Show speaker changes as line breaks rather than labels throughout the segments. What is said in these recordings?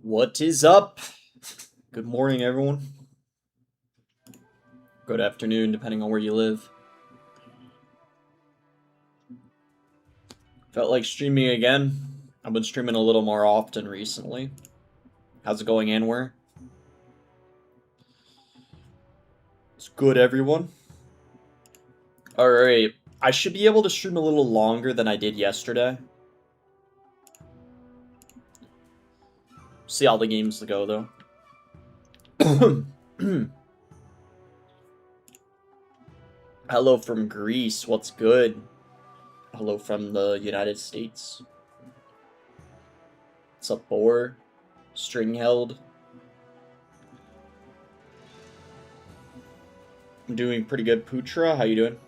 What is up? Good morning, everyone. Good afternoon, depending on where you live. Felt like streaming again. I've been streaming a little more often recently. How's it going, Anwar? It's good, everyone. Alright, I should be able to stream a little longer than I did yesterday. See how the games go, though. Hello from Greece, what's good? Hello from the United States. What's up, Boar? Stringheld. I'm doing pretty good. Putra, how you doing?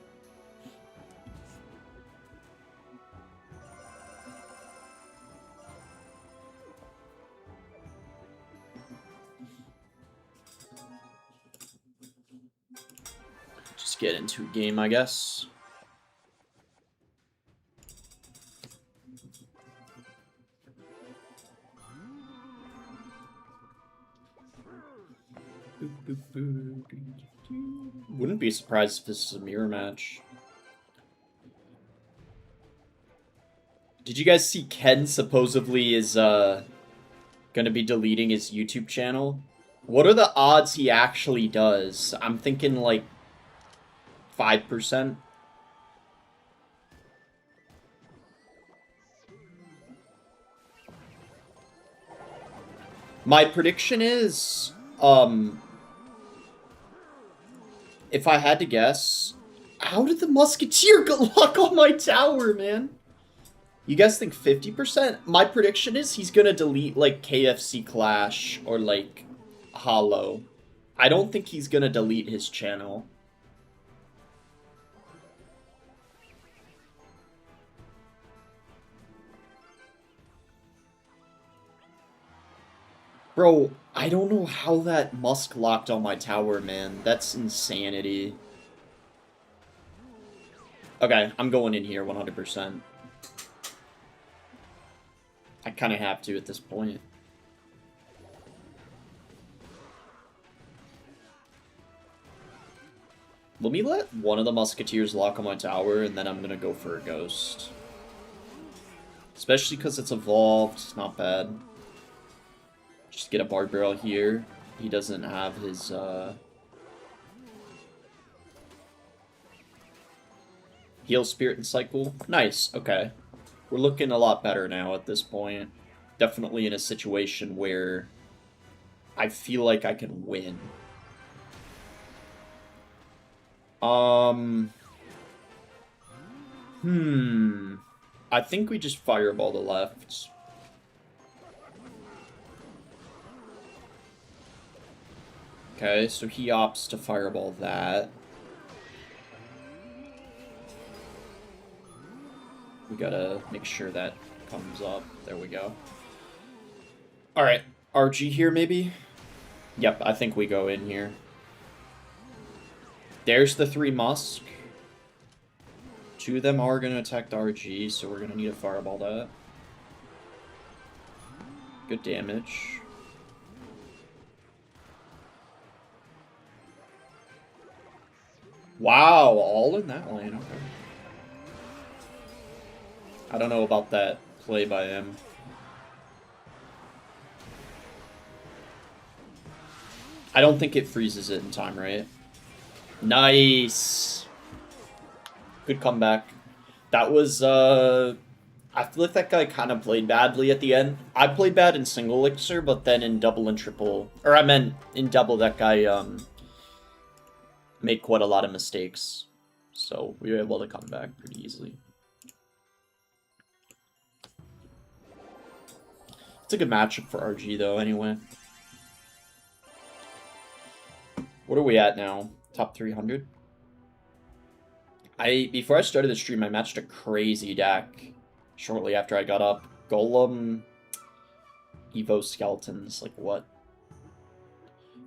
Just get into a game, I guess. Wouldn't be surprised if this is a mirror match. Did you guys see Ken supposedly is gonna be deleting his YouTube channel? What are the odds he actually does? I'm thinking like 5%. My prediction is, if I had to guess, how did the Musketeer get luck on my tower, man? You guys think 50%? My prediction is he's gonna delete, like, KFC Clash or, like, Hollow. I don't think he's gonna delete his channel. Bro, I don't know how that Musk locked on my tower, man. That's insanity. Okay, I'm going in here 100%. I kind of have to at this point. Let me let one of the Musketeers lock on my tower, and then I'm gonna go for a Ghost. Especially because it's evolved, it's not bad. Just get a Bard Barrel here. He doesn't have his, Heal Spirit and Cycle. Nice, okay. We're looking a lot better now at this point. Definitely in a situation where I feel like I can win. I think we just Fireball the left. Okay, so he opts to Fireball that. We gotta make sure that comes up. There we go. Alright, RG here maybe? Yep, I think we go in here. There's the 3 Musk. 2 of them are going to attack the RG, so we're going to need to Fireball that. Good damage. Wow, all in that lane, okay. I don't know about that play by him. I don't think it freezes it in time, right? Nice! Good comeback. That was, I feel like that guy kind of played badly at the end. I played bad in single elixir, but then in double and triple, or I meant in double, that guy, made quite a lot of mistakes. So we were able to come back pretty easily. It's a good matchup for RG, though, anyway. What are we at now? Top 300? Before I started the stream, I matched a crazy deck shortly after I got up. Golem, Evo Skeletons, like what?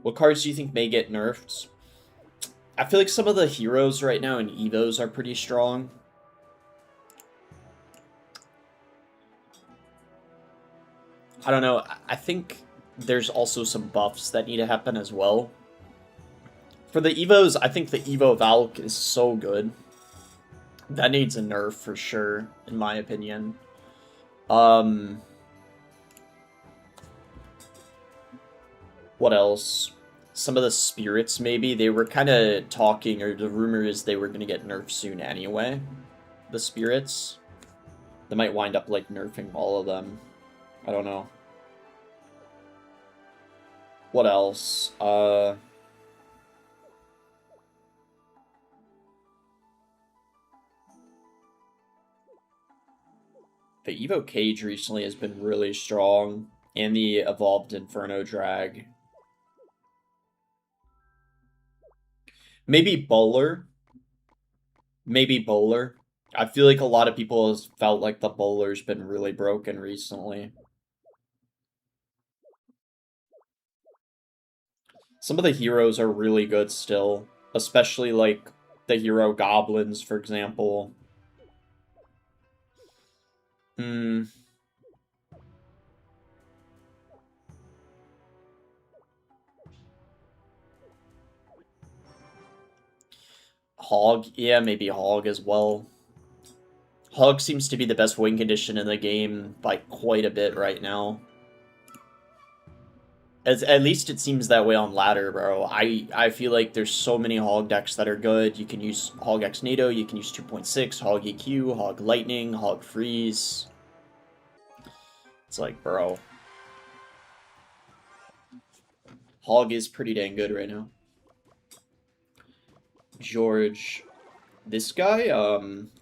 What cards do you think may get nerfed? I feel like some of the heroes right now in Evos are pretty strong. I don't know. I think there's also some buffs that need to happen as well. For the Evos, I think the Evo Valk is so good. That needs a nerf for sure, in my opinion. What else? Some of the spirits, maybe. They were kind of talking, or the rumor is they were going to get nerfed soon anyway. The spirits. They might wind up, like, nerfing all of them. I don't know. What else? The Evo Cage recently has been really strong. And the Evolved Inferno Drag. Maybe Bowler. Maybe Bowler. I feel like a lot of people have felt like the Bowler's been really broken recently. Some of the heroes are really good still. Especially, like, the hero Goblins, for example. Hog. Yeah, maybe Hog as well. Hog seems to be the best win condition in the game by quite a bit right now. At least it seems that way on ladder, bro. I feel like there's so many Hog decks that are good. You can use Hog X NATO, you can use 2.6, Hog EQ, Hog Lightning, Hog Freeze. It's like, bro. Hog is pretty dang good right now. George. This guy,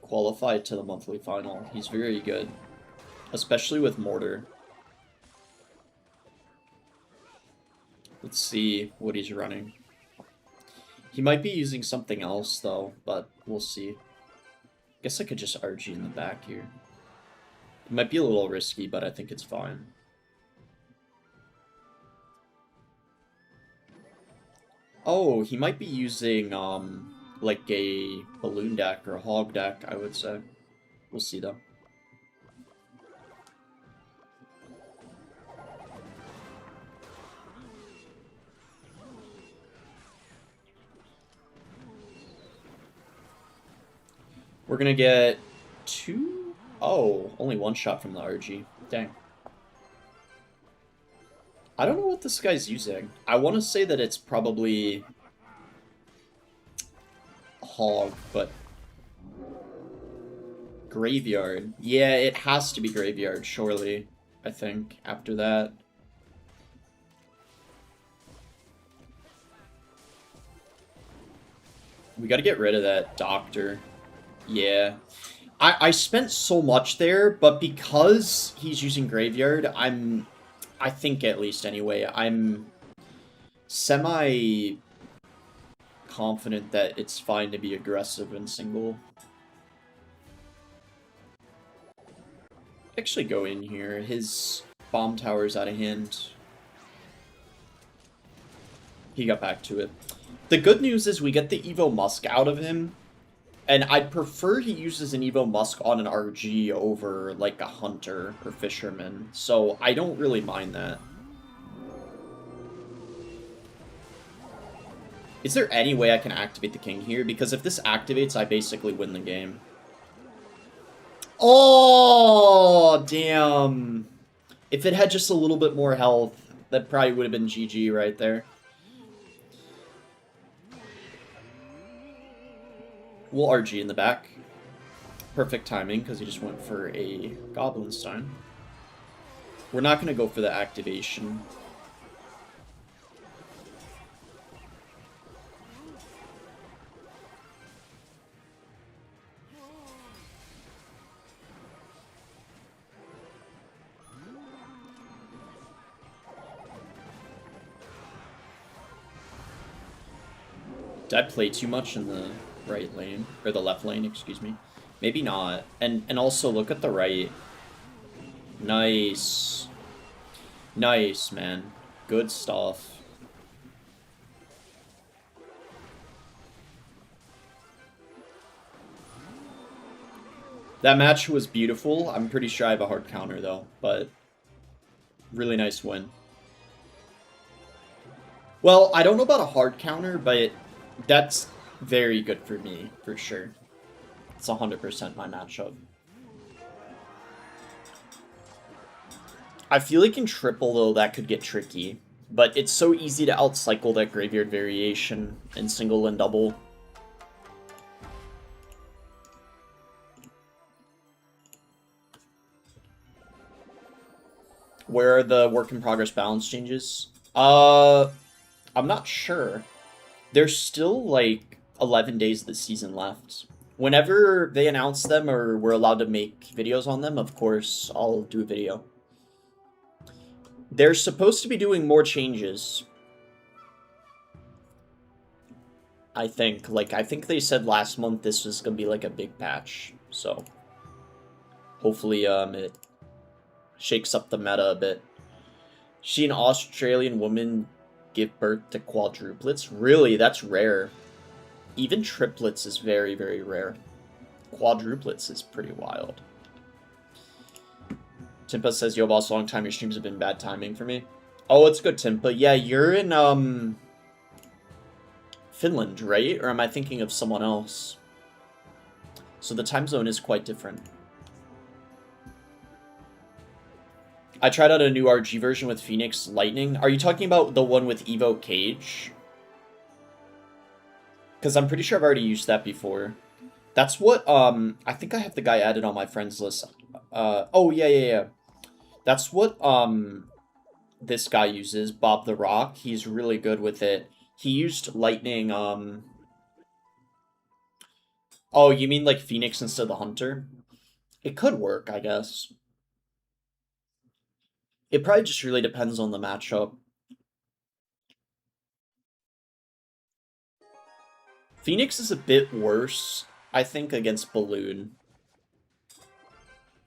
qualified to the monthly final. He's very good. Especially with Mortar. Let's see what he's running. He might be using something else, though, but we'll see. Guess I could just RG in the back here. It might be a little risky, but I think it's fine. Oh, he might be using, like a balloon deck or a hog deck, I would say. We'll see, though. We're gonna get 2? Oh, only 1 shot from the RG. Dang. I don't know what this guy's using. I want to say that it's probably Hog, but Graveyard. Yeah, it has to be Graveyard, surely, I think, after that. We gotta get rid of that Doctor. Yeah. I spent so much there, but because he's using Graveyard, I think at least anyway, I'm semi-confident that it's fine to be aggressive in single. Actually go in here. His bomb tower's out of hand. He got back to it. The good news is we get the Evo Musk out of him. And I'd prefer he uses an Evo Musk on an RG over, like, a Hunter or Fisherman. So I don't really mind that. Is there any way I can activate the king here? Because if this activates, I basically win the game. Oh, damn. If it had just a little bit more health, that probably would have been GG right there. We'll RG in the back. Perfect timing, because he just went for a Goblin Stein. We're not going to go for the activation. Did I play too much in the right lane? Or the left lane, excuse me. Maybe not. And also, look at the right. Nice. Nice, man. Good stuff. That match was beautiful. I'm pretty sure I have a hard counter, though. But really nice win. Well, I don't know about a hard counter, but that's very good for me, for sure. It's 100% my matchup. I feel like in triple, though, that could get tricky. But it's so easy to outcycle that Graveyard Variation in single and double. Where are the work-in-progress balance changes? I'm not sure. There's still, like, 11 days of the season left. Whenever they announce them or we're allowed to make videos on them, of course, I'll do a video. They're supposed to be doing more changes. I think. Like, I think they said last month this was going to be, like, a big patch. So, hopefully, it shakes up the meta a bit. She an Australian woman give birth to quadruplets? Really? That's rare. Even triplets is very, very rare. Quadruplets is pretty wild. Timpa says, yo, boss, long time your streams have been bad timing for me. Oh, it's good, Timpa. Yeah, you're in, Finland, right? Or am I thinking of someone else? So the time zone is quite different. I tried out a new RG version with Phoenix Lightning. Are you talking about the one with Evo Cage? Because I'm pretty sure I've already used that before. That's what, I think I have the guy added on my friends list. Oh, yeah. That's what, this guy uses, Bob the Rock. He's really good with it. He used Lightning, Oh, you mean like Phoenix instead of the Hunter? It could work, I guess. It probably just really depends on the matchup. Phoenix is a bit worse, I think, against Balloon.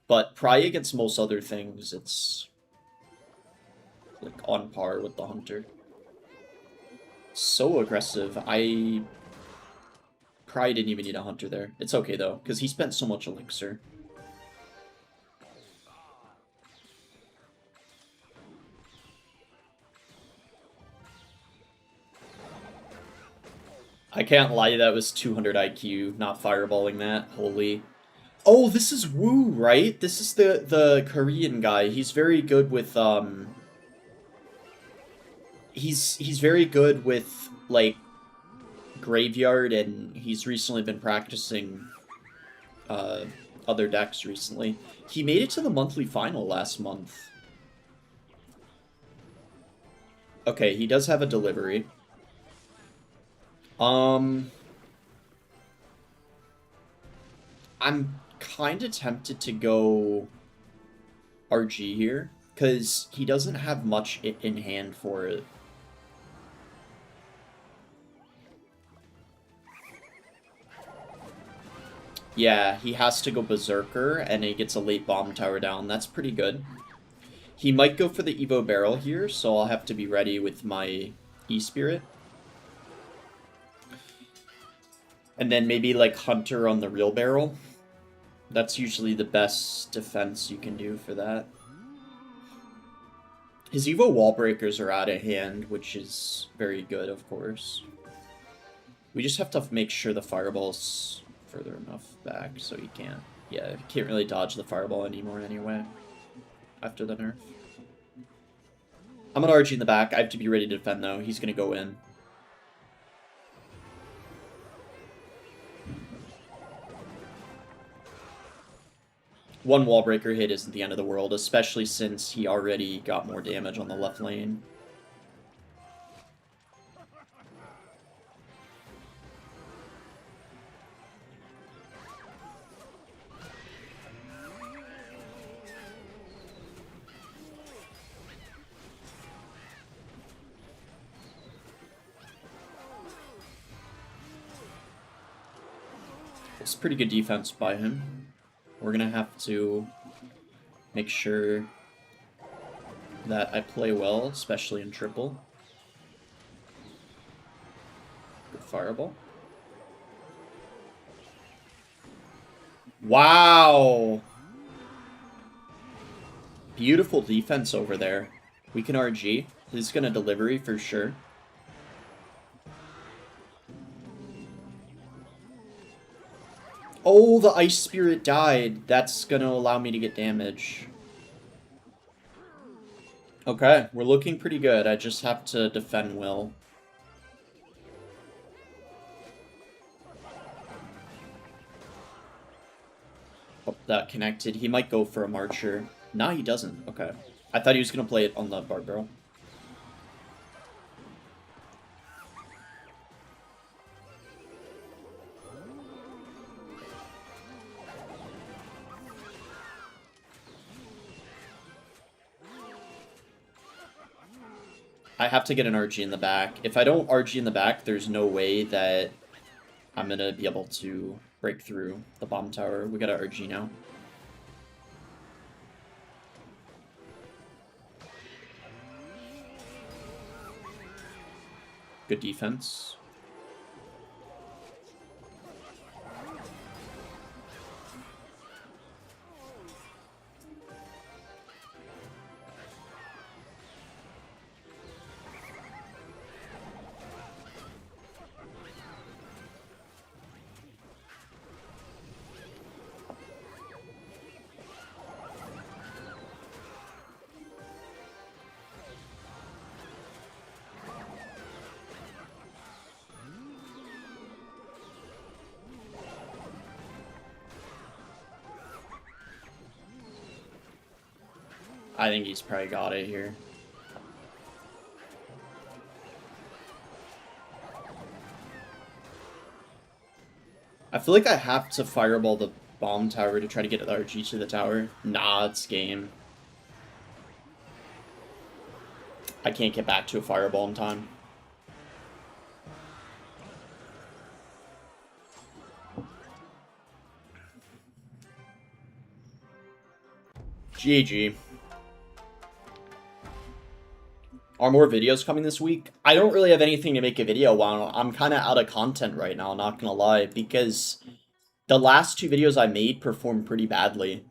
But probably against most other things, it's like on par with the Hunter. So aggressive. I probably didn't even need a Hunter there. It's okay though, because he spent so much Elixir. I can't lie, that was 200 IQ, not fireballing that. Holy. Oh, this is Wu, right? This is the Korean guy. He's very good with, He's very good with, like, Graveyard, and he's recently been practicing, other decks recently. He made it to the monthly final last month. Okay, he does have a delivery. I'm kind of tempted to go RG here, because he doesn't have much in hand for it. Yeah, he has to go Berserker, and he gets a late Bomb Tower down. That's pretty good. He might go for the Evo Barrel here, so I'll have to be ready with my E-Spirit. And then maybe, like, Hunter on the real barrel. That's usually the best defense you can do for that. His Evo Wall Breakers are out of hand, which is very good, of course. We just have to make sure the Fireball's further enough back so he can't... Yeah, he can't really dodge the Fireball anymore anyway. After the nerf. I'm gonna RG in the back. I have to be ready to defend, though. He's gonna go in. One wall breaker hit isn't the end of the world, especially since he already got more damage on the left lane. It's pretty good defense by him. We're gonna have to make sure that I play well, especially in triple. Good fireball. Wow! Beautiful defense over there. We can RG. He's gonna delivery for sure. Oh, the Ice Spirit died. That's gonna allow me to get damage. Okay, we're looking pretty good. I just have to defend Will. Oh, that connected. He might go for a Marcher. Nah, he doesn't. Okay. I thought he was gonna play it on the Bard Barrel. I have to get an RG in the back. If I don't RG in the back, there's no way that I'm gonna be able to break through the bomb tower. We got an RG now. Good defense. I think he's probably got it here. I feel like I have to fireball the bomb tower to try to get the RG to the tower. Nah, it's game. I can't get back to a fireball in time. GG. Are more videos coming this week? I don't really have anything to make a video on. I'm kind of out of content right now, not gonna lie, because the last 2 videos I made performed pretty badly.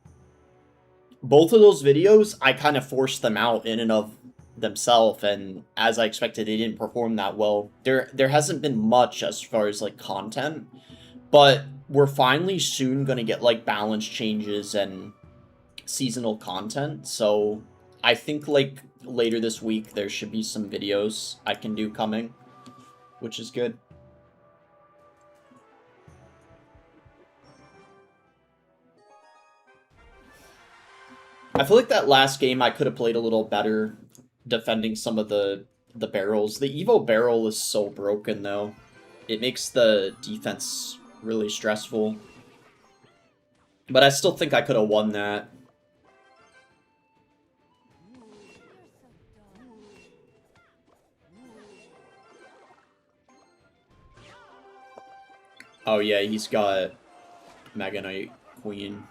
Both of those videos, I kind of forced them out in and of themselves, and as I expected, they didn't perform that well. There hasn't been much as far as, like, content, but we're finally soon gonna get, like, balance changes and seasonal content, so I think, like, later this week there should be some videos I can do coming, which is good. I feel like that last game I could have played a little better defending some of the barrels. The Evo barrel is so broken though. It makes the defense really stressful. But I still think I could have won that. Oh yeah, he's got Mega Knight Queen.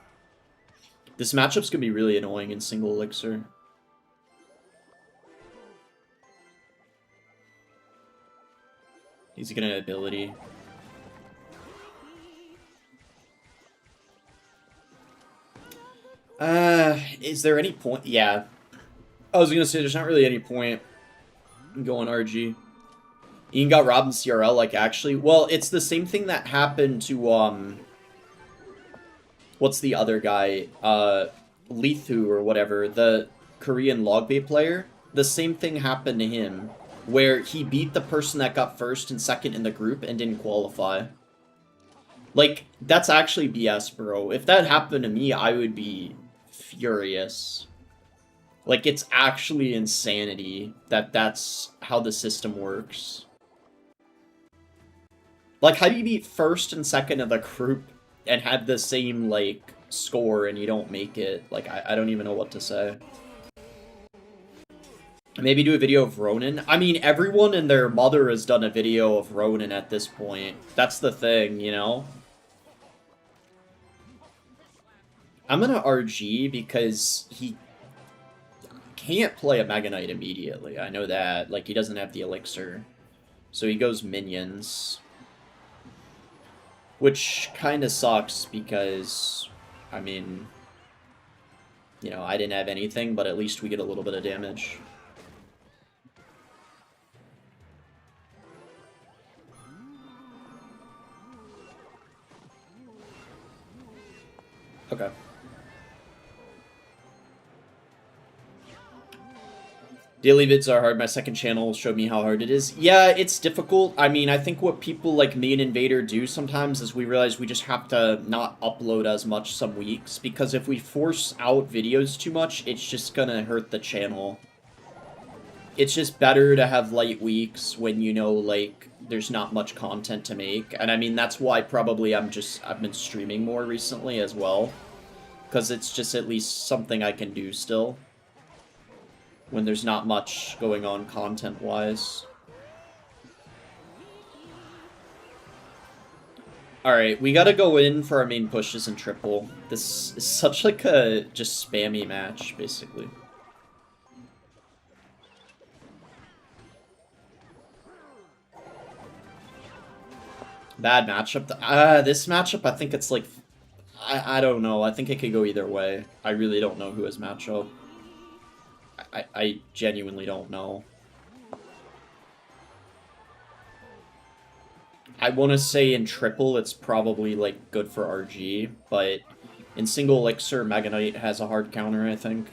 This matchup's gonna be really annoying in single elixir. He's gonna ability. Is there any point? Yeah. I was gonna say there's not really any point in going RG. Ian got robbed in CRL, like, actually. Well, it's the same thing that happened to, what's the other guy? Lethu or whatever, the Korean logbait player. The same thing happened to him, where he beat the person that got first and second in the group and didn't qualify. Like, that's actually BS, bro. If that happened to me, I would be furious. Like, it's actually insanity that that's how the system works. Like, how do you beat first and second of the group and have the same, like, score and you don't make it? Like, I don't even know what to say. Maybe do a video of Ronin? I mean, everyone and their mother has done a video of Ronin at this point. That's the thing, you know? I'm gonna RG because he can't play a Mega Knight immediately. I know that. Like, he doesn't have the elixir. So he goes minions. Which kind of sucks because, I mean, you know, I didn't have anything, but at least we get a little bit of damage. Okay. Daily vids are hard. My second channel showed me how hard it is. Yeah, it's difficult. I mean, I think what people like me and Invader do sometimes is we realize we just have to not upload as much some weeks, because if we force out videos too much, it's just gonna hurt the channel. It's just better to have light weeks when you know, like, there's not much content to make. And I mean, that's why probably I've been streaming more recently as well. Because it's just at least something I can do still. When there's not much going on content-wise. Alright, we gotta go in for our main pushes in triple. This is such like a just spammy match, basically. Bad matchup. This matchup, I think it's like... I don't know. I think it could go either way. I really don't know who has matchup. I genuinely don't know. I want to say in triple it's probably like good for RG, but in single elixir, Mega Knight has a hard counter, I think.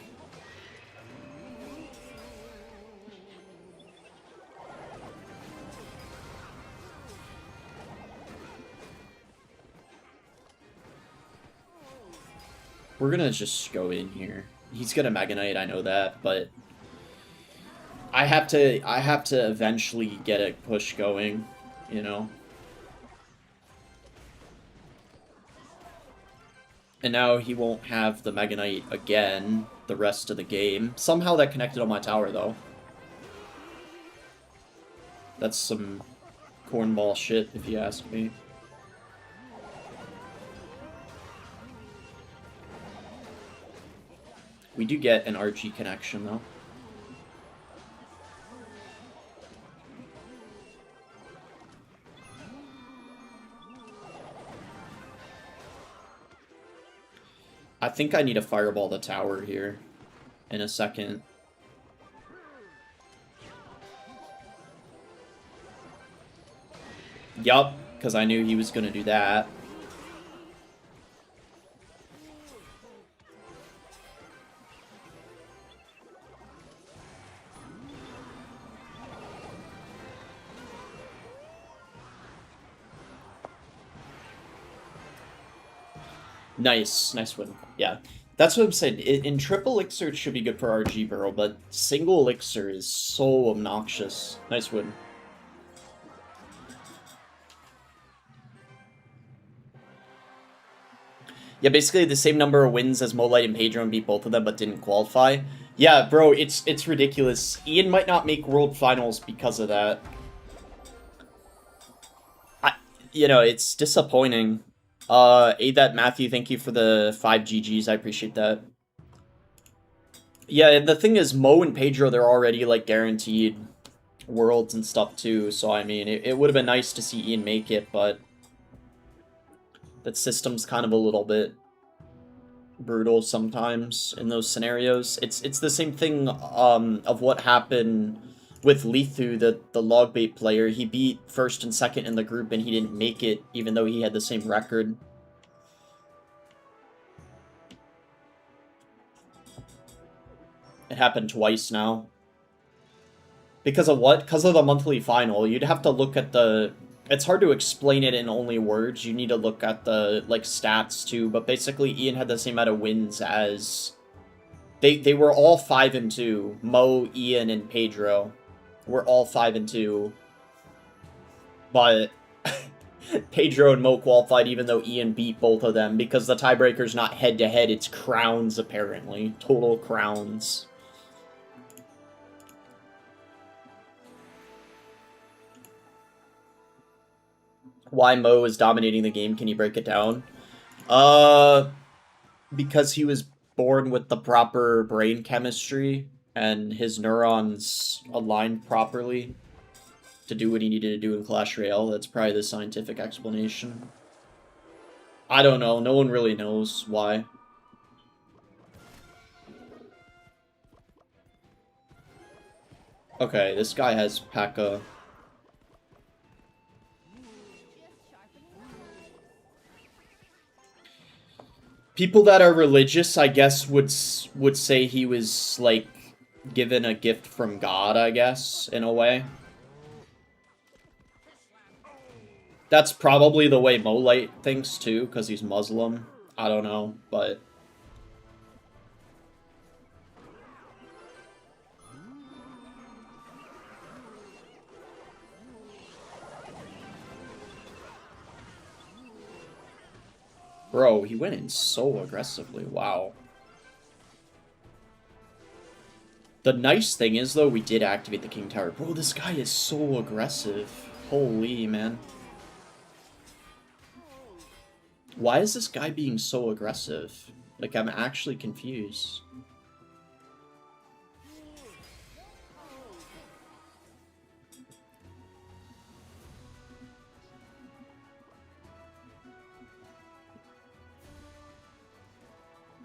We're gonna just go in here. He's gonna Mega Knight, I know that, but I have to eventually get a push going, you know. And now he won't have the Mega Knight again the rest of the game. Somehow that connected on my tower, though. That's some cornball shit, if you ask me. We do get an RG connection, though. I think I need to fireball the tower here in a second. Yup, because I knew he was going to do that. Nice. Nice win. Yeah. That's what I'm saying. In triple elixir, it should be good for RG Burrow, but single elixir is so obnoxious. Nice win. Yeah, basically the same number of wins as Molite and Pedro and beat both of them, but didn't qualify. Yeah, bro, it's ridiculous. Ian might not make World Finals because of that. You know, it's disappointing. That Matthew, thank you for the 5 GGs. I appreciate that. Yeah, and the thing is, Mo and Pedro, they're already, like, guaranteed worlds and stuff, too. So, I mean, it would have been nice to see Ian make it, but that system's kind of a little bit brutal sometimes in those scenarios. It's the same thing of what happened with Lethu, the Logbait player. He beat first and second in the group, and he didn't make it, even though he had the same record. It happened twice now. Because of what? Because of the monthly final. You'd have to look at the... It's hard to explain it in only words. You need to look at the, like, stats, too. But basically, Ian had the same amount of wins as... They were all 5-2. Mo, Ian, and Pedro were all 5-2. But Pedro and Mo qualified even though Ian beat both of them. Because the tiebreaker's not head-to-head, it's crowns, apparently. Total crowns. Why Mo is dominating the game, can you break it down? Because he was born with the proper brain chemistry, and his neurons aligned properly to do what he needed to do in Clash Royale. That's probably the scientific explanation. I don't know. No one really knows why. Okay, this guy has P.E.K.K.A. People that are religious, I guess, would say he was, like, given a gift from God, I guess, in a way. That's probably the way Molite thinks, too, because he's Muslim. I don't know, but... Bro, he went in so aggressively. Wow. The nice thing is, though, we did activate the King Tower. Bro, this guy is so aggressive. Holy, man. Why is this guy being so aggressive? Like, I'm actually confused.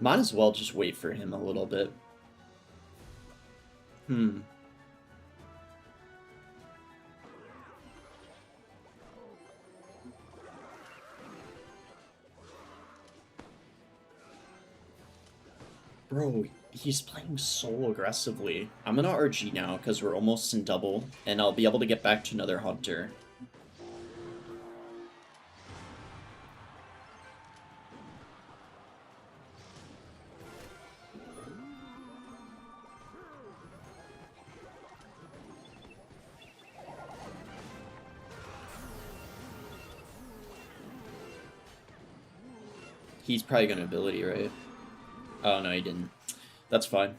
Might as well just wait for him a little bit. Bro, he's playing so aggressively. I'm gonna RG now, because we're almost in double, and I'll be able to get back to another Hunter. He's probably gonna ability, right? Oh, no, he didn't. That's fine.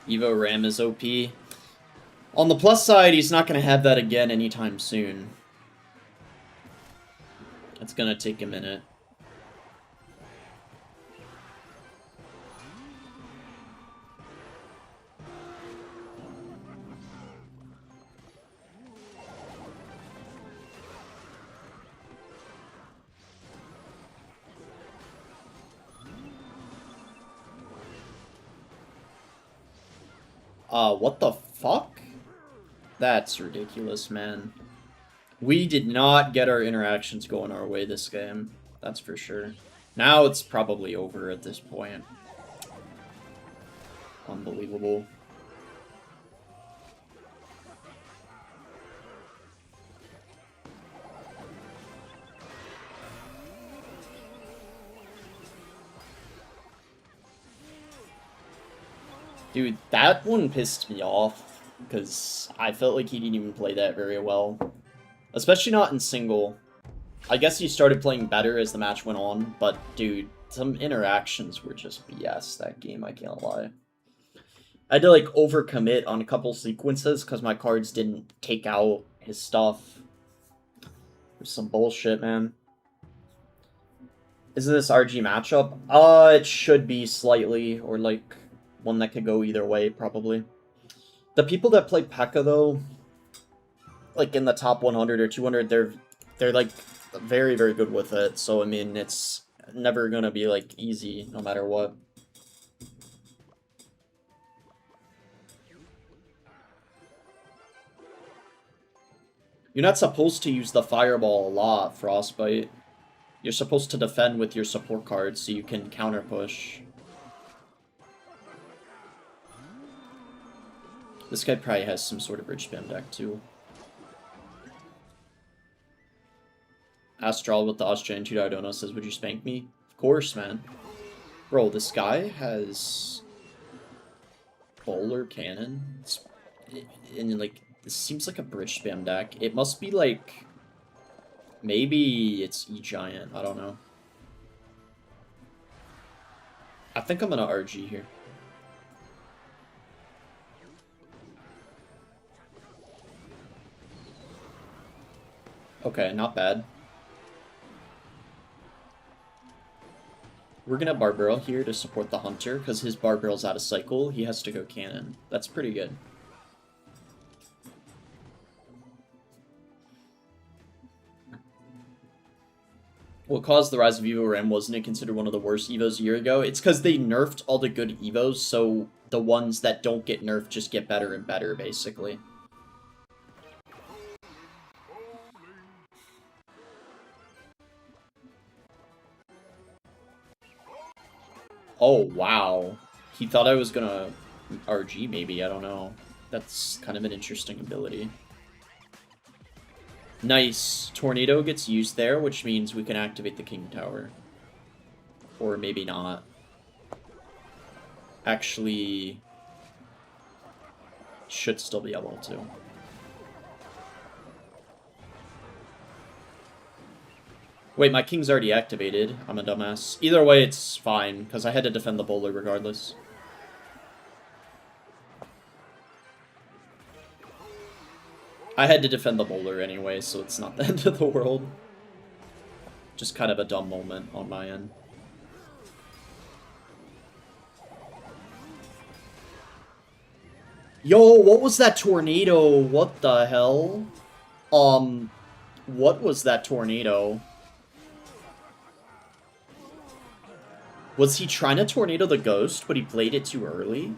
Evo Ram is OP. On the plus side, he's not going to have that again anytime soon. It's going to take a minute. What the fuck? That's ridiculous, man. We did not get our interactions going our way this game. That's for sure. Now it's probably over at this point. Unbelievable. Dude, that one pissed me off, because I felt like he didn't even play that very well. Especially not in single. I guess he started playing better as the match went on, but dude, some interactions were just BS that game, I can't lie. I had to like overcommit on a couple sequences because my cards didn't take out his stuff. There's some bullshit, man. Is this RG matchup? It should be slightly, or like one that could go either way, probably. The people that play P.E.K.K.A, though, like in the top 100 or 200, they're like very, very good with it. So, I mean, it's never gonna be like easy, no matter what. You're not supposed to use the Fireball a lot, Frostbite. You're supposed to defend with your support cards so you can counter push. This guy probably has some sort of bridge spam deck, too. Astral with the Austrian 2 Dardono says, would you spank me? Of course, man. Bro, this guy has... Bowler Cannon? And, like, this seems like a bridge spam deck. It must be, like... Maybe it's E-Giant. I don't know. I think I'm gonna RG here. Okay, not bad. We're gonna Barbarrel here to support the Hunter, because his Barbarrel's out of cycle. He has to go Cannon. That's pretty good. What caused the rise of Evo Ram? Wasn't it considered one of the worst Evos a year ago? It's because they nerfed all the good Evos, so the ones that don't get nerfed just get better and better, basically. Oh, wow. He thought I was gonna RG, maybe. I don't know. That's kind of an interesting ability. Nice. Tornado gets used there, which means we can activate the King Tower. Or maybe not. Actually, should still be able to. Wait, my King's already activated. I'm a dumbass. Either way, it's fine, because I had to defend the bowler regardless. I had to defend the bowler anyway, so it's not the end of the world. Just kind of a dumb moment on my end. Yo, what was that tornado? What the hell? What was that tornado? Was he trying to tornado the ghost, but he played it too early?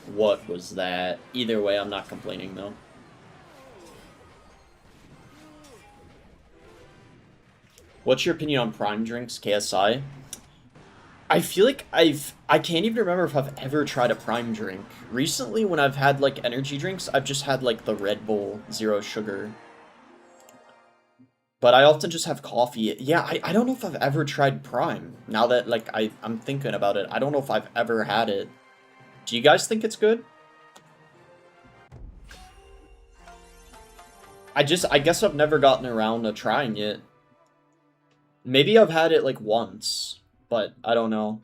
What was that? Either way, I'm not complaining, though. What's your opinion on Prime drinks, KSI? I feel like I can't even remember if I've ever tried a Prime drink. Recently, when I've had, like, energy drinks, I've just had, like, the Red Bull Zero Sugar. But I often just have coffee. Yeah, I don't know if I've ever tried Prime. Now that, like, I'm thinking about it, I don't know if I've ever had it. Do you guys think it's good? I guess I've never gotten around to trying it. Maybe I've had it, like, once, but I don't know.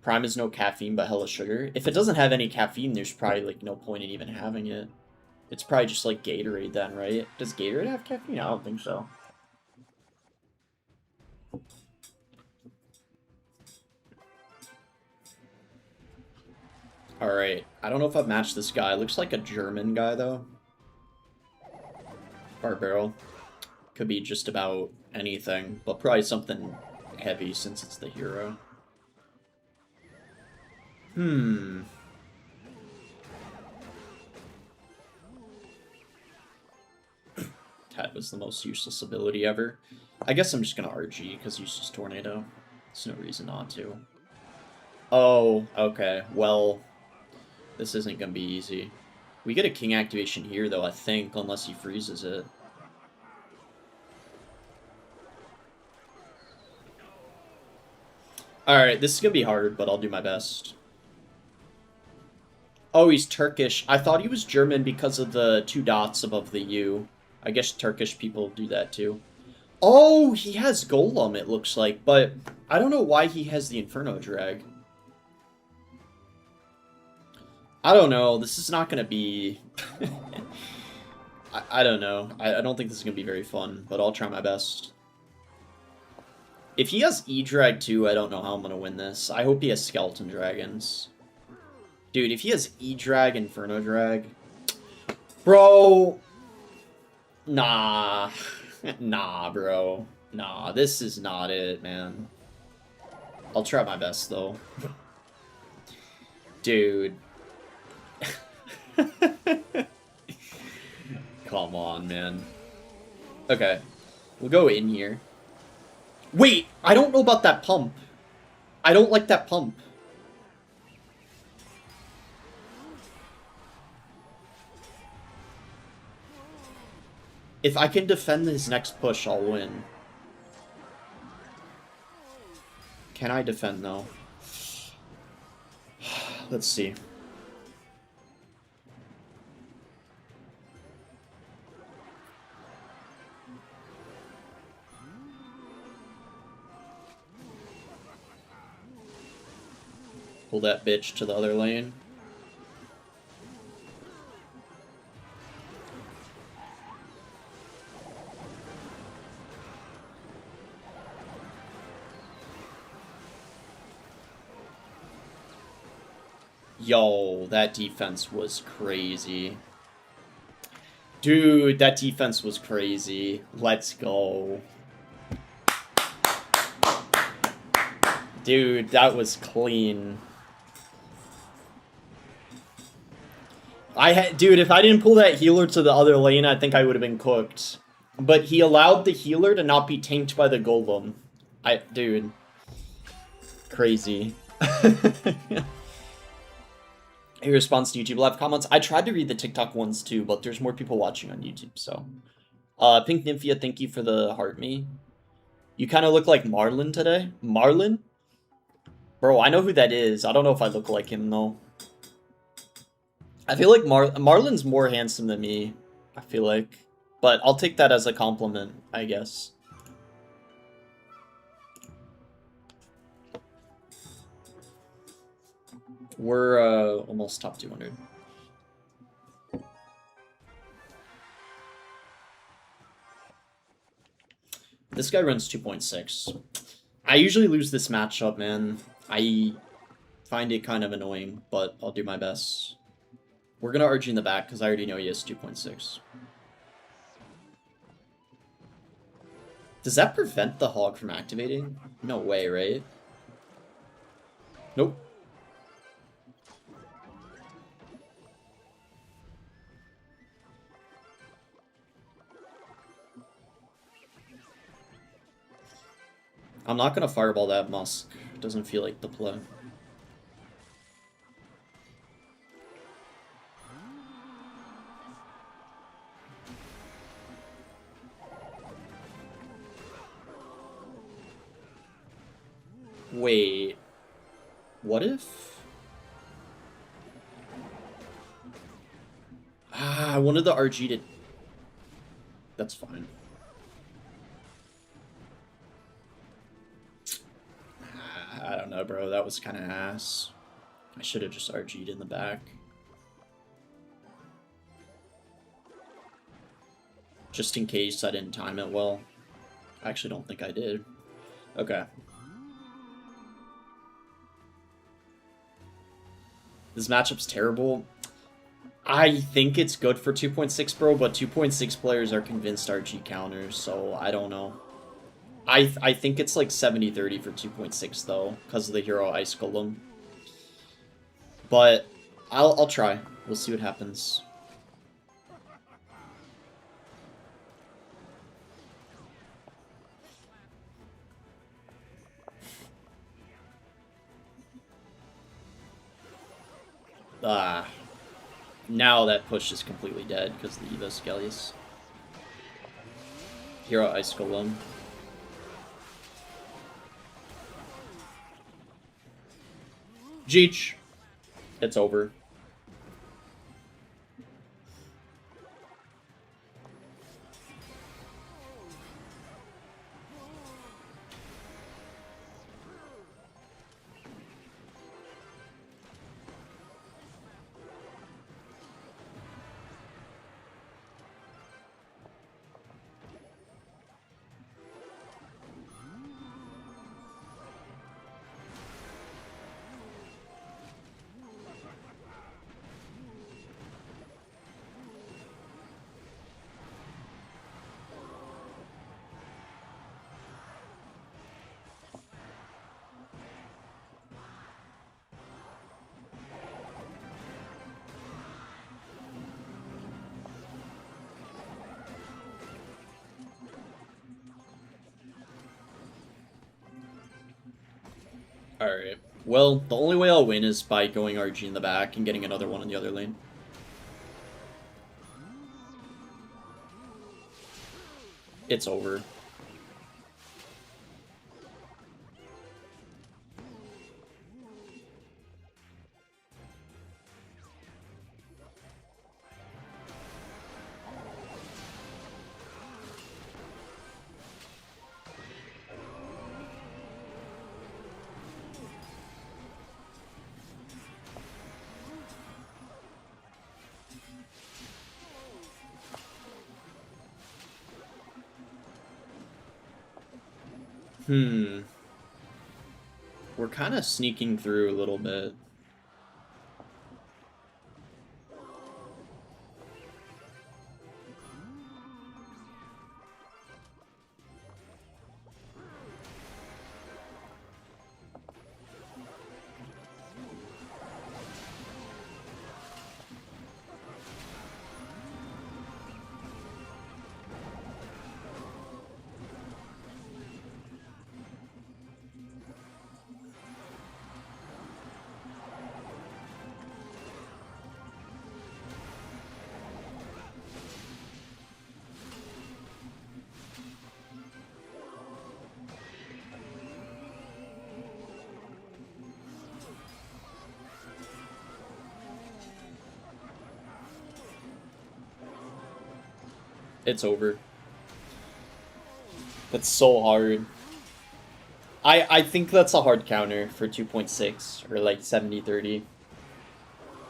Prime is no caffeine, but hella sugar. If it doesn't have any caffeine, there's probably, like, no point in even having it. It's probably just, like, Gatorade then, right? Does Gatorade have caffeine? I don't think so. Alright, I don't know if I've matched this guy. Looks like a German guy, though. Barbaro. Could be just about anything, but probably something heavy since it's the hero. Tat was the most useless ability ever. I guess I'm just gonna RG, because useless Tornado. There's no reason not to. Oh, okay. Well, this isn't gonna be easy. We get a King activation here, though, I think, unless he freezes it. Alright, this is gonna be hard, but I'll do my best. Oh, he's Turkish. I thought he was German because of the 2 dots above the U. I guess Turkish people do that too. Oh, he has Golem, it looks like, but I don't know why he has the Inferno Drag. I don't know. This is not going to be... I don't know. I don't think this is going to be very fun, but I'll try my best. If he has E-Drag too, I don't know how I'm going to win this. I hope he has Skeleton Dragons. Dude, if he has E-Drag, Inferno Drag... Bro! Nah. Nah, bro. Nah, this is not it, man. I'll try my best, though. Dude. Come on, man. Okay. We'll go in here. Wait! I don't know about that pump. I don't like that pump. If I can defend his next push, I'll win. Can I defend, though? Let's see. Pull that bitch to the other lane. Yo, that defense was crazy. Dude, that defense was crazy. Let's go. Dude, that was clean. Dude, if I didn't pull that healer to the other lane, I think I would have been cooked. But he allowed the healer to not be tanked by the golem. Dude. Crazy. He responds to YouTube live comments. I tried to read the TikTok ones too, but there's more people watching on YouTube, so. Pink Nymphia, thank you for the heart me. You kind of look like Marlon today. Marlon? Bro, I know who that is. I don't know if I look like him, though. I feel like Marlon's more handsome than me, I feel like. But I'll take that as a compliment, I guess. We're almost top 200. This guy runs 2.6. I usually lose this matchup, man. I find it kind of annoying, but I'll do my best. We're going to RG in the back because I already know he has 2.6. Does that prevent the hog from activating? No way, right? Nope. I'm not going to fireball that Musk. Doesn't feel like the play. Wait. What if? I wanted the RG to... That's fine. I don't know, bro. That was kind of ass. I should have just RG'd in the back. Just in case I didn't time it well. I actually don't think I did. Okay. This matchup's terrible. I think it's good for 2.6, bro, but 2.6 players are convinced RG counters, so I don't know. I think it's like 70-30 for 2.6 though, because of the hero Ice Golem. But I'll try. We'll see what happens. Now that push is completely dead because of the Evo Skellius. Hero Ice Golem. Jeech. It's over. Alright. Well, the only way I'll win is by going RG in the back and getting another one in the other lane. It's over. We're kind of sneaking through a little bit. It's over. That's so hard. I think that's a hard counter for 2.6 or like 70-30.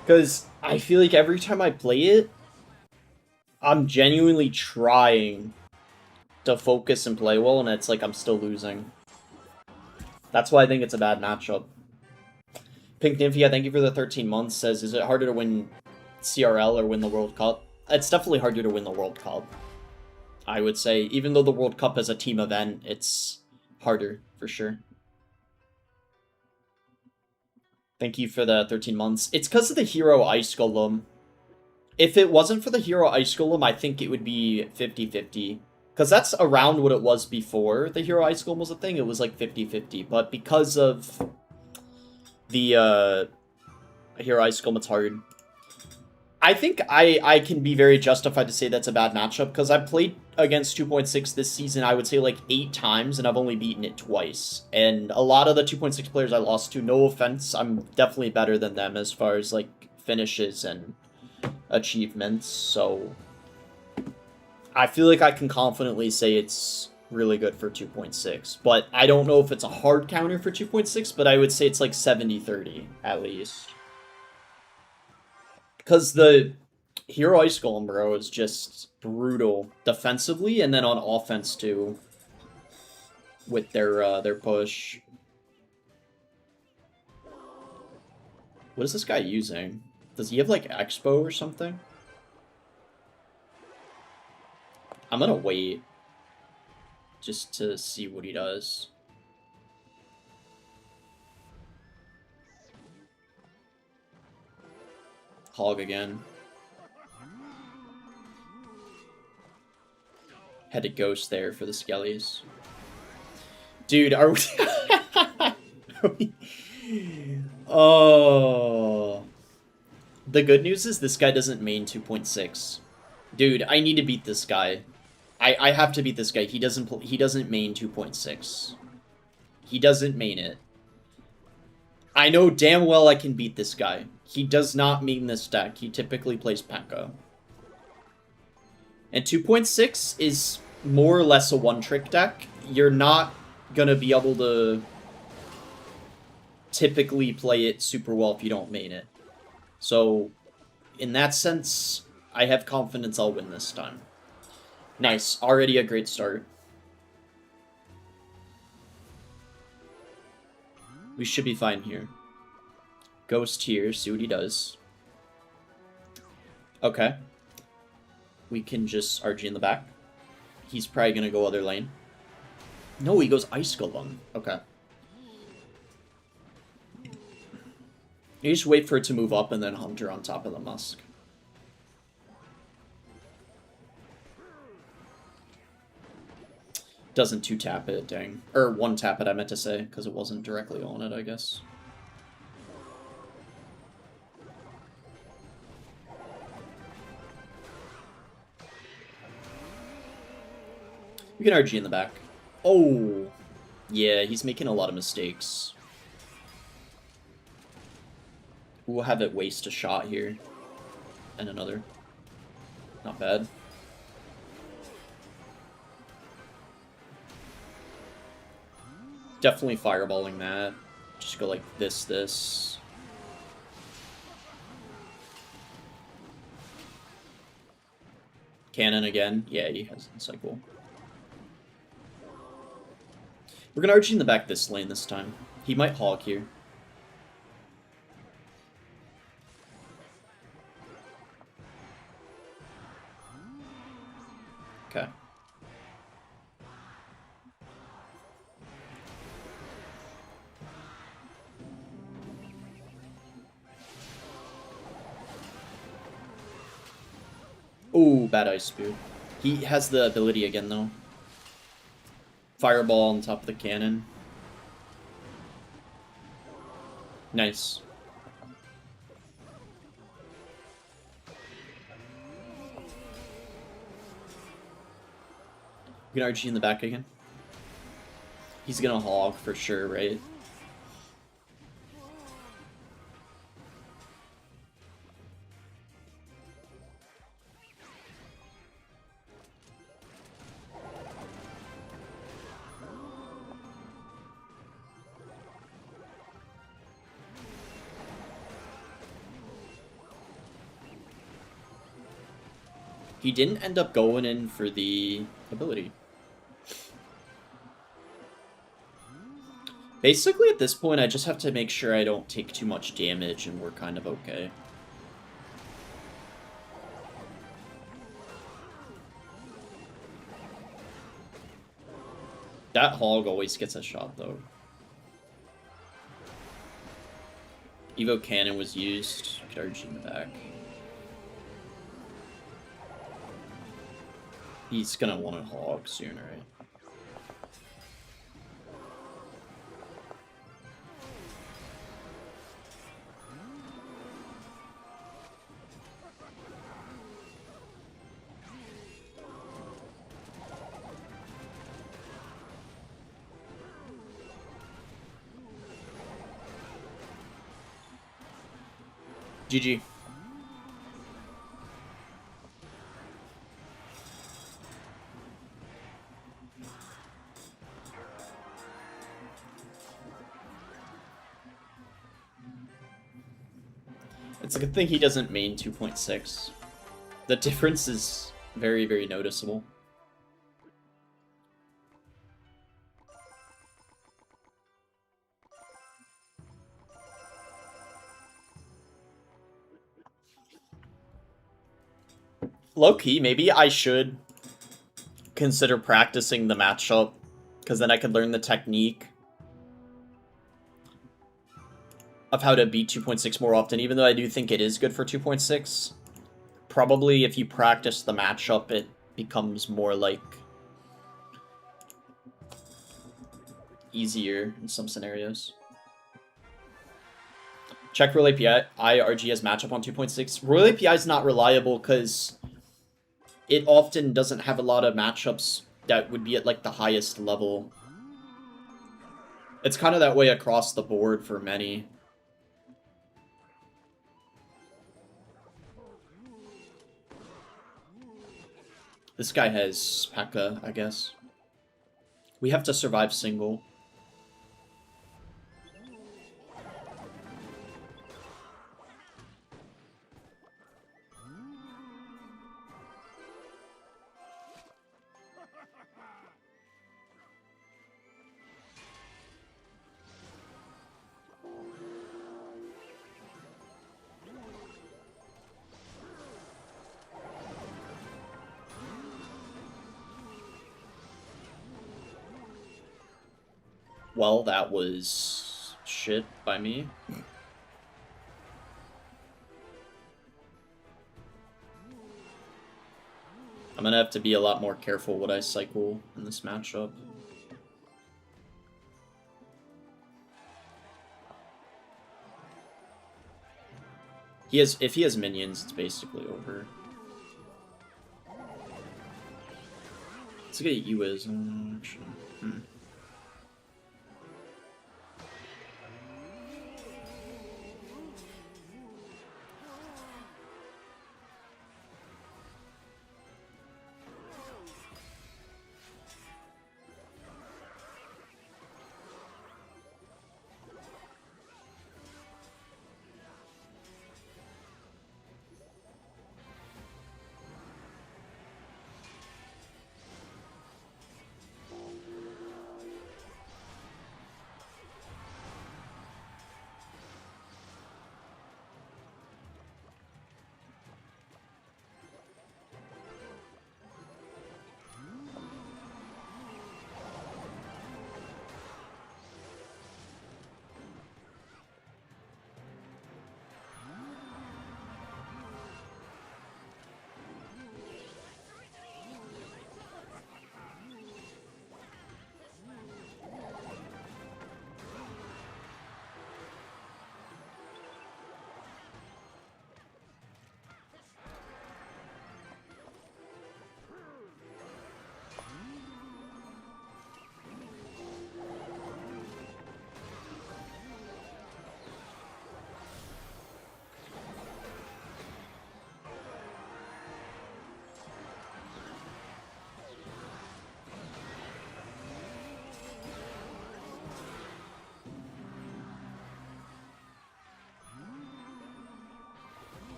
Because I feel like every time I play it, I'm genuinely trying to focus and play well, and it's like I'm still losing. That's why I think it's a bad matchup. Pink Nymphia, thank you for the 13 months, says, is it harder to win CRL or win the World Cup? It's definitely harder to win the World Cup, I would say. Even though the World Cup is a team event, it's harder, for sure. Thank you for the 13 months. It's because of the Hero Ice Golem. If it wasn't for the Hero Ice Golem, I think it would be 50-50. Because that's around what it was before the Hero Ice Golem was a thing. It was like 50-50. But because of the Hero Ice Golem, it's hard. I think I can be very justified to say that's a bad matchup. Because I've played against 2.6 this season, I would say like 8 times. And I've only beaten it twice. And a lot of the 2.6 players I lost to, no offense, I'm definitely better than them as far as like finishes and achievements, so I feel like I can confidently say it's really good for 2.6, but I don't know if it's a hard counter for 2.6, but I would say it's like 70-30 at least. Because the Hero Ice Golem, bro, is just brutal defensively, and then on offense too, with their push. What is this guy using? Does he have like Expo or something? I'm gonna wait just to see what he does. Hog again. Had to ghost there for the Skellies. Dude, are we... Oh. The good news is this guy doesn't main 2.6. Dude, I need to beat this guy. I have to beat this guy. He doesn't main 2.6. He doesn't main it. I know damn well I can beat this guy. He does not main this deck. He typically plays P.E.K.K.A. And 2.6 is more or less a one-trick deck. You're not gonna be able to typically play it super well if you don't main it. So, in that sense, I have confidence I'll win this time. Nice. Already a great start. We should be fine here. Ghost here, see what he does. Okay. We can just RG in the back. He's probably gonna go other lane. No, he goes Ice Golem. Okay. You just wait for it to move up and then Hunter on top of the Musk. Doesn't 2-tap it, dang. Or 1-tap it, I meant to say, because it wasn't directly on it, I guess. We can RG in the back. Oh! Yeah, he's making a lot of mistakes. We'll have it waste a shot here. And another. Not bad. Definitely fireballing that. Just go like this. Cannon again. Yeah, he has the cycle. We're gonna RG in the back this lane this time. He might hog here. Okay. Ooh, bad Ice Spew. He has the ability again, though. Fireball on top of the cannon. Nice. We can RG in the back again. He's gonna hog for sure, right? He didn't end up going in for the ability. Basically, at this point, I just have to make sure I don't take too much damage, and we're kind of okay. That hog always gets a shot, though. Evo Cannon was used. Could RG in the back. He's gonna want a hog soon, right? GG. It's a good thing he doesn't main 2.6. The difference is very, very noticeable. Low-key, maybe I should consider practicing the matchup, because then I could learn the technique of how to beat 2.6 more often, even though I do think it is good for 2.6. Probably if you practice the matchup, it becomes more, like, easier in some scenarios. Check Royal API RG as matchup on 2.6. Royal API is not reliable because it often doesn't have a lot of matchups that would be at, like, the highest level. It's kind of that way across the board for many. This guy has P.E.K.K.A, I guess. We have to survive single. Well, that was shit by me. I'm gonna have to be a lot more careful what I cycle in this matchup. If he has minions, it's basically over. Let's get Ewiz. Actually.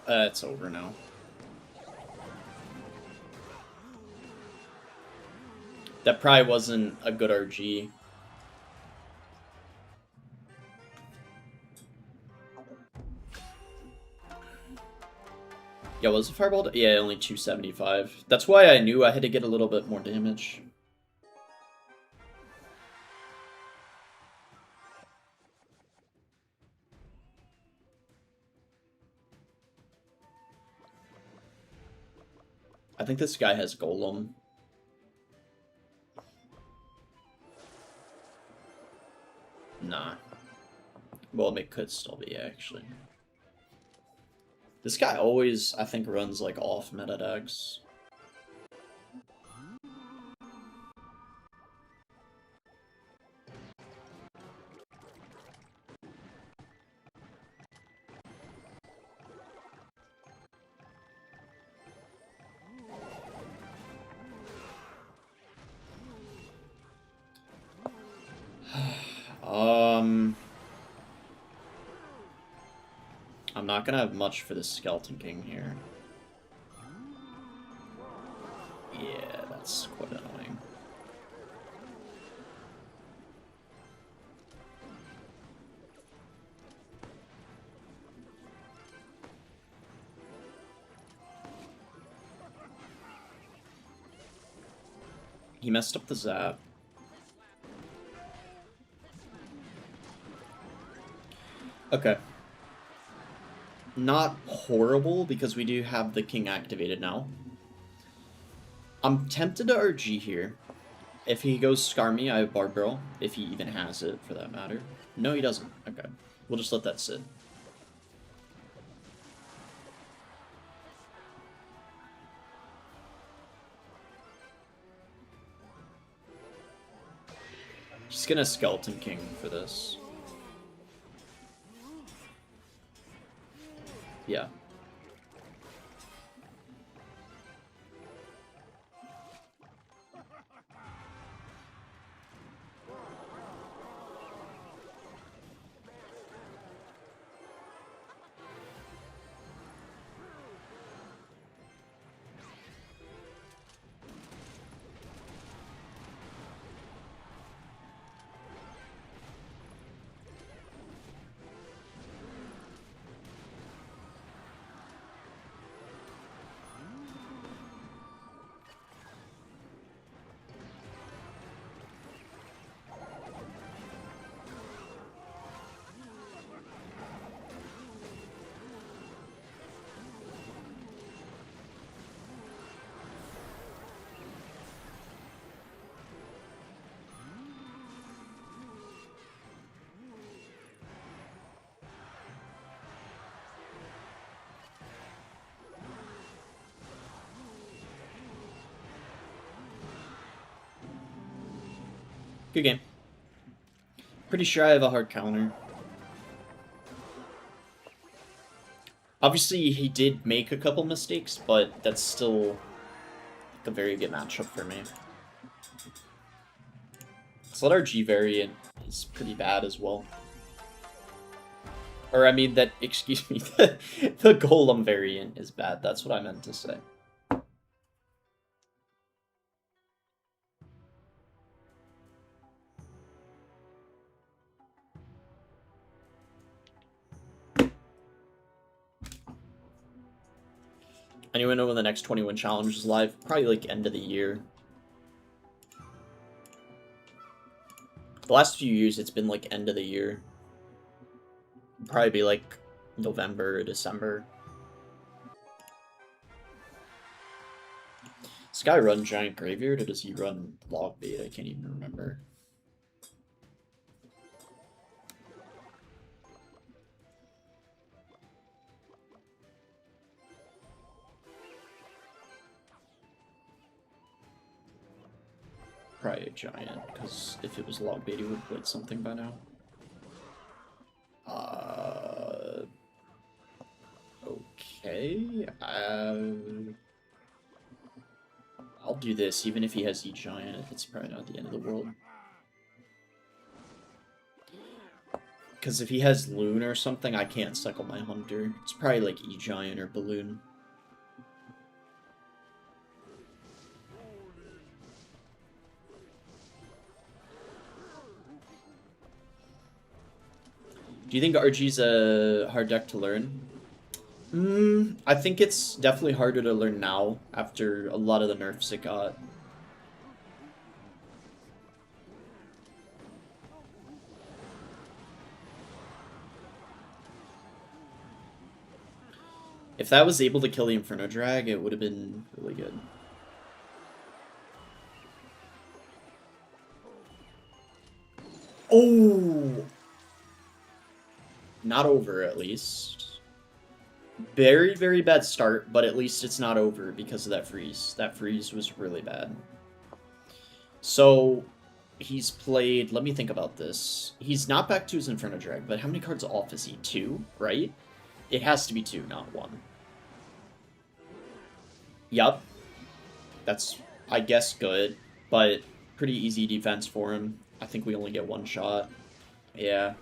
It's over now. That probably wasn't a good RG. Yeah, was it Fireball? Yeah, only 275. That's why I knew I had to get a little bit more damage. I think this guy has Golem. Nah. Well, it could still be, actually. This guy always, I think, runs, like, off meta decks. I'm not gonna have much for this Skeleton King here. Yeah, that's quite annoying. He messed up the zap. Okay. Not horrible, because we do have the king activated now. I'm tempted to RG here. If he goes Scar me, I have Barbaro. If he even has it, for that matter. No, he doesn't. Okay. We'll just let that sit. Just gonna Skeleton King for this. Yeah. Good game. Pretty sure I have a hard counter. Obviously, he did make a couple mistakes, but that's still a very good matchup for me. So that RG variant is pretty bad as well. Or, I mean, that, excuse me, the Golem variant is bad. That's what I meant to say. Anyone know when the next 21 challenge is live? Probably like end of the year. The last few years, it's been like end of the year. Probably be like November or December. Does this guy run Giant Graveyard, or does he run Log Bait? I can't even remember. Probably a Giant, because if it was Log Bait, he would have played something by now. Okay. I'll do this, even if he has E-Giant. It's probably not the end of the world. Because if he has Loon or something, I can't cycle my Hunter. It's probably like E-Giant or Balloon. Do you think RG's a hard deck to learn? I think it's definitely harder to learn now after a lot of the nerfs it got. If that was able to kill the Inferno Drag, it would have been really good. Oh! Not over, at least. Very, very bad start, but at least it's not over because of that freeze. That freeze was really bad. So, he's played... Let me think about this. He's not back to his Inferno Drag, but how many cards off is he? 2, right? It has to be 2, not 1. Yup. That's, I guess, good, but pretty easy defense for him. I think we only get 1 shot. Yeah.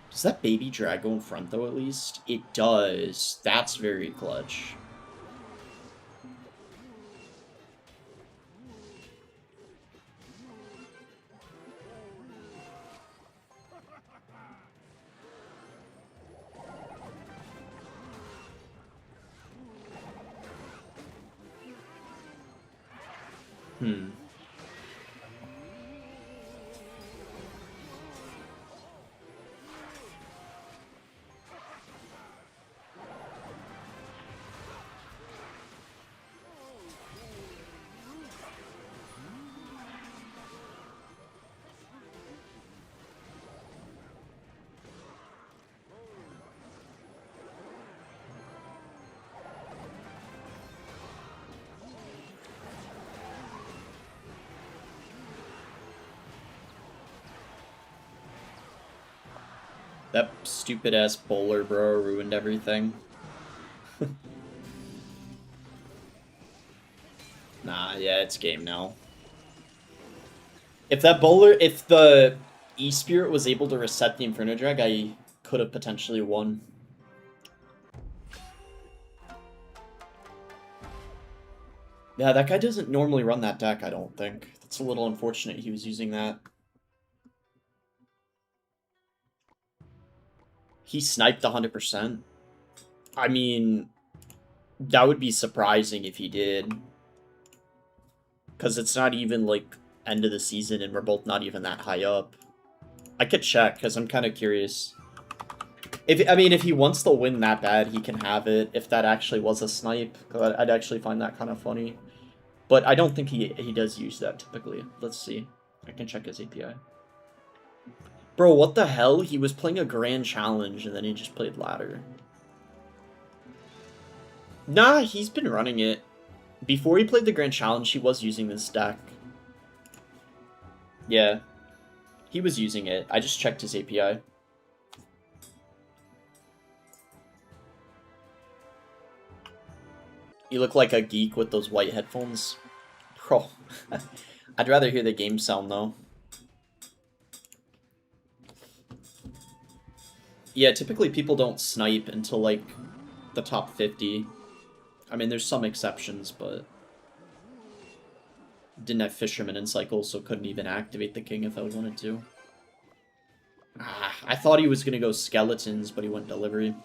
Does that baby drag go in front, though, at least? It does. That's very clutch. That stupid-ass bowler, bro, ruined everything. Nah, yeah, it's game now. If that bowler, if the E-Spirit was able to reset the Inferno Drag, I could have potentially won. Yeah, that guy doesn't normally run that deck, I don't think. It's a little unfortunate he was using that. He sniped 100%. I mean, that would be surprising if he did. Because it's not even, like, end of the season and we're both not even that high up. I could check, because I'm kind of curious. I mean, if he wants to win that bad, he can have it. If that actually was a snipe, I'd actually find that kind of funny. But I don't think he does use that typically. Let's see. I can check his API. Bro, what the hell? He was playing a Grand Challenge and then he just played Ladder. Nah, he's been running it. Before he played the Grand Challenge, he was using this deck. Yeah. He was using it. I just checked his API. You look like a geek with those white headphones. Bro. I'd rather hear the game sound, though. Yeah, typically people don't snipe until, like, the top 50. I mean, there's some exceptions, but... Didn't have Fisherman in cycle, so couldn't even activate the king if I wanted to. Ah, I thought he was going to go Skeletons, but he went Delivery.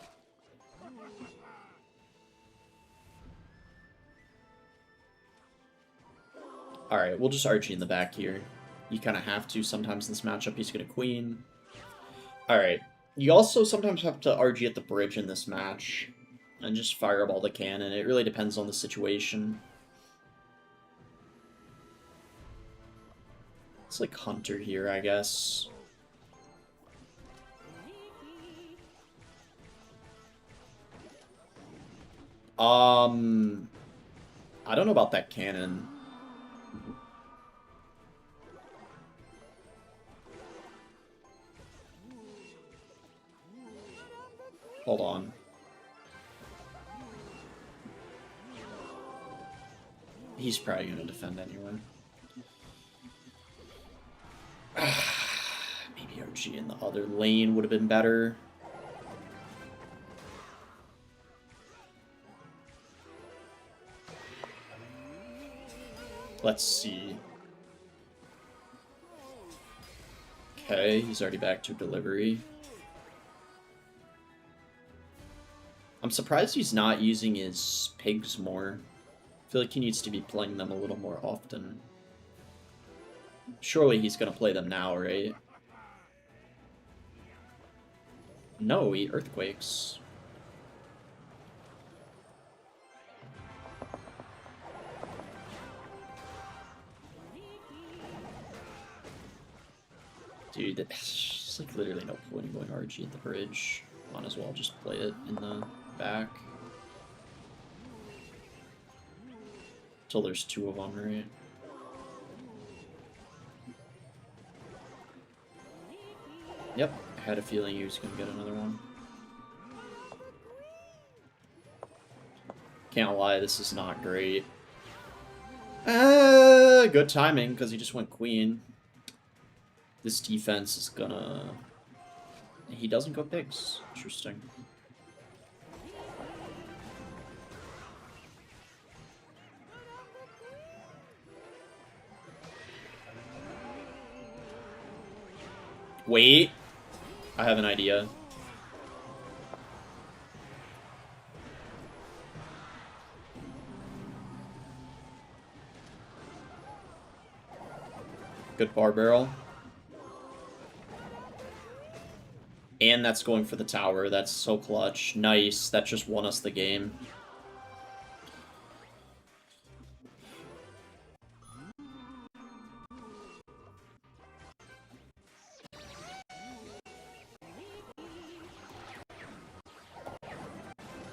Alright, we'll just Archie in the back here. You kind of have to sometimes in this matchup. He's going to Queen. Alright. You also sometimes have to RG at the bridge in this match. And just fireball the cannon. It really depends on the situation. It's like Hunter here, I guess. I don't know about that cannon. Hold on. He's probably going to defend anyway. Maybe Toji in the other lane would have been better. Let's see. Okay, he's already back to delivery. I'm surprised he's not using his pigs more. I feel like he needs to be playing them a little more often. Surely he's gonna play them now, right? No, he earthquakes. Dude, there's like literally no point in going RG at the bridge. Might as well just play it in the back. Until there's two of them, right? Yep, I had a feeling he was gonna get another one. Can't lie, this is not great. Good timing, because he just went queen. This defense is gonna... He doesn't go pigs. Interesting. Wait. I have an idea. Good bar barrel. And that's going for the tower. That's so clutch. Nice. That just won us the game.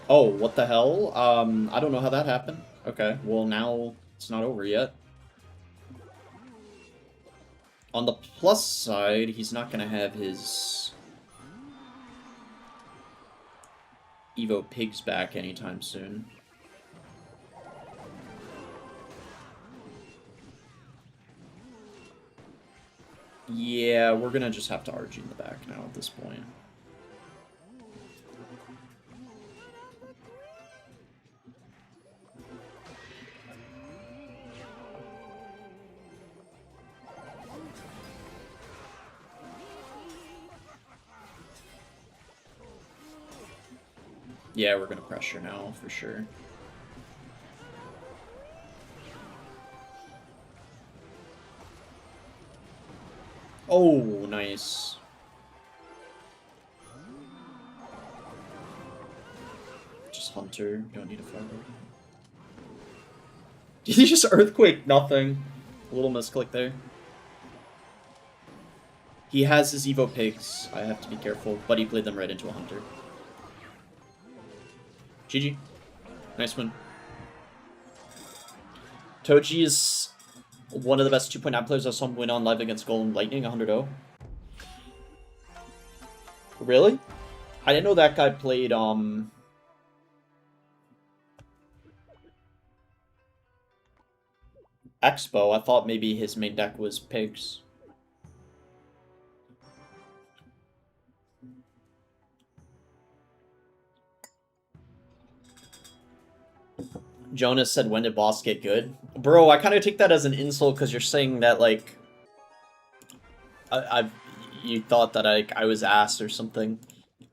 Oh, what the hell? I don't know how that happened. Okay, well now it's not over yet. On the plus side, he's not gonna have his Evo pigs back anytime soon. Yeah, we're gonna just have to RG in the back now at this point. Yeah, we're gonna pressure now, for sure. Oh, nice. Just Hunter, don't need a fireball. Did he just Earthquake? Nothing. A little misclick there. He has his Evo pigs. I have to be careful, but he played them right into a Hunter. GG. Nice win. Toji is one of the best 2.9 players I saw him win on live against Golden Lightning 100-0. Really? I didn't know that guy played, Expo. I thought maybe his main deck was pigs. Jonas said, when did boss get good? Bro, I kind of take that as an insult because you're saying that, like, you thought that I was ass or something.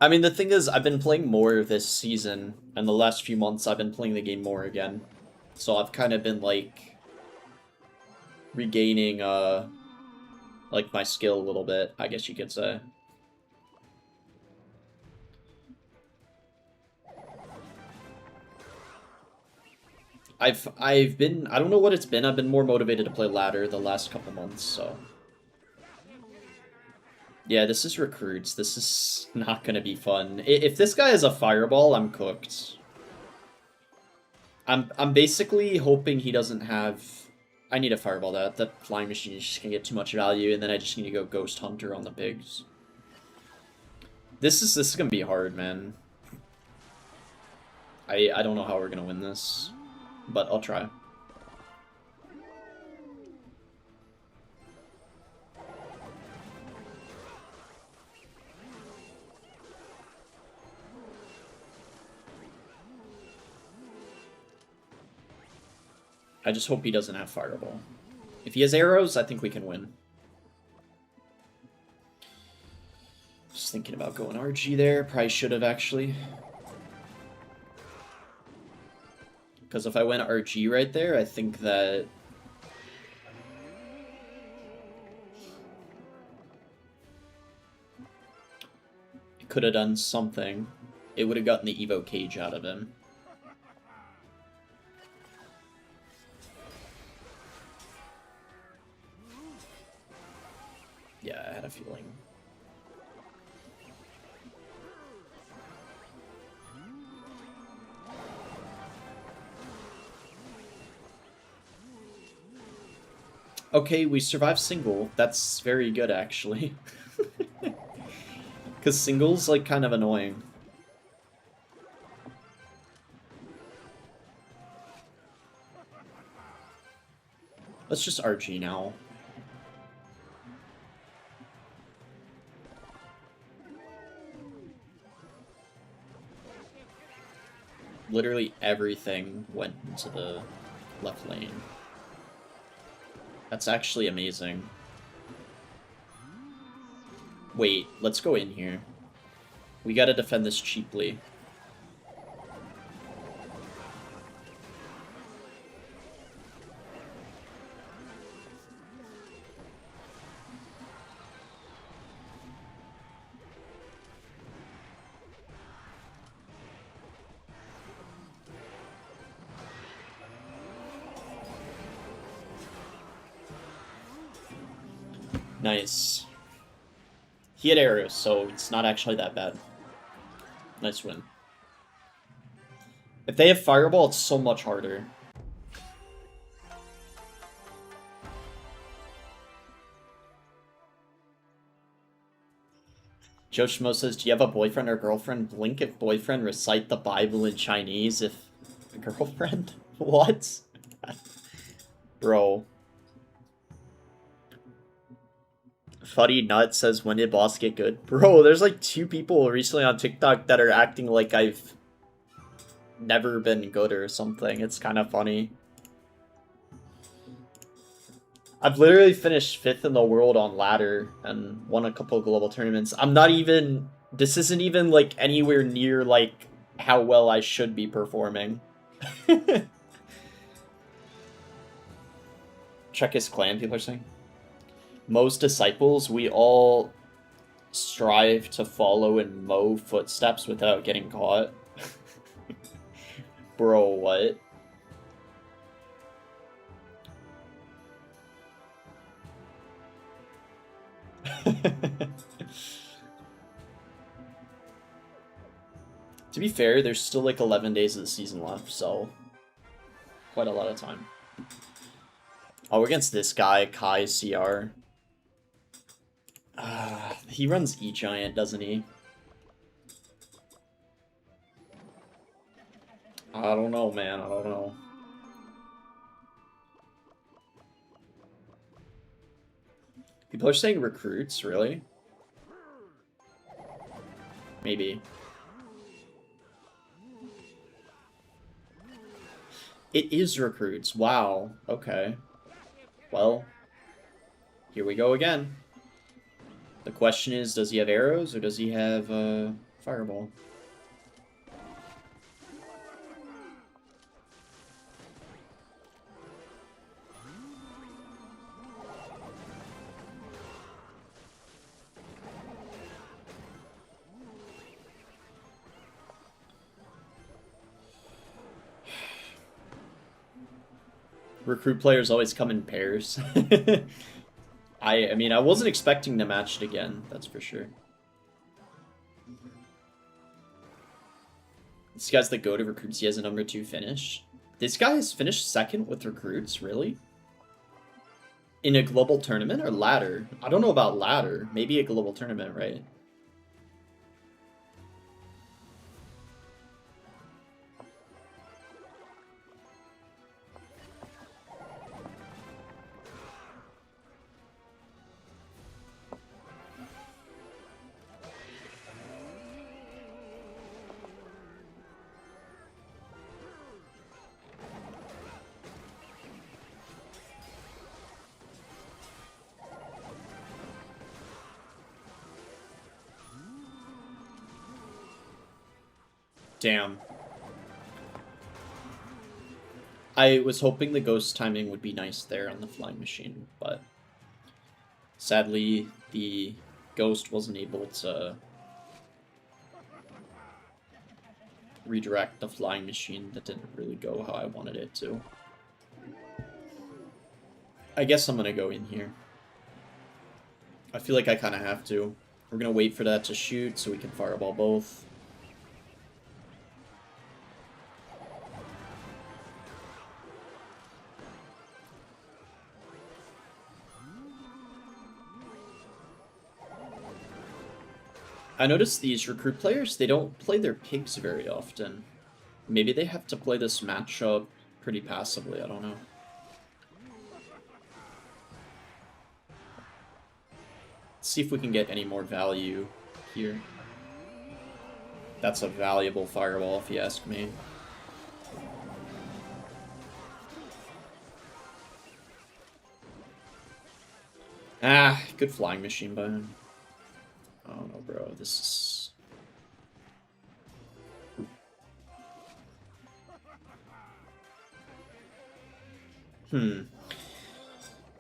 I mean, the thing is, I've been playing more this season, and the last few months I've been playing the game more again. So I've kind of been, like, regaining, like, my skill a little bit, I guess you could say. I've been, I don't know what it's been, I've been more motivated to play ladder the last couple months, so. Yeah, this is recruits. This is not gonna be fun. If this guy is a fireball, I'm cooked. I'm basically hoping he doesn't have... I need a fireball. That flying machine is just gonna get too much value, and then I just need to go Ghost Hunter on the pigs. This is gonna be hard, man. I don't know how we're gonna win this, but I'll try. I just hope he doesn't have Fireball. If he has arrows, I think we can win. Just thinking about going RG there. Probably should have, actually. Because if I went RG right there, I think that... it could have done something. It would have gotten the Evo Cage out of him. Yeah, I had a feeling. Okay, we survived single. That's very good, actually. Because single's, like, kind of annoying. Let's just RG now. Literally everything went into the left lane. That's actually amazing. Wait, let's go in here. We gotta defend this cheaply. Nice. He had arrows, so it's not actually that bad. Nice win. If they have Fireball, it's so much harder. Joe Schmo says, do you have a boyfriend or girlfriend? Blink if boyfriend, recite the Bible in Chinese if girlfriend? What? Bro. Fuddy Nut says, when did boss get good? Bro, there's like 2 people recently on TikTok that are acting like I've never been good or something. It's kind of funny. I've literally finished 5th in the world on ladder and won a couple of global tournaments. I'm not even... this isn't even like anywhere near like how well I should be performing. Check his clan, people are saying. Most disciples, we all strive to follow in Mo footsteps without getting caught. Bro, what? To be fair, there's still like 11 days of the season left, so quite a lot of time. Oh, we're against this guy, Kai CR. He runs E-Giant, doesn't he? I don't know, man. I don't know. People are saying recruits, really? Maybe. It is recruits. Wow. Okay. Well, here we go again. The question is, does he have arrows or does he have Fireball? Recruit players always come in pairs. I mean, I wasn't expecting to match it again, that's for sure. This guy's the go-to recruits. He has a number 2 finish. This guy has finished 2nd with recruits, really? In a global tournament or ladder? I don't know about ladder. Maybe a global tournament, right? Damn. I was hoping the ghost timing would be nice there on the flying machine, but sadly the ghost wasn't able to redirect the flying machine. That didn't really go how I wanted it to. I guess I'm gonna go in here. I feel like I kind of have to. We're gonna wait for that to shoot so we can fireball both. I noticed these recruit players, they don't play their pigs very often. Maybe they have to play this matchup pretty passively, I don't know. Let's see if we can get any more value here. That's a valuable fireball if you ask me. Ah, good flying machine by him. Oh no, bro, this is...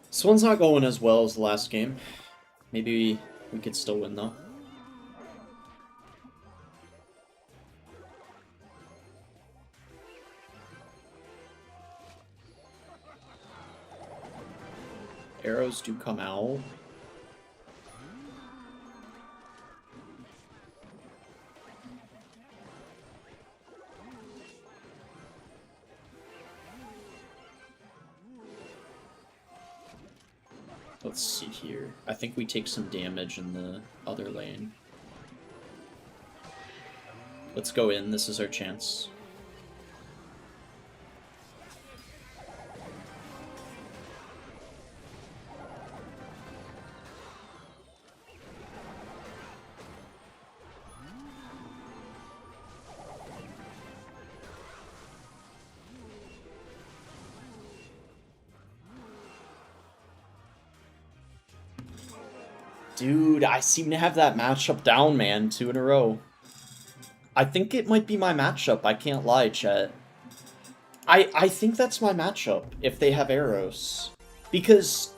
This one's not going as well as the last game. Maybe we could still win, though. Arrows do come out. Let's see here. I think we take some damage in the other lane. Let's go in. This is our chance. Dude, I seem to have that matchup down, man. 2 in a row. I think it might be my matchup. I can't lie, chat. I think that's my matchup, if they have arrows. Because,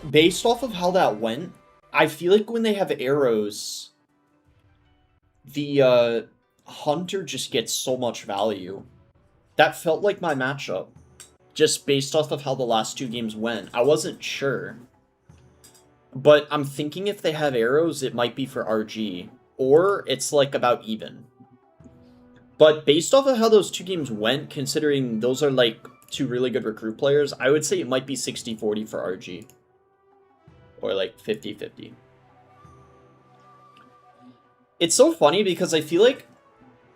based off of how that went, I feel like when they have arrows, the hunter just gets so much value. That felt like my matchup. Just based off of how the last 2 games went. I wasn't sure. But I'm thinking if they have arrows, it might be for RG. Or it's like about even. But based off of how those 2 games went, considering those are like 2 really good recruit players, I would say it might be 60-40 for RG. Or like 50-50. It's so funny because I feel like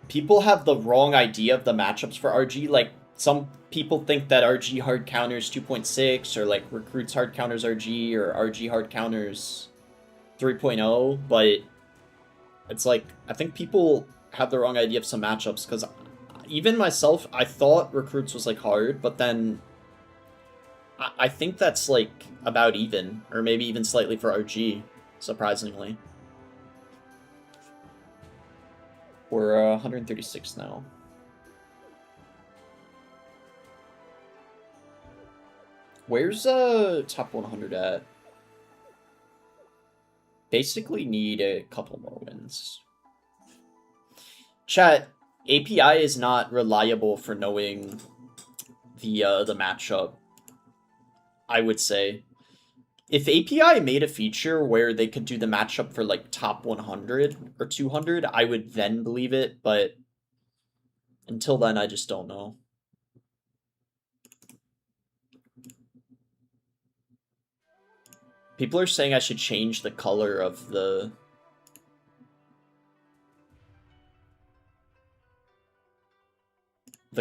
people have the wrong idea of the matchups for RG. Like, some people think that RG hard counters 2.6, or like recruits hard counters RG, or RG hard counters 3.0, but it's like, I think people have the wrong idea of some matchups, because even myself, I thought recruits was like hard, but then I think that's like about even, or maybe even slightly for RG, surprisingly. We're 136 now. Where's top 100 at? Basically need a couple more wins. Chat, API is not reliable for knowing the matchup, I would say. If API made a feature where they could do the matchup for like top 100 or 200, I would then believe it, but until then, I just don't know. People are saying I should change the color of the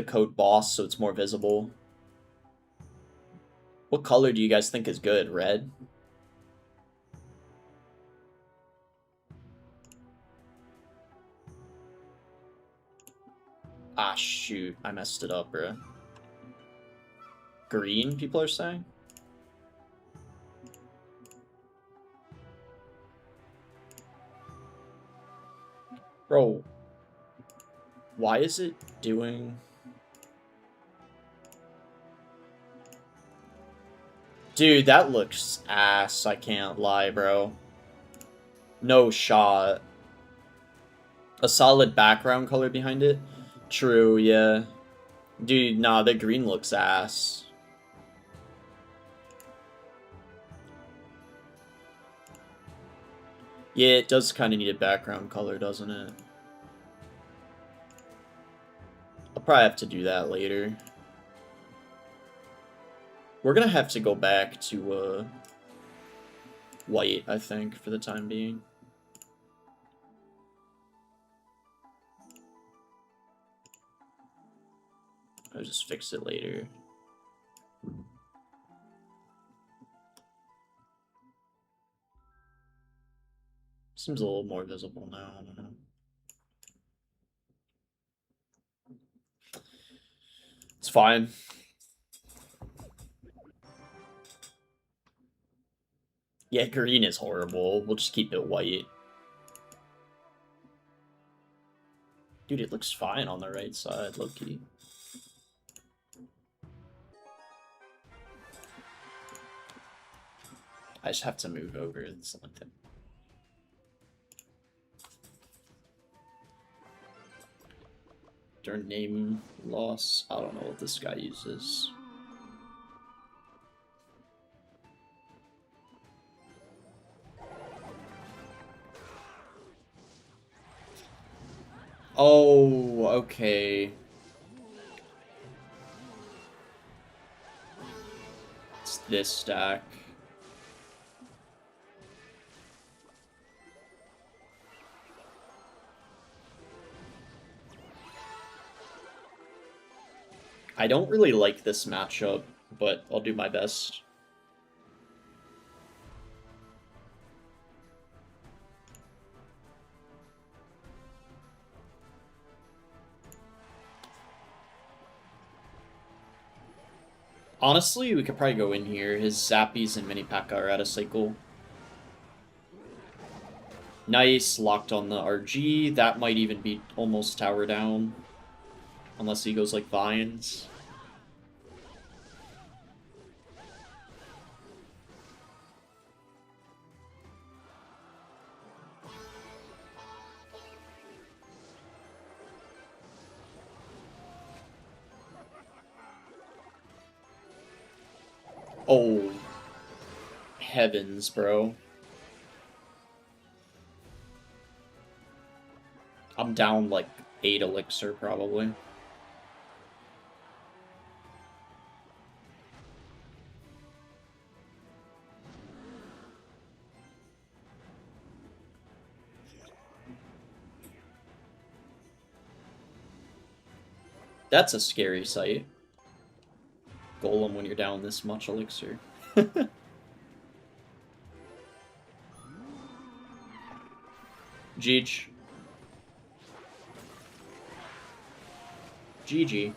code boss so it's more visible. What color do you guys think is good? Red? Ah, shoot. I messed it up, bro. Green, people are saying? Bro. Why is it doing... Dude, that looks ass, I can't lie, bro. No shot. A solid background color behind it? True, yeah. Dude, nah, the green looks ass. Yeah, it does kind of need a background color, doesn't it? I'll probably have to do that later. We're gonna have to go back to, white, I think, for the time being. I'll just fix it later. Seems a little more visible now, I don't know. It's fine. Yeah, green is horrible. We'll just keep it white. Dude, it looks fine on the right side, low-key. I just have to move over something. Darn name loss. I don't know what this guy uses. Oh, okay. It's this stack. I don't really like this matchup, but I'll do my best. Honestly, we could probably go in here. His Zappies and Mini P.E.K.K.A are out of cycle. Nice, locked on the RG. That might even be almost tower down. Unless he goes like Vines. Oh. Heavens, bro. I'm down like 8 elixir, probably. That's a scary sight. Golem when you're down this much elixir. Jeej. GG.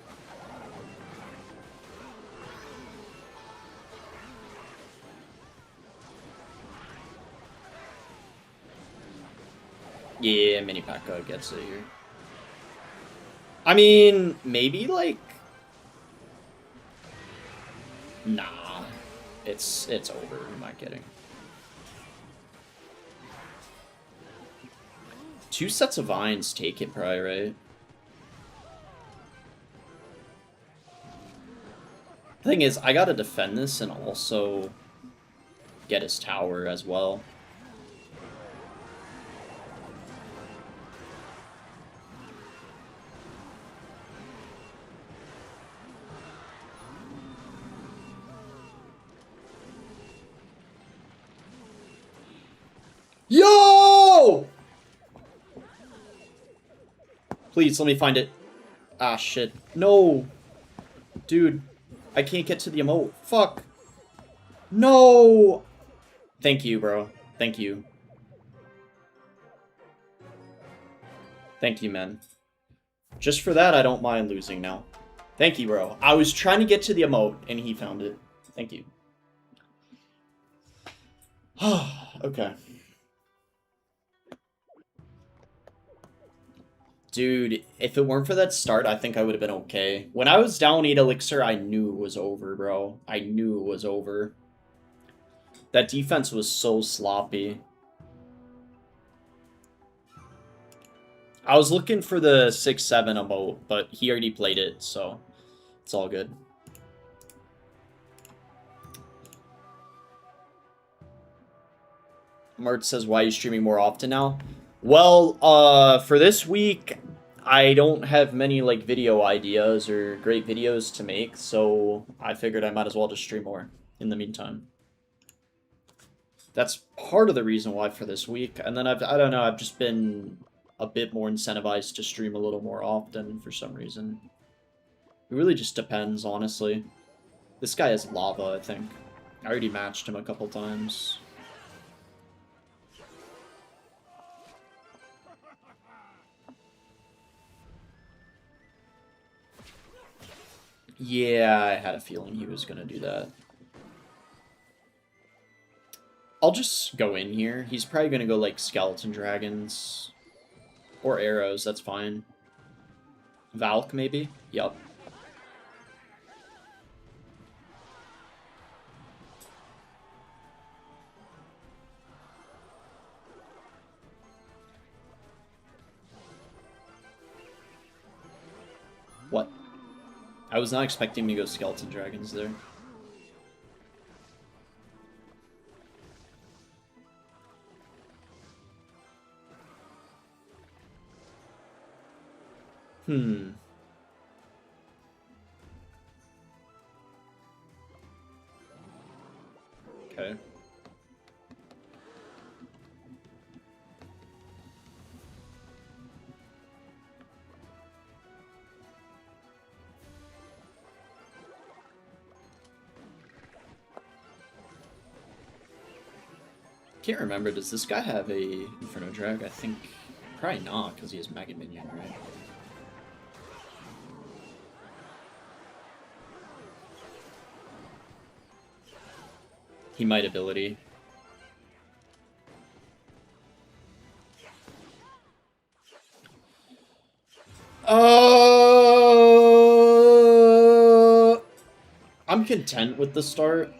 Yeah, Mini P.E.K.K.A gets it here. I mean, maybe like... Nah. It's over, am I kidding? 2 sets of Vines take it probably, right? The thing is, I gotta defend this and also get his tower as well. Yo! Please, let me find it. Ah, shit. No! Dude, I can't get to the emote. Fuck! No! Thank you, bro. Thank you. Thank you, man. Just for that, I don't mind losing now. Thank you, bro. I was trying to get to the emote, and he found it. Thank you. Okay. Dude, if it weren't for that start, I think I would have been okay. When I was down 8 elixir, I knew it was over, bro. I knew it was over. That defense was so sloppy. I was looking for the 6-7 emote, but he already played it, so it's all good. Mert says, why are you streaming more often now? Well, for this week, I don't have many, like, video ideas or great videos to make, so I figured I might as well just stream more in the meantime. That's part of the reason why for this week. And then I don't know, I've just been a bit more incentivized to stream a little more often for some reason. It really just depends, honestly. This guy has lava, I think. I already matched him a couple times. Yeah, I had a feeling he was gonna do that. I'll just go in here. He's probably gonna go, like, skeleton dragons. Or arrows, that's fine. Valk, maybe? Yup. What? I was not expecting to go skeleton dragons there. Okay. Can't remember, does this guy have a Inferno Drag? I think probably not, because he has Mega Minion, right? He might ability. I'm content with the start.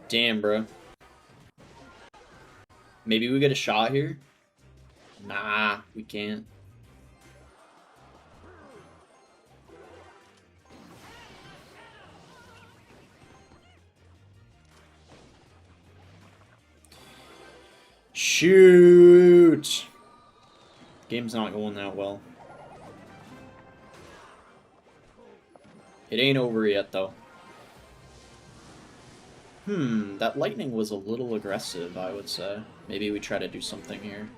Damn, bro. Maybe we get a shot here? Nah, we can't. Shoot! Game's not going that well. It ain't over yet, though. That lightning was a little aggressive, I would say. Maybe we try to do something here.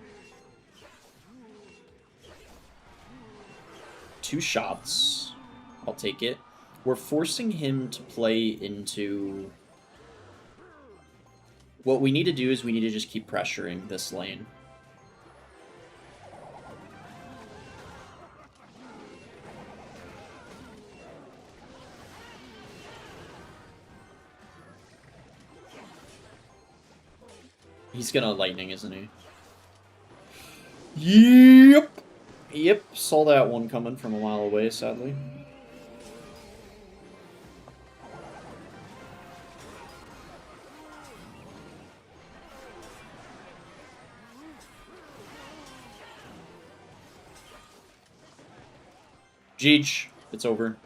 2 shots. I'll take it. We're forcing him to play into... What we need to do is we need to just keep pressuring this lane. He's gonna lightning, isn't he? Yep. Yep, saw that one coming from a mile away, sadly. Jeech, it's over.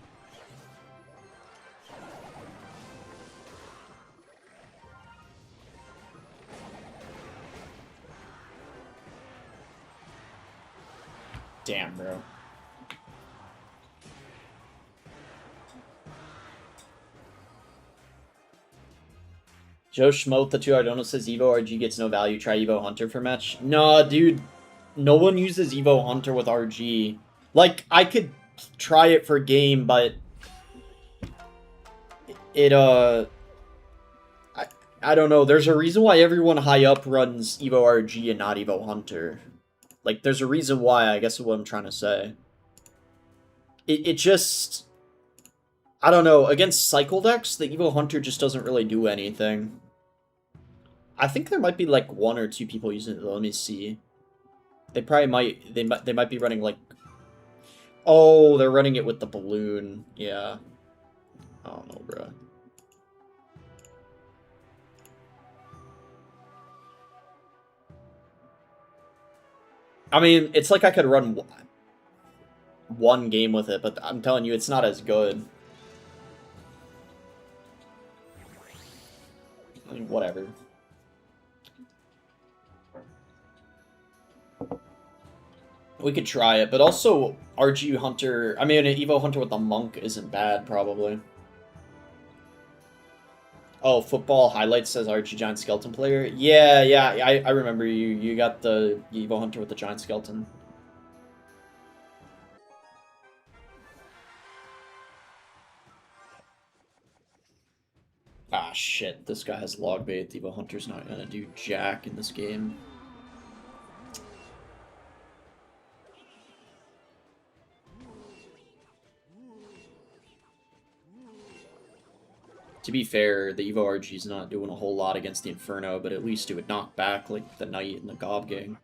Damn, bro. Joe Schmote, the 2 Ardono says Evo RG gets no value. Try Evo Hunter for match. No, dude. No one uses Evo Hunter with RG. Like, I could try it for game, but it, I don't know. There's a reason why everyone high up runs Evo RG and not Evo Hunter. Like, there's a reason why, I guess is what I'm trying to say. It just... I don't know. Against Cycle decks, the Evo Hunter just doesn't really do anything. I think there might be, like, 1 or 2 people using it. Let me see. They probably might... They might be running, like... Oh, they're running it with the balloon. Yeah. I don't know, bro. I mean, it's like I could run one game with it, but I'm telling you, it's not as good. I mean, whatever. We could try it, but also RG Hunter... I mean, an Evo Hunter with the Monk isn't bad, probably. Oh, Football Highlights says RG Giant Skeleton player. Yeah, I remember you. You got the Evo Hunter with the Giant Skeleton. Ah, shit. This guy has log bait. Evo Hunter's not gonna do jack in this game. To be fair, the Evo RG's not doing a whole lot against the Inferno, but at least it would knock back, like, the Knight and the Gob Gang.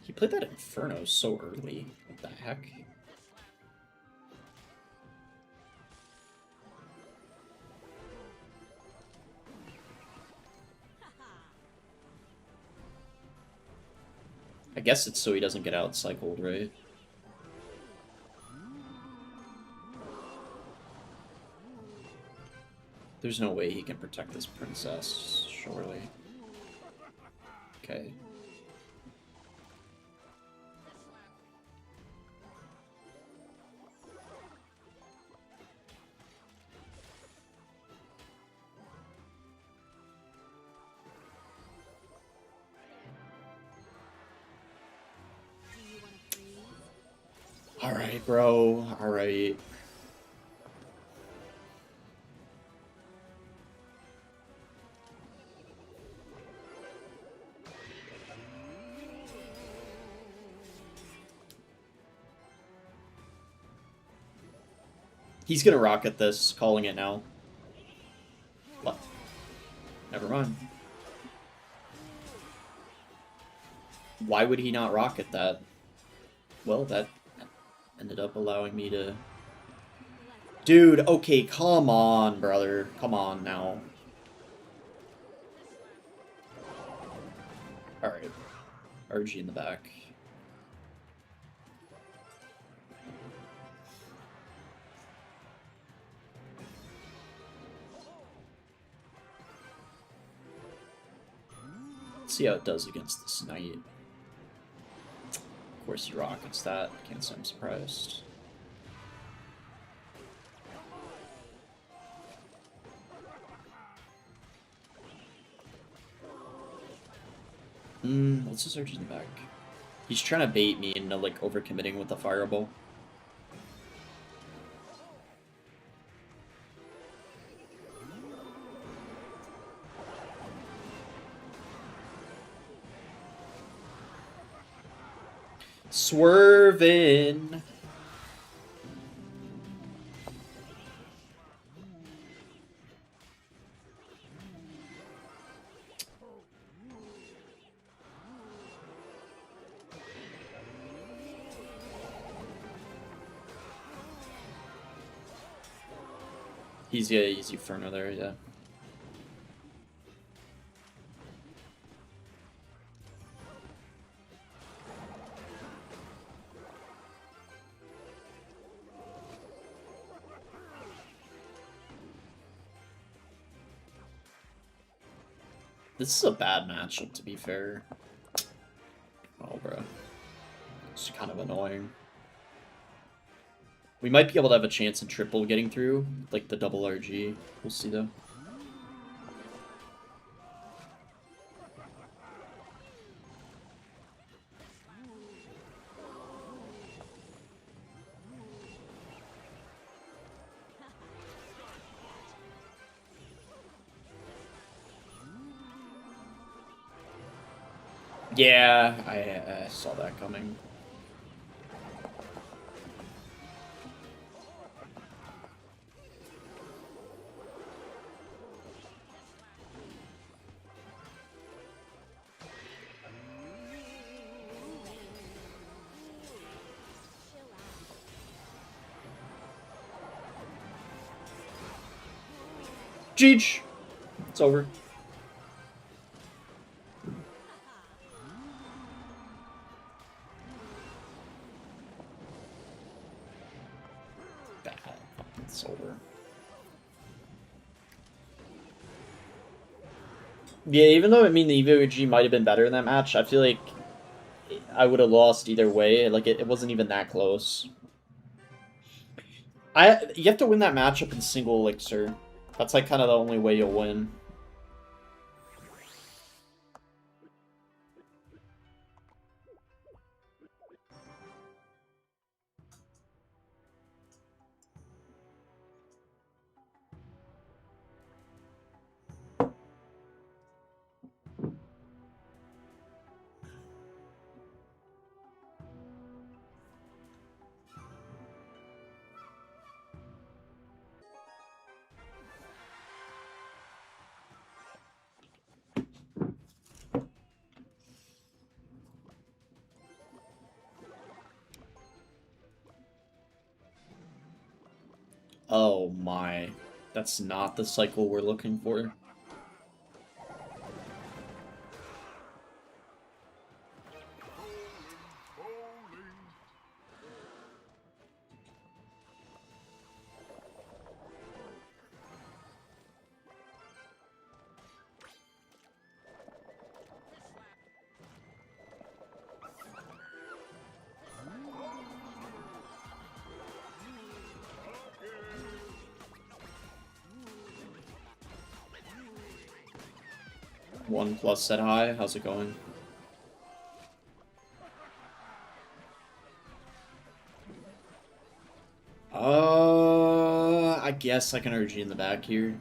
He played that Inferno so early. What the heck? I guess it's so he doesn't get out-cycled, right? There's no way he can protect this princess, surely. Okay. Alright, bro. Alright. He's gonna rocket this, calling it now. What? Never mind. Why would he not rocket that? Well, that ended up allowing me to... Dude, okay, come on, brother. Come on now. Alright. RG in the back. Let's see how it does against this Knight. Of course he rockets that. Can't say I'm surprised. What's his urge in the back? He's trying to bait me into, like, overcommitting with the fireball. Swerving. He's easy Furno there, yeah. This is a bad matchup, to be fair. Oh, bro. It's kind of annoying. We might be able to have a chance in triple getting through, like the double RG. We'll see, though. Yeah, I saw that coming. Jeej! It's over. Bad. It's over. Yeah, even though, I mean, the EVOG might have been better in that match, I feel like I would have lost either way. Like, it wasn't even that close. You have to win that matchup in single elixir. That's, like, kind of the only way you'll win. Oh my. That's not the cycle we're looking for. One plus set high. How's it going? I guess I can RG in the back here.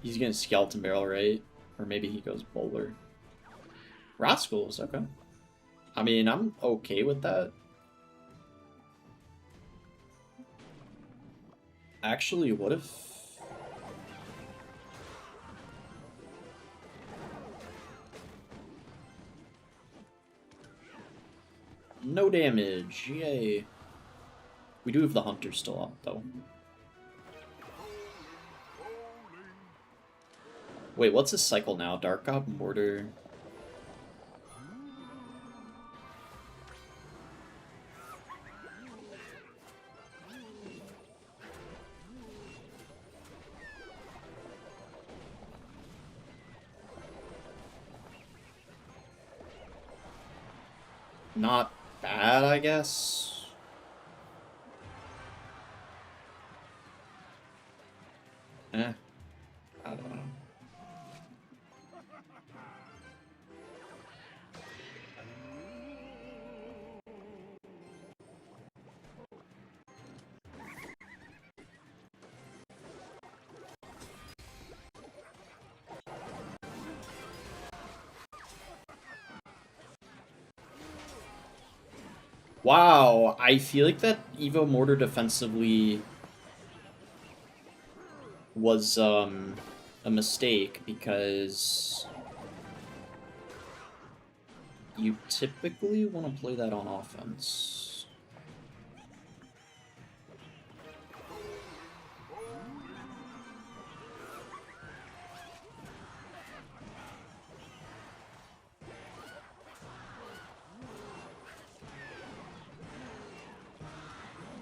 He's gonna Skeleton Barrel, right? Or maybe he goes Bowler. Rascals, okay. I mean, I'm okay with that. Actually, what if... No damage, yay. We do have the Hunter still up, though. Wait, what's his cycle now? Dark God, Mortar... Not bad, I guess. I don't know. Wow, I feel like that Evo Mortar defensively was a mistake because you typically want to play that on offense.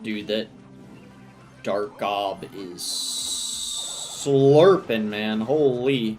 Dude, that Dark Gob is slurping, man. Holy.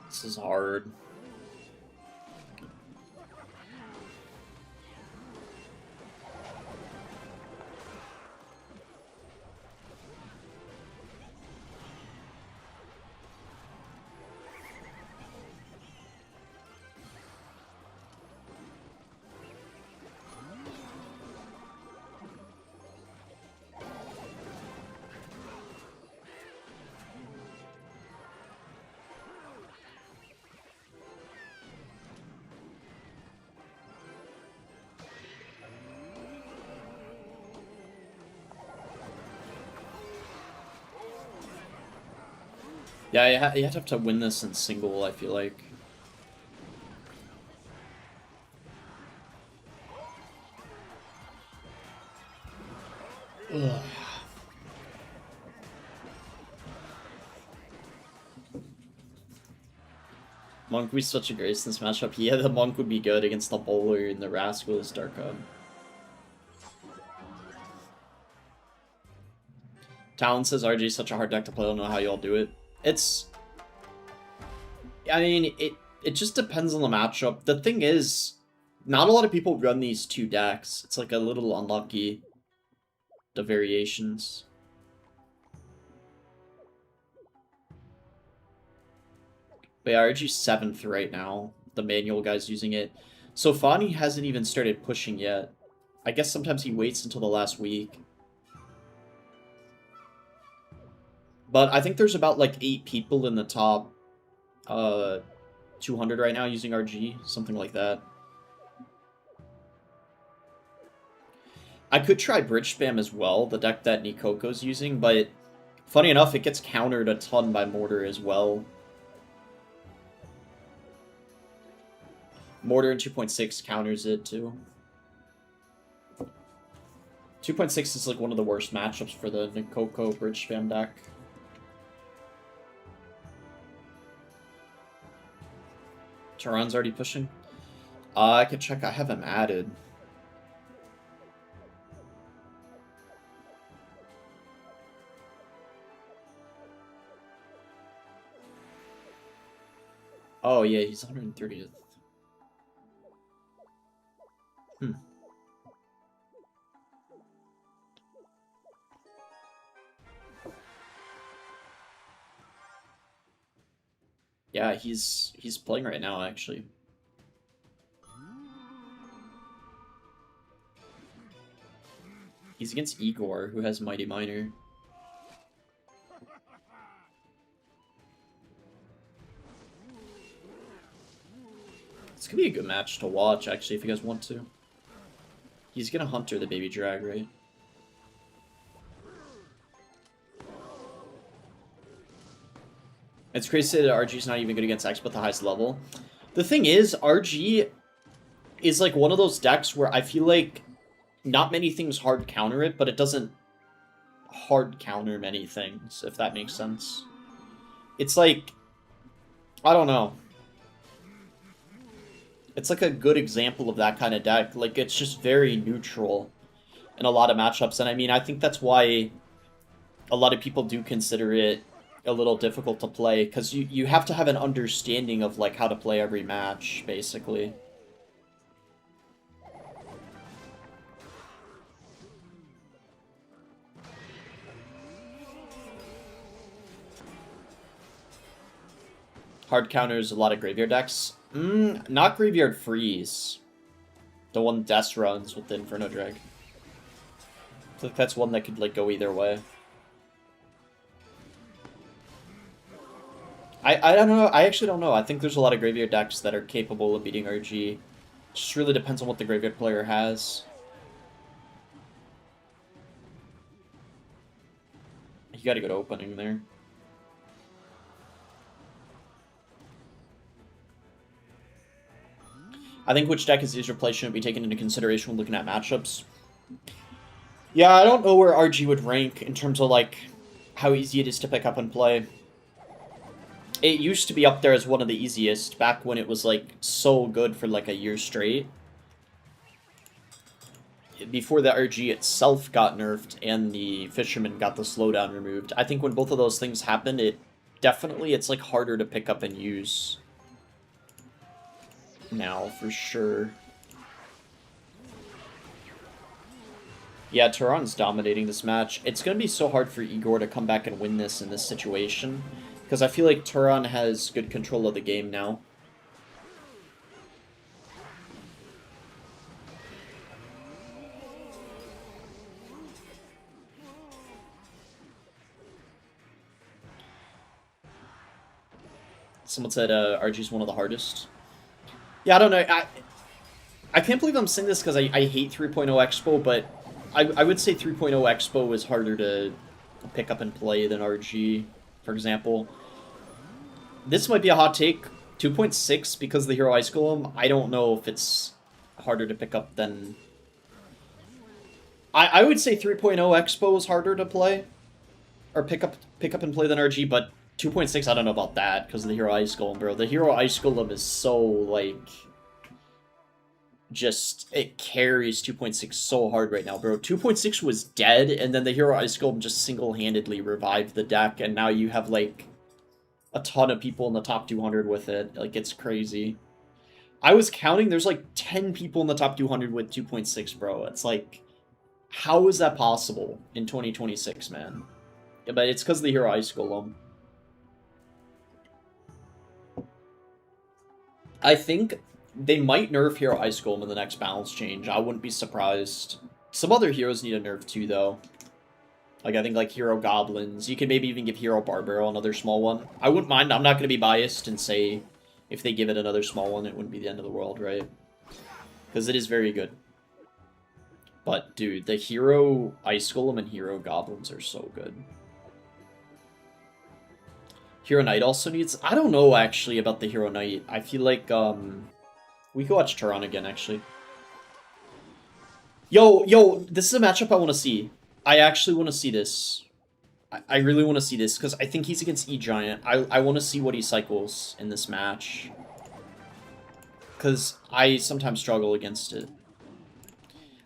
This is hard. Yeah, you have to win this in single, I feel like. Ugh. Monk would be such a grace in this matchup. Yeah, the Monk would be good against the Bowler and the Rascal's Dark Gob. Talon says RG is such a hard deck to play. I don't know how y'all do it. It's... I mean, it just depends on the matchup. The thing is, not a lot of people run these two decks. It's like a little unlucky, the variations. But yeah, RG's 7th right now. The manual guy's using it. So Fani hasn't even started pushing yet. I guess sometimes he waits until the last week. But I think there's about like 8 people in the top 200 right now using RG, something like that. I could try Bridge Spam as well, the deck that Nikoko's using, but funny enough, it gets countered a ton by Mortar as well. Mortar in 2.6 counters it too. 2.6 is like one of the worst matchups for the Nikoko Bridge Spam deck. Tehran's already pushing. I can check. I have him added. Oh, yeah, he's 130th. Yeah, he's playing right now, actually. He's against Igor, who has Mighty Miner. This could be a good match to watch, actually, if you guys want to. He's gonna Hunter the Baby Drag, right? It's crazy that RG's not even good against X but the highest level. The thing is, RG is like one of those decks where I feel like not many things hard counter it, but it doesn't hard counter many things, if that makes sense. It's like, I don't know. It's like a good example of that kind of deck. Like, it's just very neutral in a lot of matchups. And I mean, I think that's why a lot of people do consider it a little difficult to play, because you have to have an understanding of like how to play every match, basically. Hard counters a lot of graveyard decks. Not Graveyard Freeze. The one Des runs with the Inferno Drag. I think that's one that could like go either way. I don't know. I actually don't know. I think there's a lot of graveyard decks that are capable of beating RG. It just really depends on what the graveyard player has. You gotta go to opening there. I think which deck is easier to play shouldn't be taken into consideration when looking at matchups. Yeah, I don't know where RG would rank in terms of, like, how easy it is to pick up and play. It used to be up there as one of the easiest, back when it was, like, so good for, like, a year straight. Before the RG itself got nerfed and the Fisherman got the slowdown removed. I think when both of those things happened, it's, like, harder to pick up and use now, for sure. Yeah, Tehran's dominating this match. It's going to be so hard for Igor to come back and win this in this situation, because I feel like Tehran has good control of the game now. Someone said RG's one of the hardest. Yeah, I don't know. I can't believe I'm saying this because I hate 3.0 Expo, but I would say 3.0 Expo is harder to pick up and play than RG, for example. This might be a hot take. 2.6 because of the Hero Ice Golem. I don't know if it's harder to pick up than... I would say 3.0 Expo is harder to play, or pick up and play than RG, but 2.6, I don't know about that because of the Hero Ice Golem, bro. The Hero Ice Golem is so, like... just, it carries 2.6 so hard right now, bro. 2.6 was dead, and then the Hero Ice Golem just single-handedly revived the deck, and now you have, like, a ton of people in the top 200 with it. Like, it's crazy. I was counting, there's, like, 10 people in the top 200 with 2.6, bro. It's like, how is that possible in 2026, man? Yeah, but it's because of the Hero Ice Golem. I think they might nerf Hero Ice Golem in the next balance change. I wouldn't be surprised. Some other heroes need a nerf too, though. Like, I think, like, Hero Goblins. You could maybe even give Hero Barbaro another small one. I wouldn't mind. I'm not going to be biased and say if they give it another small one, it wouldn't be the end of the world, right? Because it is very good. But, dude, the Hero Ice Golem and Hero Goblins are so good. Hero Knight also needs... I don't know, actually, about the Hero Knight. I feel like, we could watch Tehran again, actually. Yo, this is a matchup I want to see. I actually want to see this. I really want to see this, because I think he's against E-Giant. I want to see what he cycles in this match. Because I sometimes struggle against it.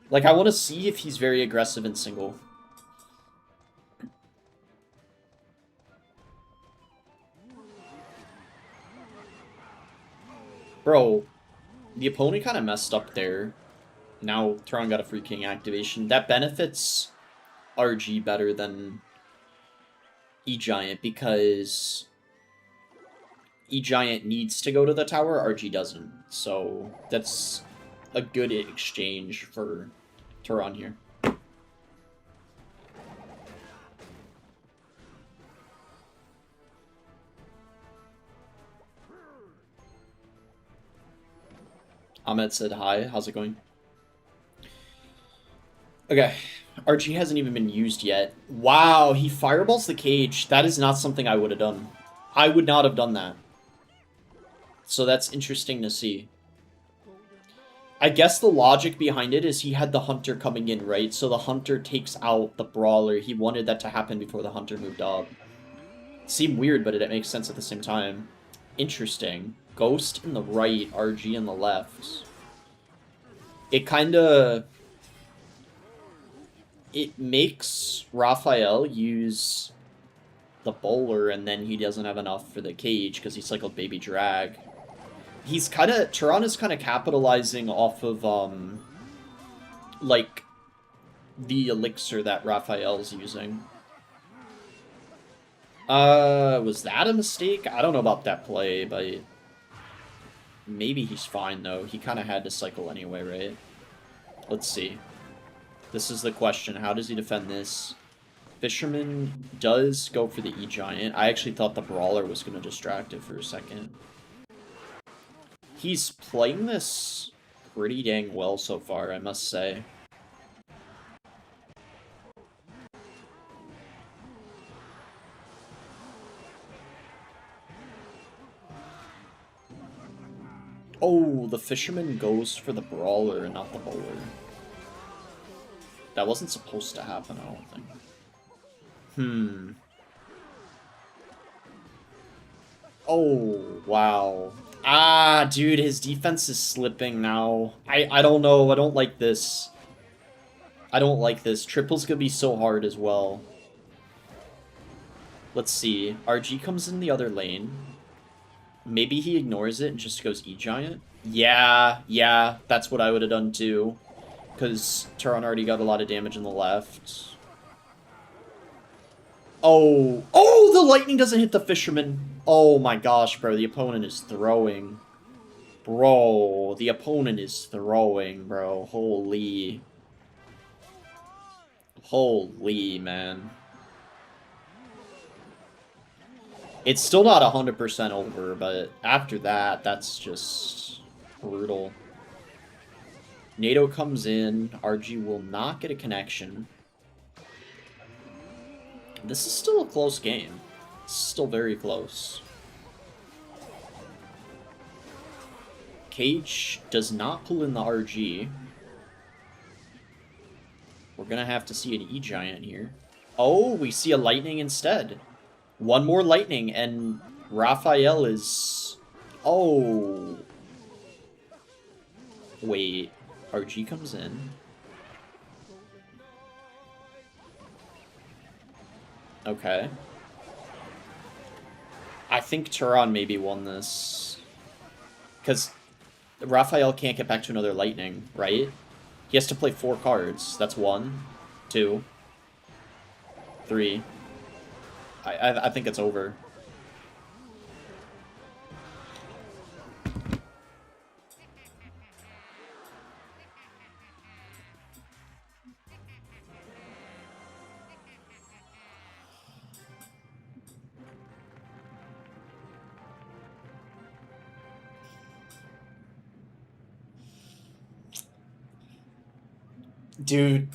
Like, I want to see if he's very aggressive in single. Bro, the opponent kind of messed up there. Now Tehran got a Free King activation. That benefits RG better than E-Giant because E-Giant needs to go to the tower, RG doesn't. So that's a good exchange for Tehran here. Ahmed said hi, how's it going? Okay, RG hasn't even been used yet. Wow, he fireballs the cage. That is not something I would have done. I would not have done that. So that's interesting to see. I guess the logic behind it is he had the Hunter coming in, right? So the Hunter takes out the Brawler. He wanted that to happen before the Hunter moved up. Seemed weird, but it makes sense at the same time. Interesting. Ghost in the right, RG in the left. It kinda... It makes Raphael use the Bowler, and then he doesn't have enough for the cage because he cycled Baby Drag. He's kinda... Tehran is kinda capitalizing off of, like, the elixir that Raphael's using. Was that a mistake? I don't know about that play, but maybe he's fine, though. He kind of had to cycle anyway, right? Let's see. This is the question. How does he defend this? Fisherman does go for the E-Giant. I actually thought the Brawler was going to distract it for a second. He's playing this pretty dang well so far, I must say. Oh, the Fisherman goes for the Brawler and not the Bowler. That wasn't supposed to happen, I don't think. Oh, wow. Ah, dude, his defense is slipping now. I don't know. I don't like this. I don't like this. Triple's gonna be so hard as well. Let's see. RG comes in the other lane. Maybe he ignores it and just goes E-Giant? Yeah, that's what I would have done too. Because Turon already got a lot of damage in the left. Oh, the lightning doesn't hit the Fisherman. Oh my gosh, bro, the opponent is throwing. Bro, the opponent is throwing, bro. Holy. Holy, man. It's still not 100% over, but after that, that's just brutal. NATO comes in. RG will not get a connection. This is still a close game. It's still very close. Cage does not pull in the RG. We're gonna have to see an E-Giant here. Oh, we see a Lightning instead. One more Lightning, and Raphael is... Oh. Wait. RG comes in. Okay. I think Turon maybe won this. Because Raphael can't get back to another Lightning, right? He has to play 4 cards. That's 1, 2, 3. I think it's over. Dude,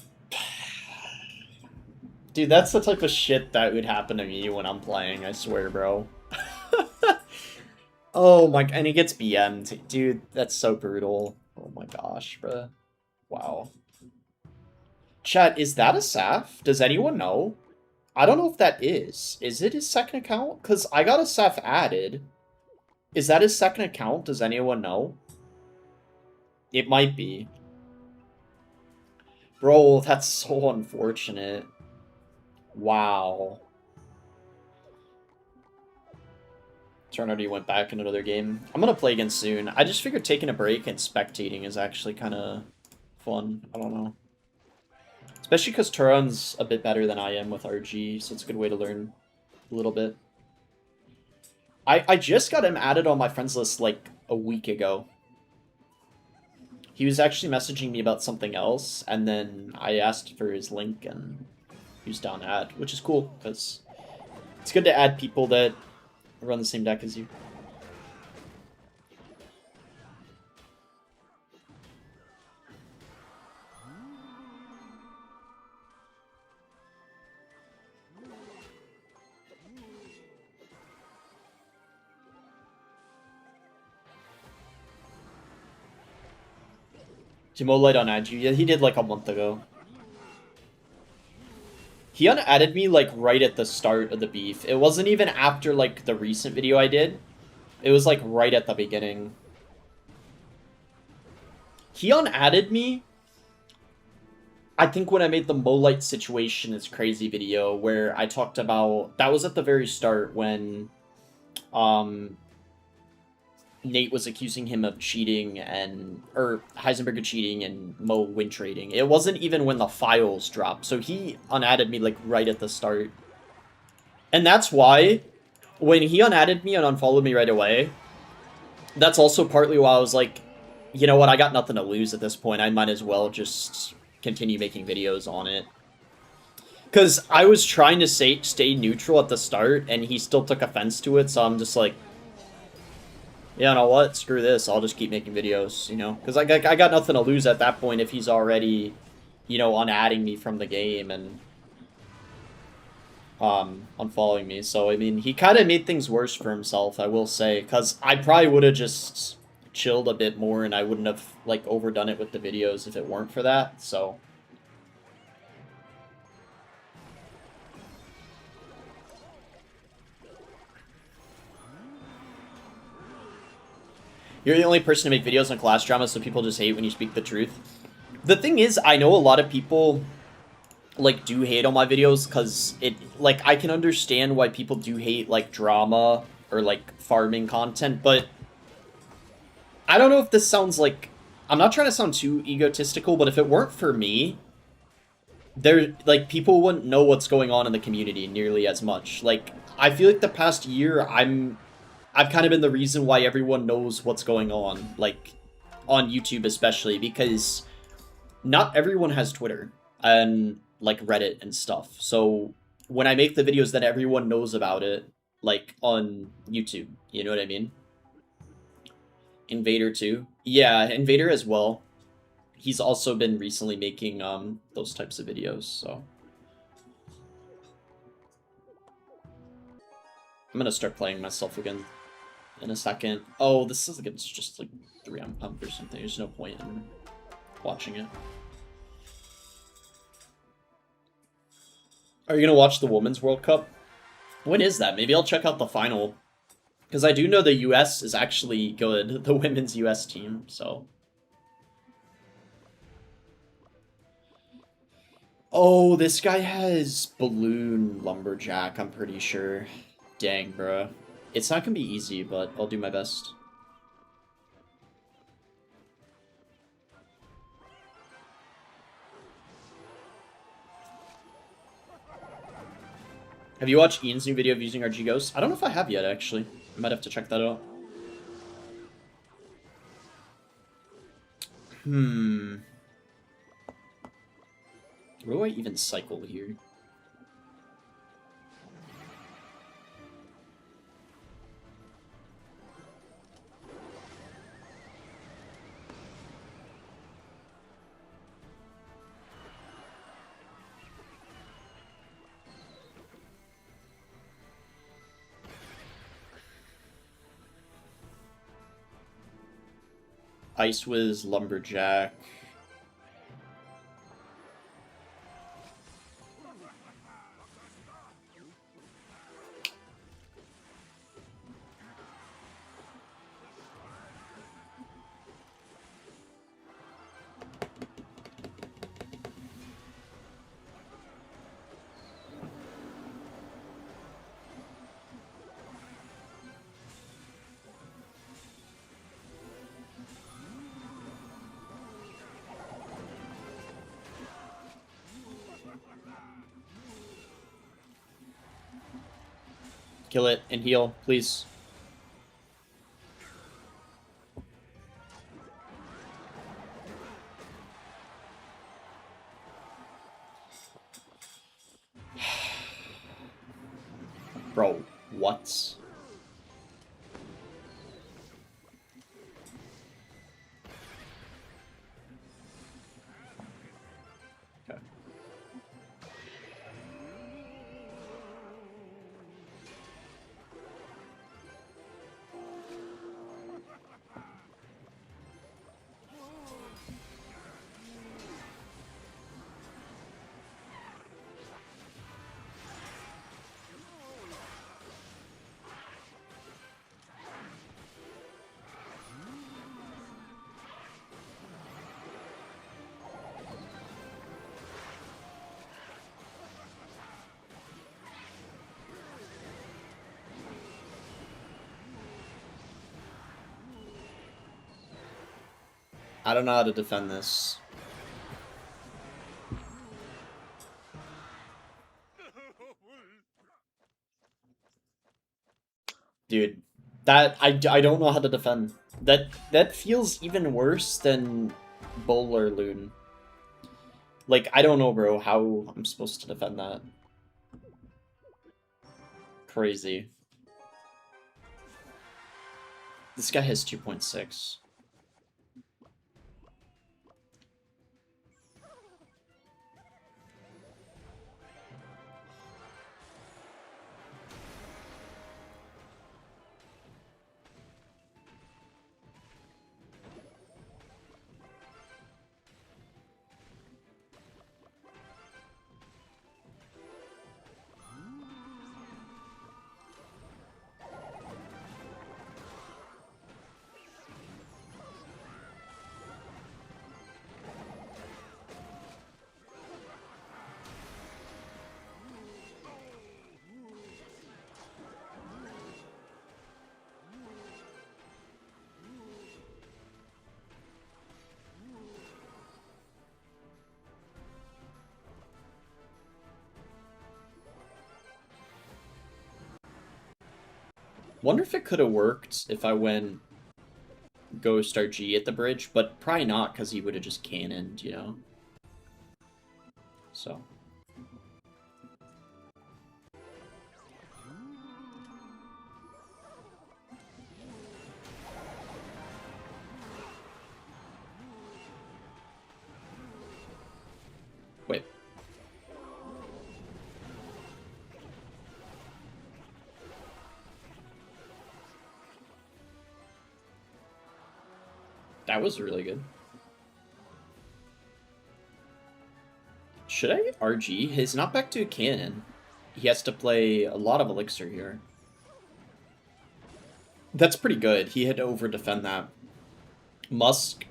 that's the type of shit that would happen to me when I'm playing, I swear, bro. Oh my, and he gets BM'd. Dude, that's so brutal. Oh my gosh, bro. Wow. Chat, is that a Saf? Does anyone know? I don't know if that is. Is it his second account? Because I got a Saf added. Is that his second account? Does anyone know? It might be. Bro, that's so unfortunate. Wow. Turn already went back in another game. I'm gonna play again soon. I just figured taking a break and spectating is actually kind of fun. I don't know. Especially because Turon's a bit better than I am with RG, so it's a good way to learn a little bit. I just got him added on my friends list like a week ago. He was actually messaging me about something else, and then I asked for his link, and he was down to add, which is cool, because it's good to add people that run the same deck as you. Jamolite unadded you? Yeah, he did like a month ago. He unadded me like right at the start of the beef. It wasn't even after like the recent video I did. It was like right at the beginning. He unadded me, I think, when I made the Molite situation is crazy video where I talked about, that was at the very start when Nate was accusing him of cheating or Heisenberg of cheating and Mo win trading. It wasn't even when the files dropped. So he unadded me like right at the start. And that's why, when he unadded me and unfollowed me right away, that's also partly why I was like, you know what, I got nothing to lose at this point. I might as well just continue making videos on it. Because I was trying to stay neutral at the start, and he still took offense to it, so I'm just like, yeah, you know what, screw this, I'll just keep making videos, you know? Because I got nothing to lose at that point if he's already, you know, unadding me from the game and unfollowing me. So, I mean, he kind of made things worse for himself, I will say, because I probably would have just chilled a bit more, and I wouldn't have, like, overdone it with the videos if it weren't for that, so... You're the only person to make videos on class drama, so people just hate when you speak the truth. The thing is, I know a lot of people, like, do hate on my videos, because it, like, I can understand why people do hate, like, drama or, like, farming content, but I don't know if this sounds like... I'm not trying to sound too egotistical, but if it weren't for me, like, people wouldn't know what's going on in the community nearly as much. Like, I feel like the past year, I've kind of been the reason why everyone knows what's going on, like, on YouTube especially, because not everyone has Twitter and, like, Reddit and stuff. So when I make the videos, then everyone knows about it, like, on YouTube. You know what I mean? Invader too. Yeah, Invader as well. He's also been recently making those types of videos, so... I'm gonna start playing myself again in a second. Oh, this is like, it's just like 3M pump or something. There's no point in watching it. Are you gonna watch the Women's World Cup? When is that? Maybe I'll check out the final. Because I do know the US is actually good, the women's US team, so... Oh, this guy has Balloon Lumberjack, I'm pretty sure. Dang, bruh. It's not gonna be easy, but I'll do my best. Have you watched Ian's new video of using RG Ghost? I don't know if I have yet, actually. I might have to check that out. Where do I even cycle here? Ice Wiz, Lumberjack. Kill it and heal, please. Bro, what? Okay. I don't know how to defend this. Dude, that I don't know how to defend. That feels even worse than Bull or Loon. Like, I don't know, bro, how I'm supposed to defend that. Crazy. This guy has 2.6. Wonder if it could have worked if I went Ghost RG at the bridge, but probably not because he would have just cannoned, you know? So. Wait. That was really good. Should I RG? He's not back to a cannon. He has to play a lot of Elixir here. That's pretty good. He had to over-defend that. Musk,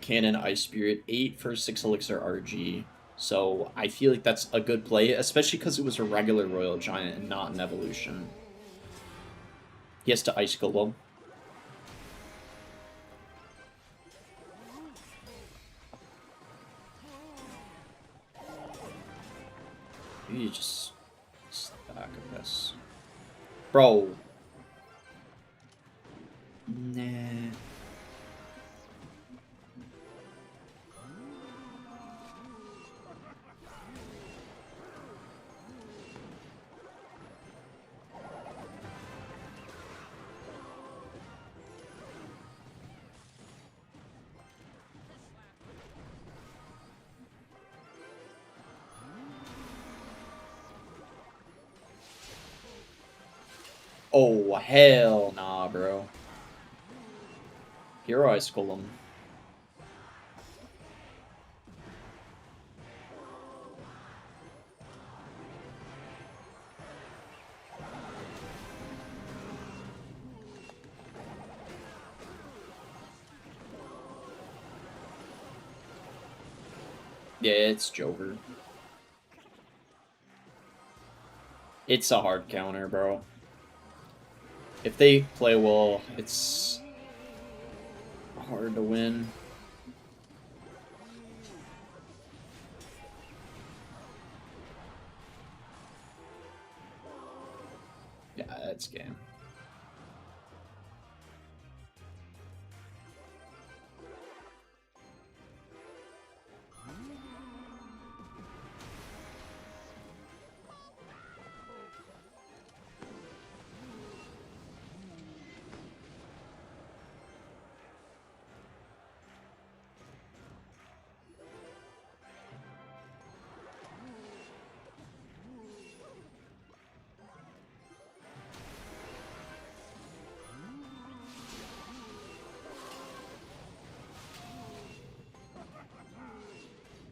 Cannon, Ice Spirit, 8 for 6 Elixir RG. So I feel like that's a good play, especially because it was a regular Royal Giant and not an evolution. He has to Ice Golem. You just stack of this. Bro. Nah. Oh, hell nah, bro. Hero Ice Golem. Yeah, it's Joker. It's a hard counter, bro. If they play well, it's hard to win. Yeah, that's game.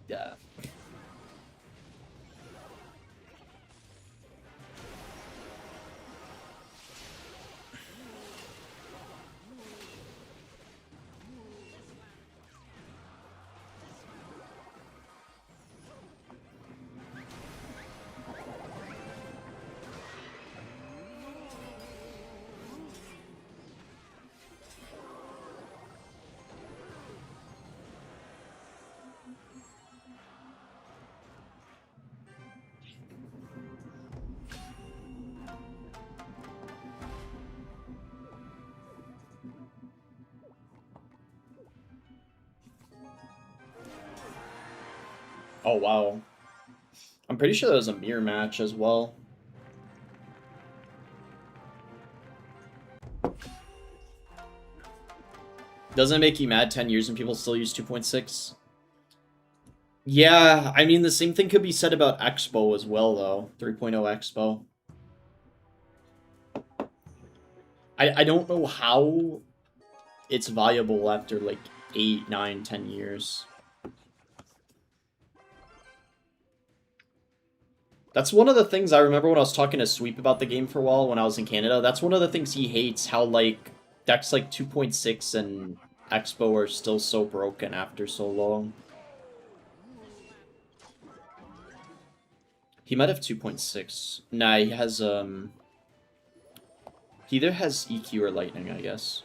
Yeah. Oh, wow. I'm pretty sure that was a mirror match as well. Doesn't it make you mad 10 years and people still use 2.6? Yeah, I mean, the same thing could be said about Expo as well, though. 3.0 Expo. I don't know how it's viable after, like, 8, 9, 10 years. That's one of the things I remember when I was talking to Sweep about the game for a while when I was in Canada. That's one of the things he hates, how, like, decks like 2.6 and Expo are still so broken after so long. He might have 2.6. Nah, he has, he either has EQ or Lightning, I guess.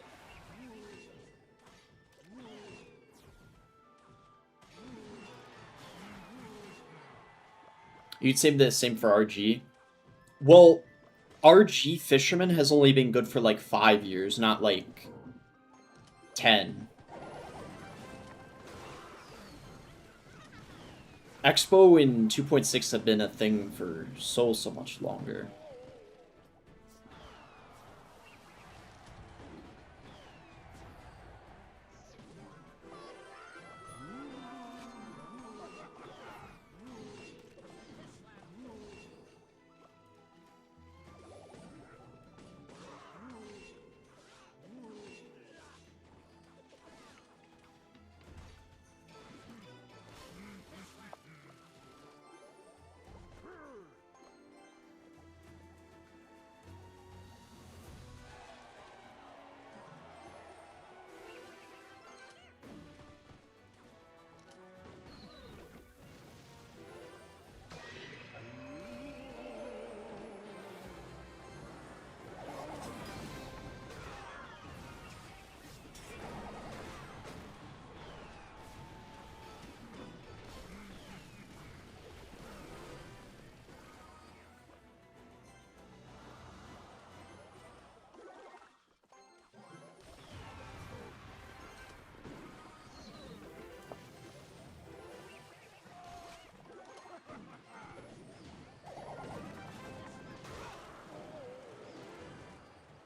You'd say the same for RG? Well, RG Fisherman has only been good for, like, 5 years, not, like, 10. Expo and 2.6 have been a thing for so much longer.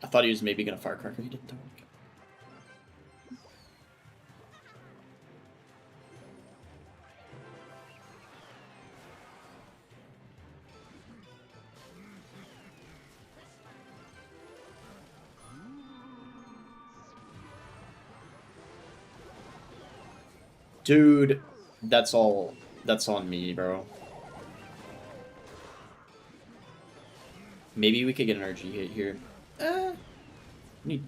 I thought he was maybe gonna Firecracker. He didn't do it. Dude, that's all. That's on me, bro. Maybe we could get an RG hit here. Need.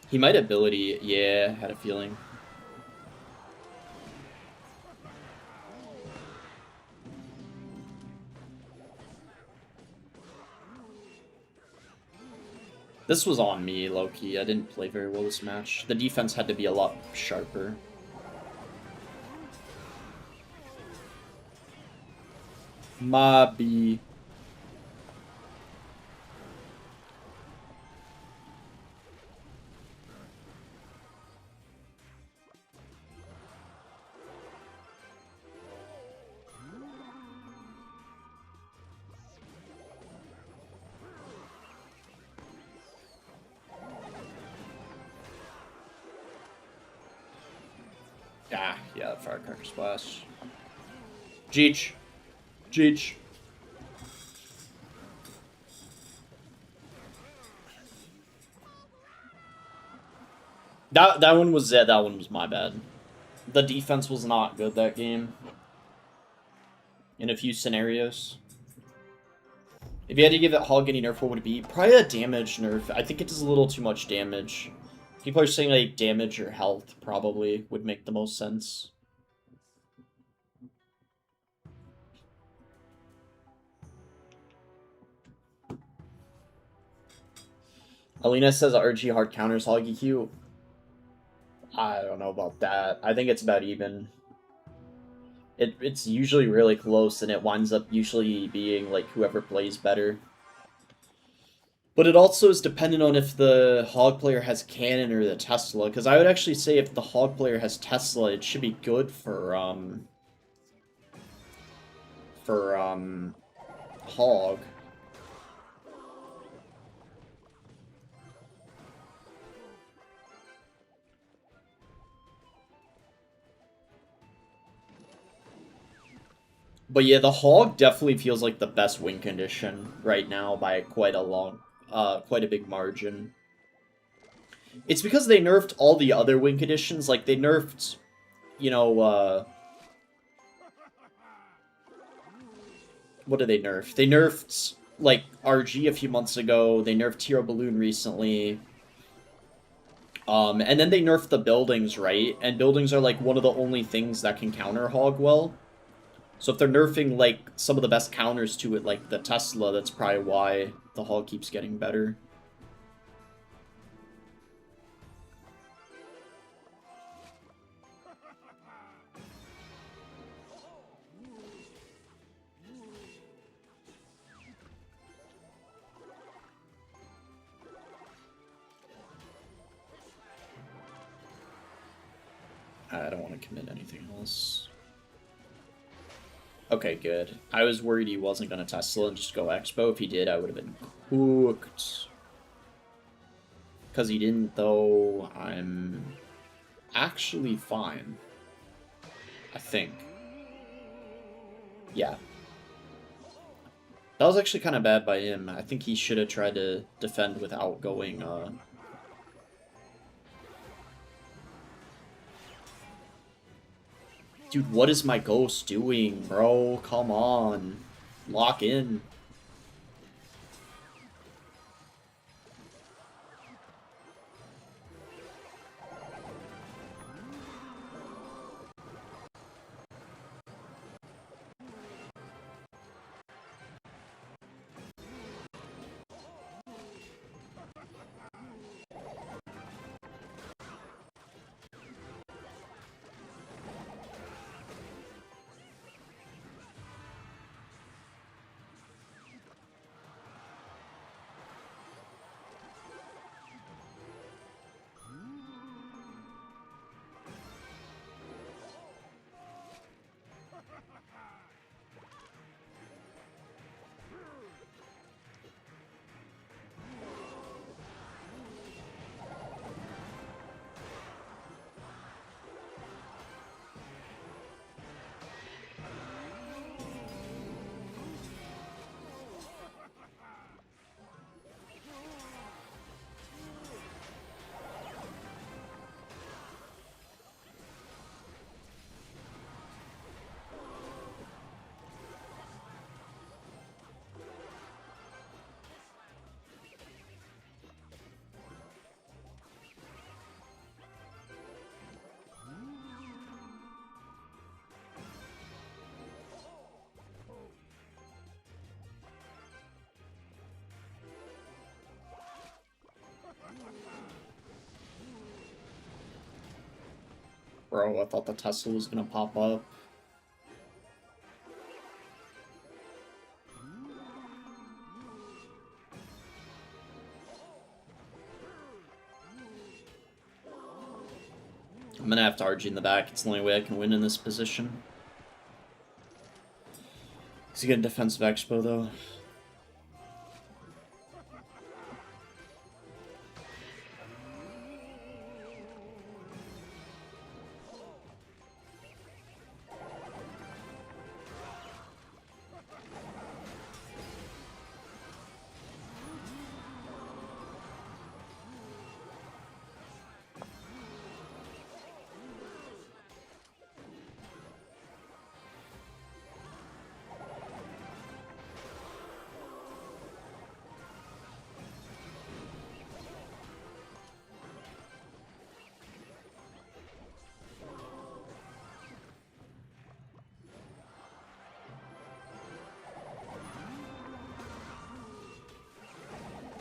He might ability. Yeah, had a feeling. This was on me, low-key. I didn't play very well this match. The defense had to be a lot sharper. Mabi. Ah, yeah, Firecracker Splash. Jeech. Jeech. That one was that one was my bad. The defense was not good that game. In a few scenarios. If you had to give it Hog any nerf, what would it be? Probably a damage nerf. I think it does a little too much damage. People are saying like damage or health probably would make the most sense. Alina says RG hard counters Hog EQ. I don't know about that. I think it's about even. It's usually really close, and it winds up usually being like whoever plays better. But it also is dependent on if the Hog player has cannon or the Tesla. Because I would actually say if the Hog player has Tesla, it should be good for Hog. But yeah, the Hog definitely feels like the best win condition right now by quite a big margin. It's because they nerfed all the other win conditions. Like, they nerfed, you know, what did they nerf? They nerfed, like, RG a few months ago. They nerfed Hero Balloon recently. And then they nerfed the buildings, right? And buildings are, like, one of the only things that can counter Hog well. So if they're nerfing, like, some of the best counters to it, like the Tesla, that's probably why the Hog keeps getting better. I don't want to commit anything else. Okay, good. I was worried he wasn't going to Tesla and just go Expo. If he did, I would have been cooked. Because he didn't, though, I'm actually fine. I think. Yeah. That was actually kind of bad by him. I think he should have tried to defend without going, Dude, what is my ghost doing, bro? Come on. Lock in. Bro, I thought the Tesla was gonna pop up. I'm gonna have to RG in the back. It's the only way I can win in this position. Is he getting defensive expo, though?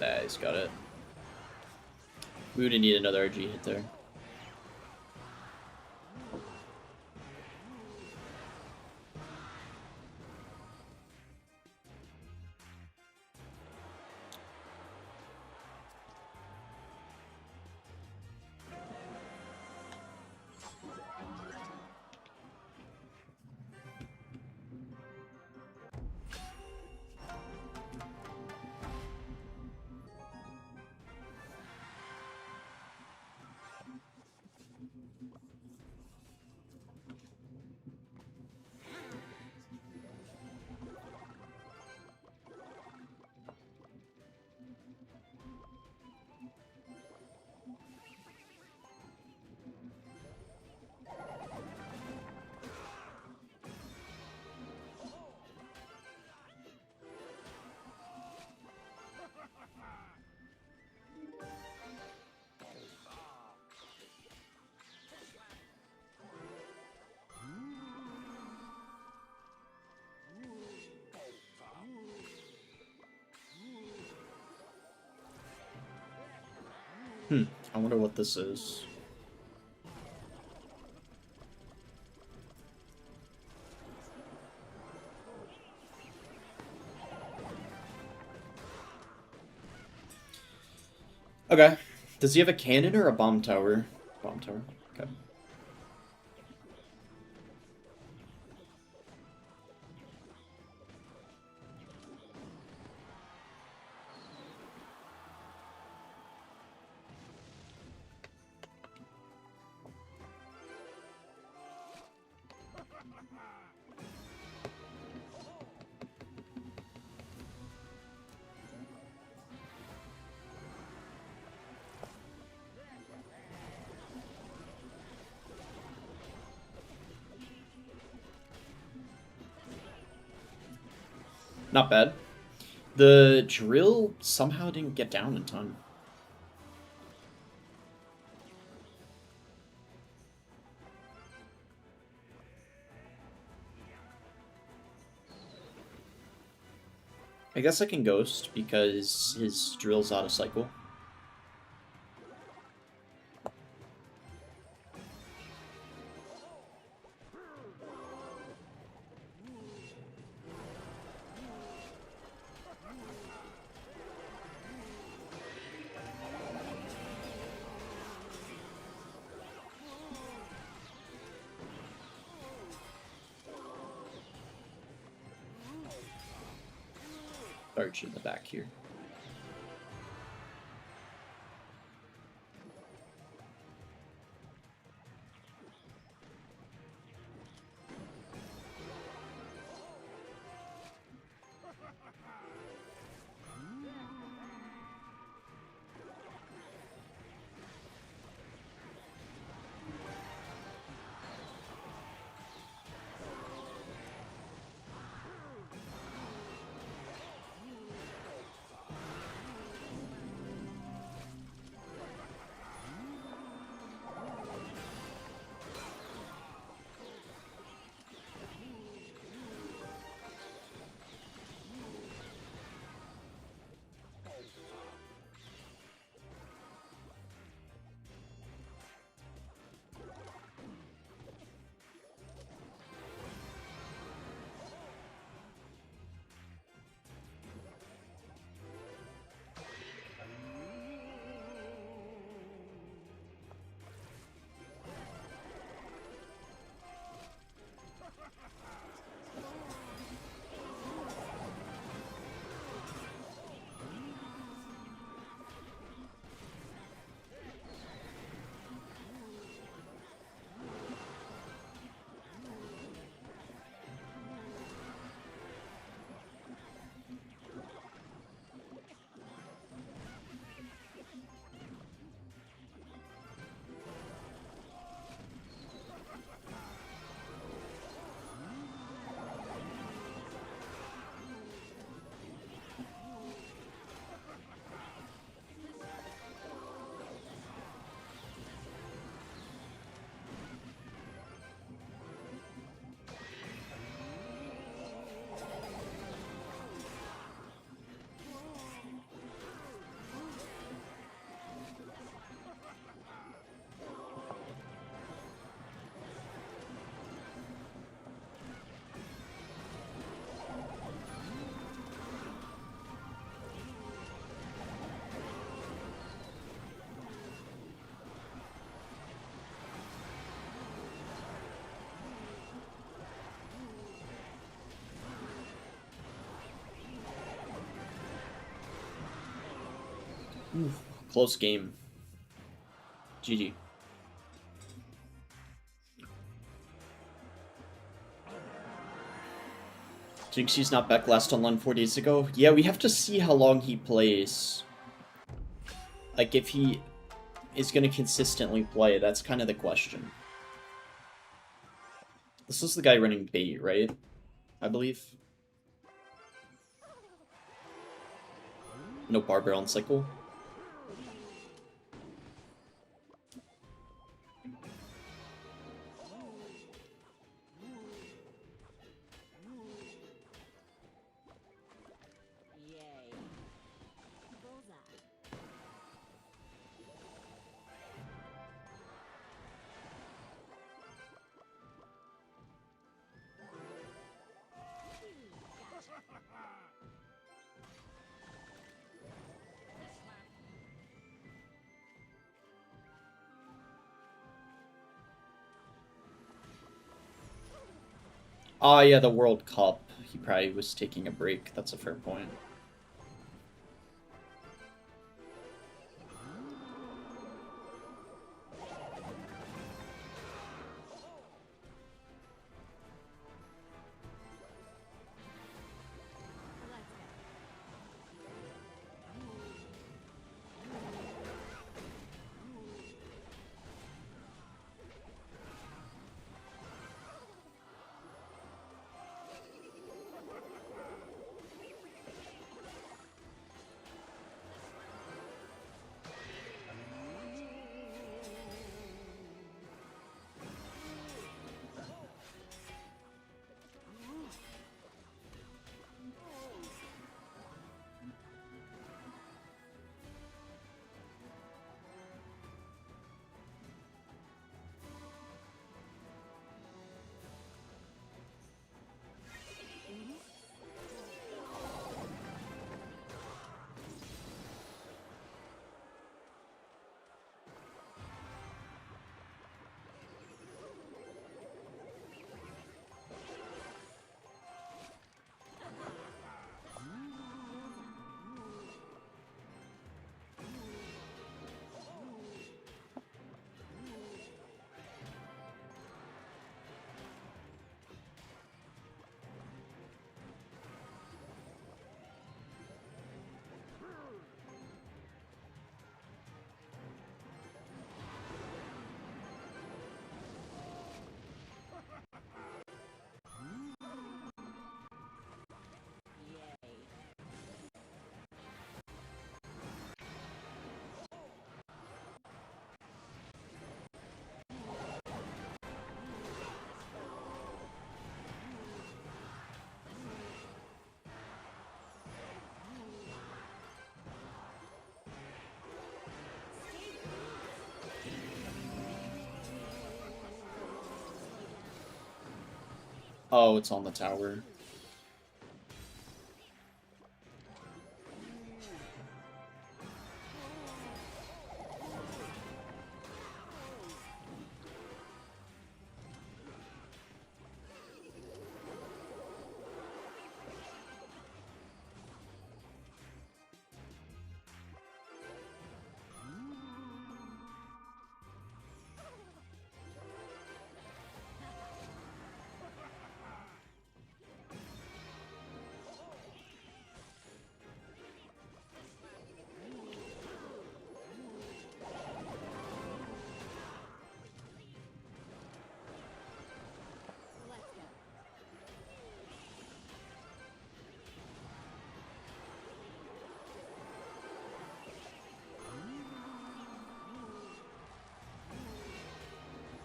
Yeah, he's got it. We would need another RG hit there. I wonder what this is. Okay. Does he have a cannon or a bomb tower? Bomb tower. Okay. Not bad. The drill somehow didn't get down in time. I guess I can ghost because his drill's out of cycle. Arch in the back here. Oof, close game. GG. Jinxie's not back last online 4 days ago. Yeah, we have to see how long he plays. Like, if he is going to consistently play, that's kind of the question. This is the guy running bait, right? I believe. No Barbell on cycle. Oh, yeah, the World Cup. He probably was taking a break. That's a fair point. Oh, it's on the tower.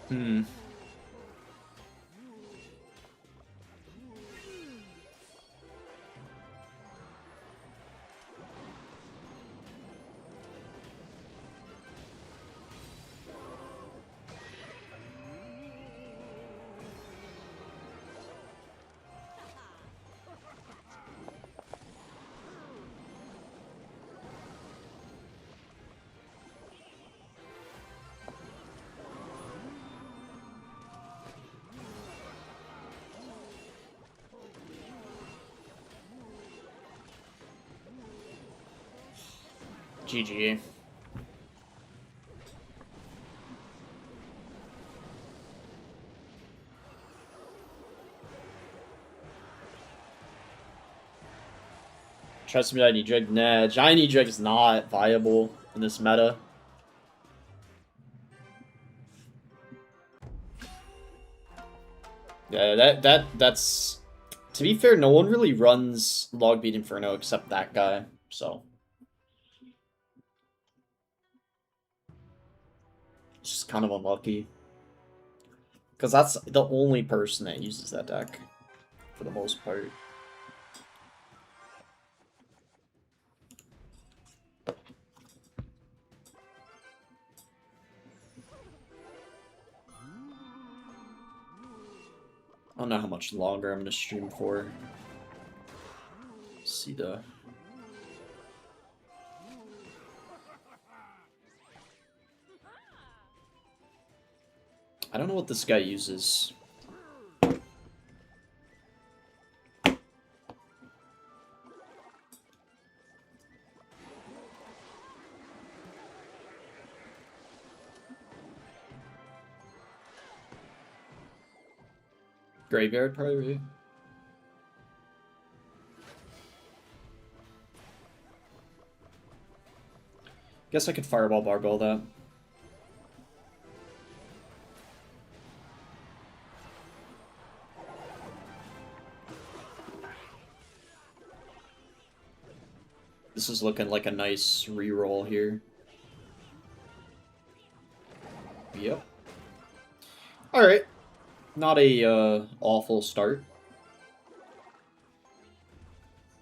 Hmm. GG. Trust me, I need Dreg. Nah, Giant Dreg is not viable in this meta. Yeah, that's... To be fair, no one really runs Logbeat Inferno except that guy, so... It's just kind of unlucky. Because that's the only person that uses that deck, for the most part. I don't know how much longer I'm going to stream for. See the... I don't know what this guy uses. Graveyard, probably. Guess I could Fireball Barbell that. This is looking like a nice reroll here. Yep. Alright. Not a awful start.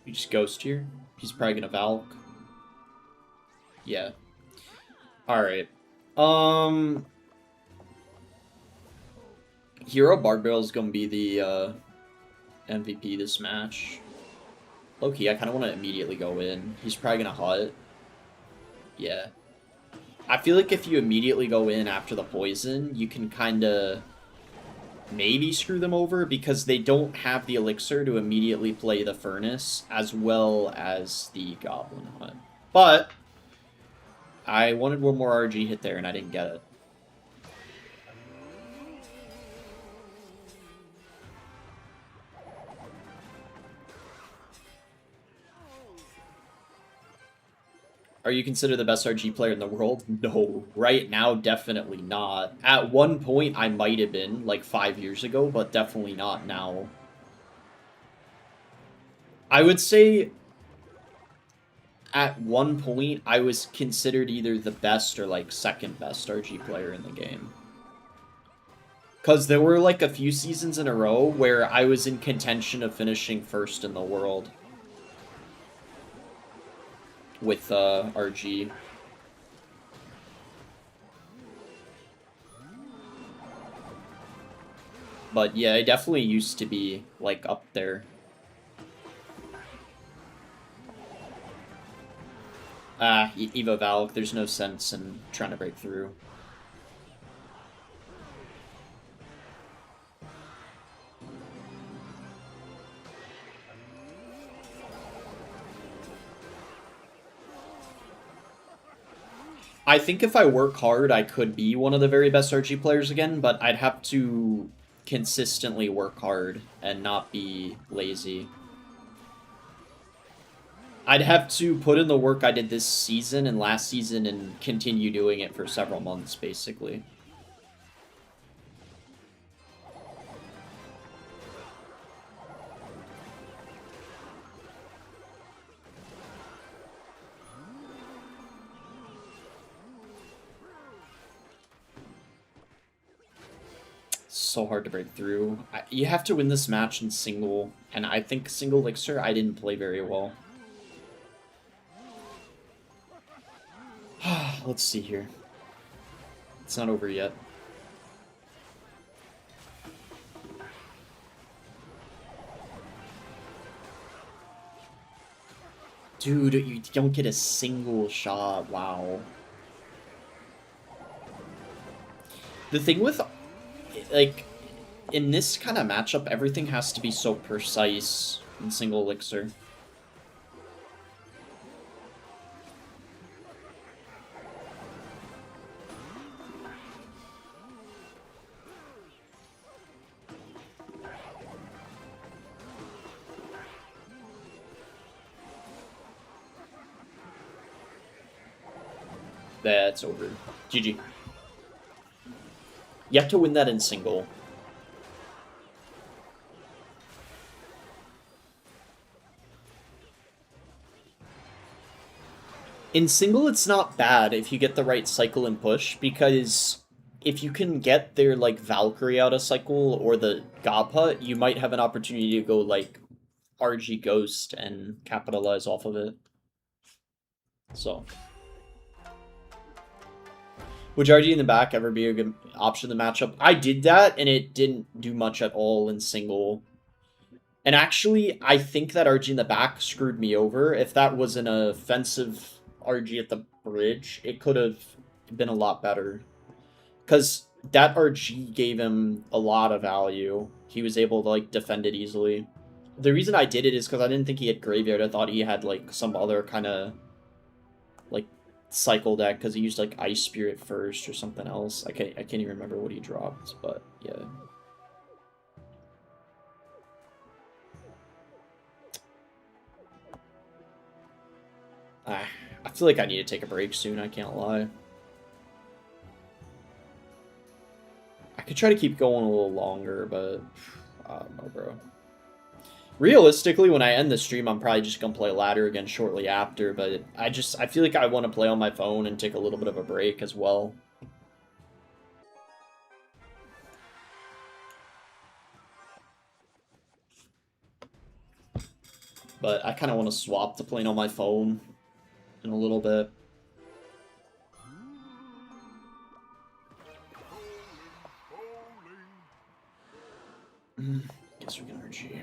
You just Ghost here. He's probably gonna Valk. Yeah. Alright. Hero Barbell is gonna be the MVP this match. Low-key, I kind of want to immediately go in. He's probably gonna hut. Yeah. I feel like if you immediately go in after the poison, you can kind of maybe screw them over because they don't have the elixir to immediately play the furnace as well as the goblin hut. But I wanted one more RG hit there and I didn't get it. Are you considered the best RG player in the world? No. Right now, definitely not. At one point, I might have been, like 5 years ago, but definitely not now. I would say at one point, I was considered either the best or, like, second best RG player in the game. Because there were, like, a few seasons in a row where I was in contention of finishing first in the world. With RG. But yeah, I definitely used to be like up there. Evo Valk, there's no sense in trying to break through. I think if I work hard, I could be one of the very best RG players again, but I'd have to consistently work hard and not be lazy. I'd have to put in the work I did this season and last season and continue doing it for several months, basically. So hard to break through. You have to win this match in single, and I think single elixir I didn't play very well. Let's see here. It's not over yet. Dude, you don't get a single shot. Wow. The thing with, like, in this kind of matchup, everything has to be so precise in single elixir. That's over. GG. You have to win that in single. In single, it's not bad if you get the right cycle and push, because if you can get their, like, Valkyrie out of cycle or the Gob Hut, you might have an opportunity to go, like, RG Ghost and capitalize off of it. So. Would RG in the back ever be a good option in the matchup? I did that, and it didn't do much at all in single. And actually, I think that RG in the back screwed me over. If that was an offensive RG at the bridge, it could have been a lot better. Because that RG gave him a lot of value. He was able to, like, defend it easily. The reason I did it is because I didn't think he had Graveyard. I thought he had, like, some other kind of, like, cycle deck, because he used, like, Ice Spirit first or something else. I can't even remember what he dropped, but yeah. I feel like I need to take a break soon, I can't lie. I could try to keep going a little longer, but I don't know, bro. Realistically, when I end the stream, I'm probably just gonna play ladder again shortly after, but I feel like I want to play on my phone and take a little bit of a break as well. But I kind of want to swap to playing on my phone in a little bit. Guess we can RG.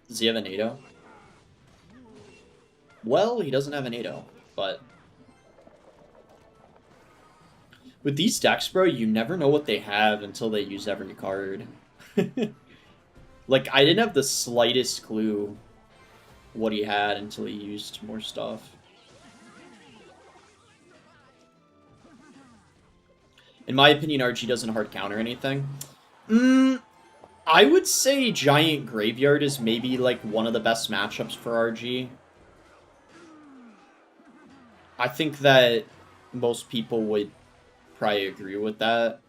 Does he have an 8-0? Well, he doesn't have an 8-0, but... With these decks, bro, you never know what they have until they use every card. Like, I didn't have the slightest clue what he had until he used more stuff. In my opinion, RG doesn't hard counter anything. I would say Giant Graveyard is maybe, like, one of the best matchups for RG. I think that most people would probably agree with that.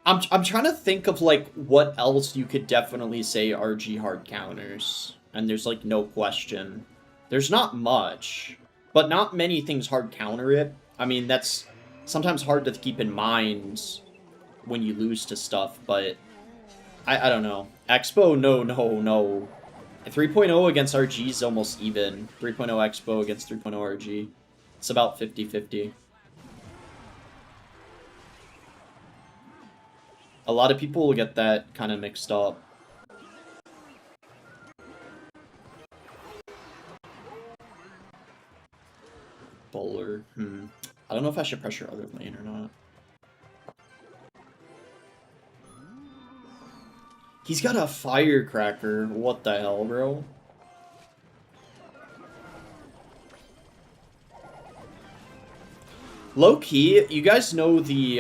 I'm trying to think of, like, what else you could definitely say RG hard counters. And there's, like, no question. There's not much, but not many things hard counter it. I mean, that's sometimes hard to keep in mind when you lose to stuff, but I don't know. Expo, no. 3.0 against RG is almost even. 3.0 Expo against 3.0 RG. It's about 50-50. A lot of people will get that kind of mixed up. Bowler. I don't know if I should pressure other lane or not. He's got a firecracker. What the hell, bro? Low key, you guys know the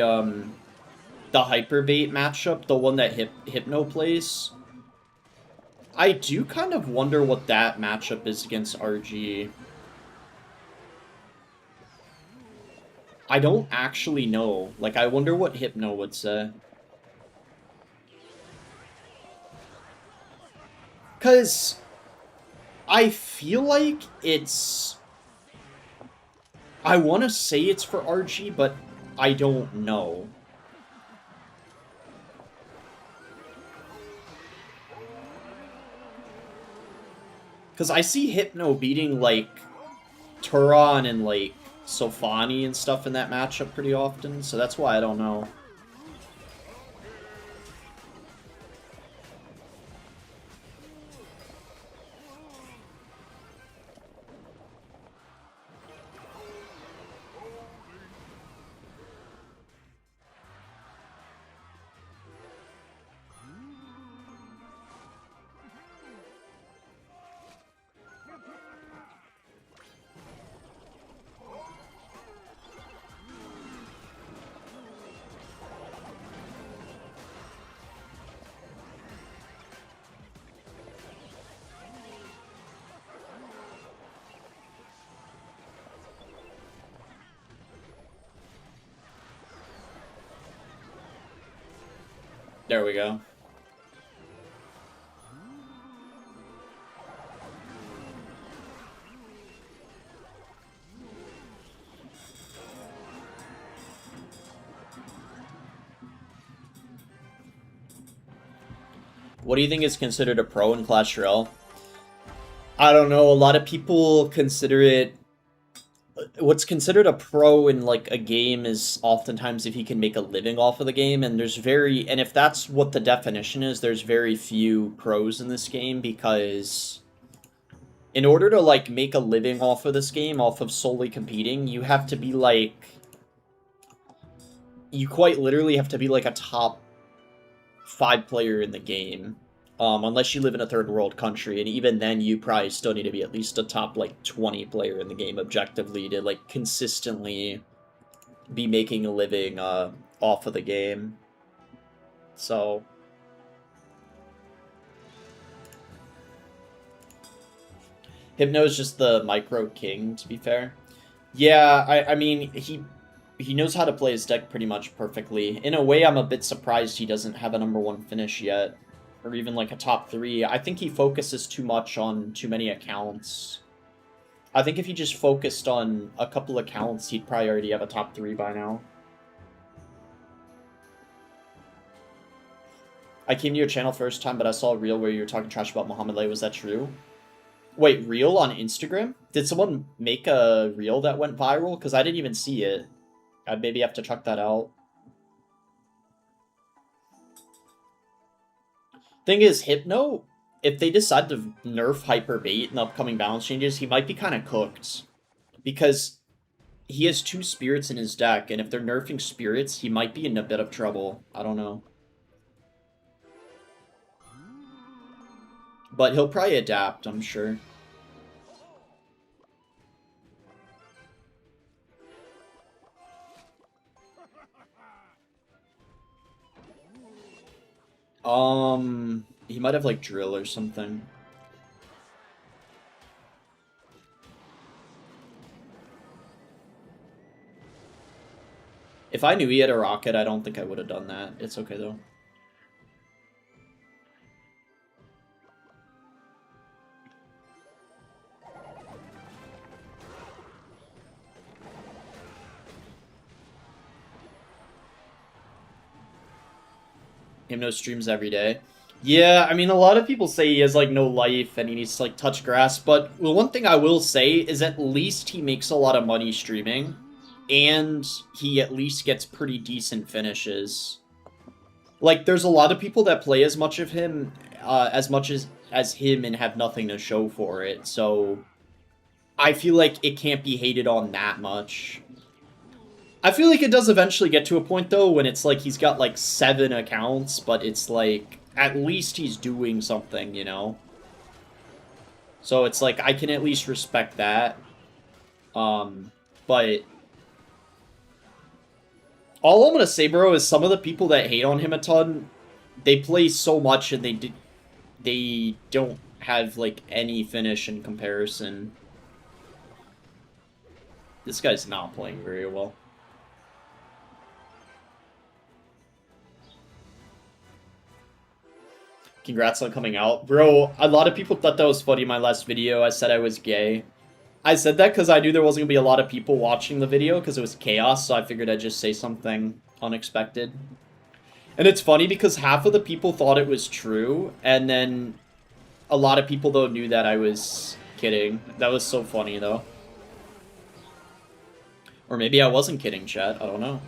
Hyperbait matchup, the one that Hypno plays? I do kind of wonder what that matchup is against RG. I don't actually know. Like, I wonder what Hypno would say. Because I feel like it's... I want to say it's for RG, but I don't know. Because I see Hypno beating, like, Turon and, like, Sofani and stuff in that matchup pretty often, so that's why I don't know. There we go. What do you think is considered a pro in Clash Royale? I don't know. A lot of people consider it... What's considered a pro in, like, a game is oftentimes if he can make a living off of the game, and there's very... And if that's what the definition is, there's very few pros in this game, because in order to, like, make a living off of this game, off of solely competing, you have to be, like... You quite literally have to be, like, a top 5 player in the game. Unless you live in a third world country, and even then you probably still need to be at least a top, like, 20 player in the game objectively to, like, consistently be making a living, off of the game. So... Hypno's just the micro king, to be fair. Yeah, I mean, he knows how to play his deck pretty much perfectly. In a way, I'm a bit surprised he doesn't have a #1 finish yet. Or even, like, a top 3. I think he focuses too much on too many accounts. I think if he just focused on a couple accounts, he'd probably already have a top 3 by now. I came to your channel first time, but I saw a reel where you were talking trash about Muhammad Ali. Was that true? Wait, reel on Instagram? Did someone make a reel that went viral? Because I didn't even see it. I'd maybe have to check that out. Thing is, Hypno, if they decide to nerf Hyper Bait in the upcoming balance changes, he might be kind of cooked. Because he has 2 spirits in his deck, and if they're nerfing spirits, he might be in a bit of trouble. I don't know. But he'll probably adapt, I'm sure. He might have, like, drill or something. If I knew he had a rocket, I don't think I would have done that. It's okay, though. Hypno streams every day. Yeah, I mean, a lot of people say he has, like, no life and he needs to, like, touch grass, but the one thing I will say is at least he makes a lot of money streaming, and he at least gets pretty decent finishes. Like, there's a lot of people that play as much of him, as him and have nothing to show for it, so I feel like it can't be hated on that much. I feel like it does eventually get to a point, though, when it's like he's got, like, 7 accounts, but it's like, at least he's doing something, you know? So it's like, I can at least respect that. But all I'm gonna say, bro, is some of the people that hate on him a ton, they play so much and they don't have, like, any finish in comparison. This guy's not playing very well. Congrats on coming out. Bro, a lot of people thought that was funny in my last video. I said I was gay. I said that because I knew there wasn't going to be a lot of people watching the video because it was chaos, so I figured I'd just say something unexpected. And it's funny because half of the people thought it was true, and then a lot of people, though, knew that I was kidding. That was so funny, though. Or maybe I wasn't kidding, chat. I don't know.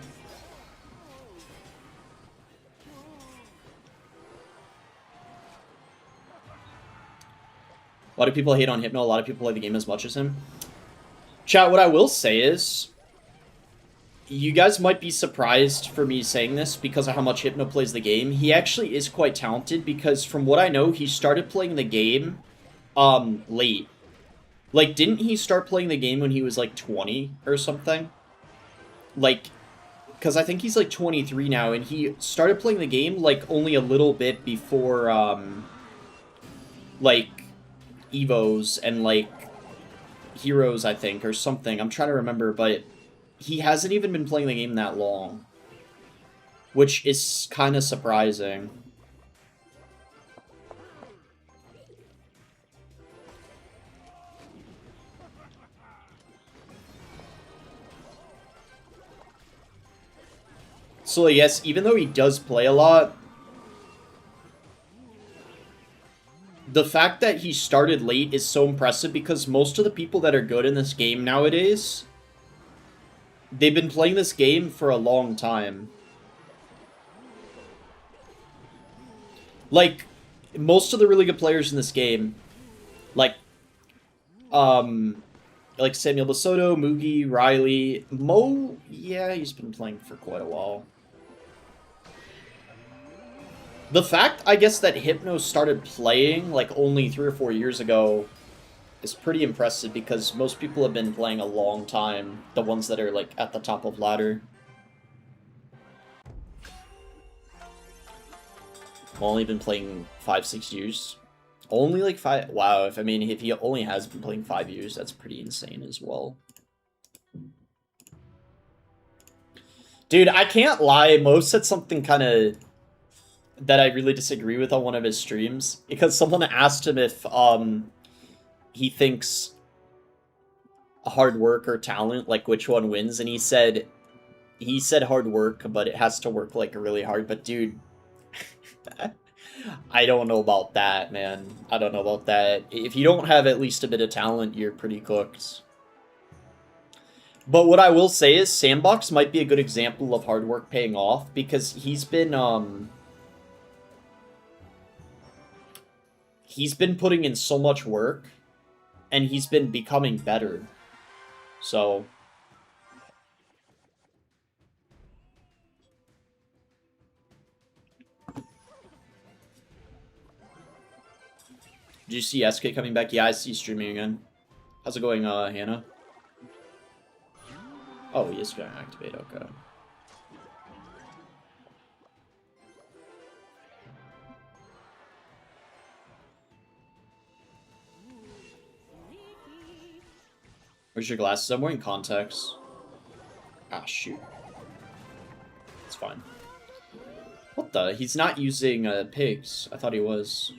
A lot of people hate on Hypno. A lot of people play the game as much as him. Chat, what I will say is, you guys might be surprised for me saying this because of how much Hypno plays the game. He actually is quite talented because from what I know, he started playing the game late. Like, didn't he start playing the game when he was, like, 20 or something? Like, because I think he's, like, 23 now, and he started playing the game, like, only a little bit before, like, Evos and, like, Heroes, I think, or something. I'm trying to remember, but he hasn't even been playing the game that long. Which is kind of surprising. So, yes, even though he does play a lot, the fact that he started late is so impressive because most of the people that are good in this game nowadays, they've been playing this game for a long time. Like, most of the really good players in this game, like, Like Samuel Basoto, Moogie, Riley, Mo. Yeah, he's been playing for quite a while. The fact, I guess, that Hypno started playing like only 3 or 4 years ago is pretty impressive because most people have been playing a long time. The ones that are like at the top of ladder. I've only been playing 5-6 years. Only like 5. Wow, if he only has been playing 5 years, that's pretty insane as well. Dude, I can't lie. Mo said something kind of that I really disagree with on one of his streams because someone asked him if he thinks hard work or talent, like which one wins, and he said hard work, but it has to work like really hard. But dude, I don't know about that, man. I don't know about that. If you don't have at least a bit of talent, you're pretty cooked. But what I will say is Sandbox might be a good example of hard work paying off because he's been putting in so much work and he's been becoming better. So did you see SK coming back? Yeah, I see streaming again. How's it going, Hannah? Oh, he is going to activate, okay. Where's your glasses? I'm wearing contacts. Ah, shoot. It's fine. What the? He's not using pigs. I thought he was.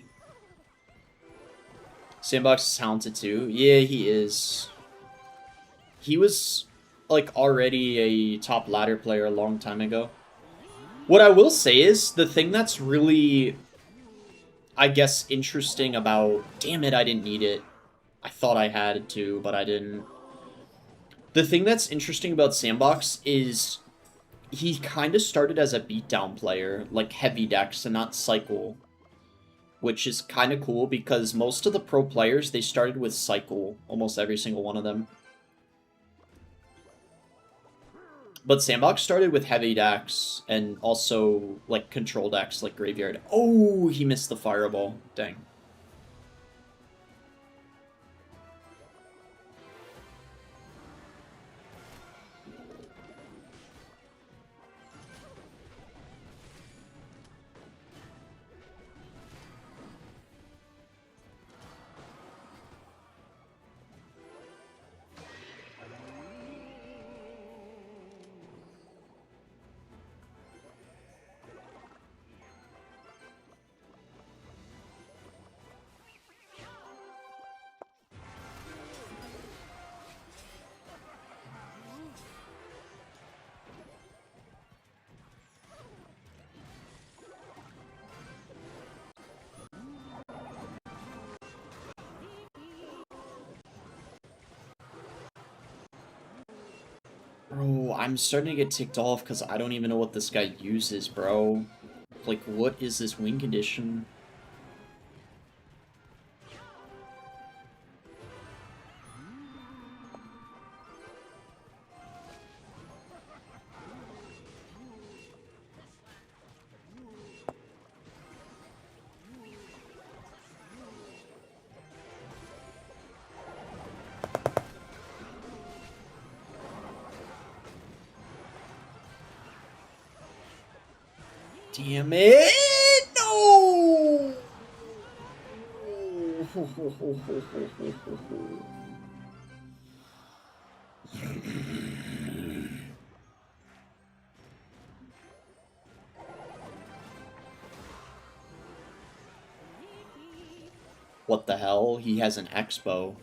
Sandbox is talented too. Yeah, he is. He was, like, already a top ladder player a long time ago. What I will say is, the thing that's really, I guess, interesting about... Damn it, I didn't need it. I thought I had to, but I didn't. The thing that's interesting about Sandbox is he kind of started as a beatdown player, like heavy decks and not cycle, which is kind of cool because most of the pro players, they started with cycle, almost every single one of them. But Sandbox started with heavy decks and also like control decks like Graveyard. Oh, he missed the fireball. Dang. Bro, I'm starting to get ticked off because I don't even know what this guy uses, bro. Like, what is this win condition? Damn it! No! What the hell? He has an expo.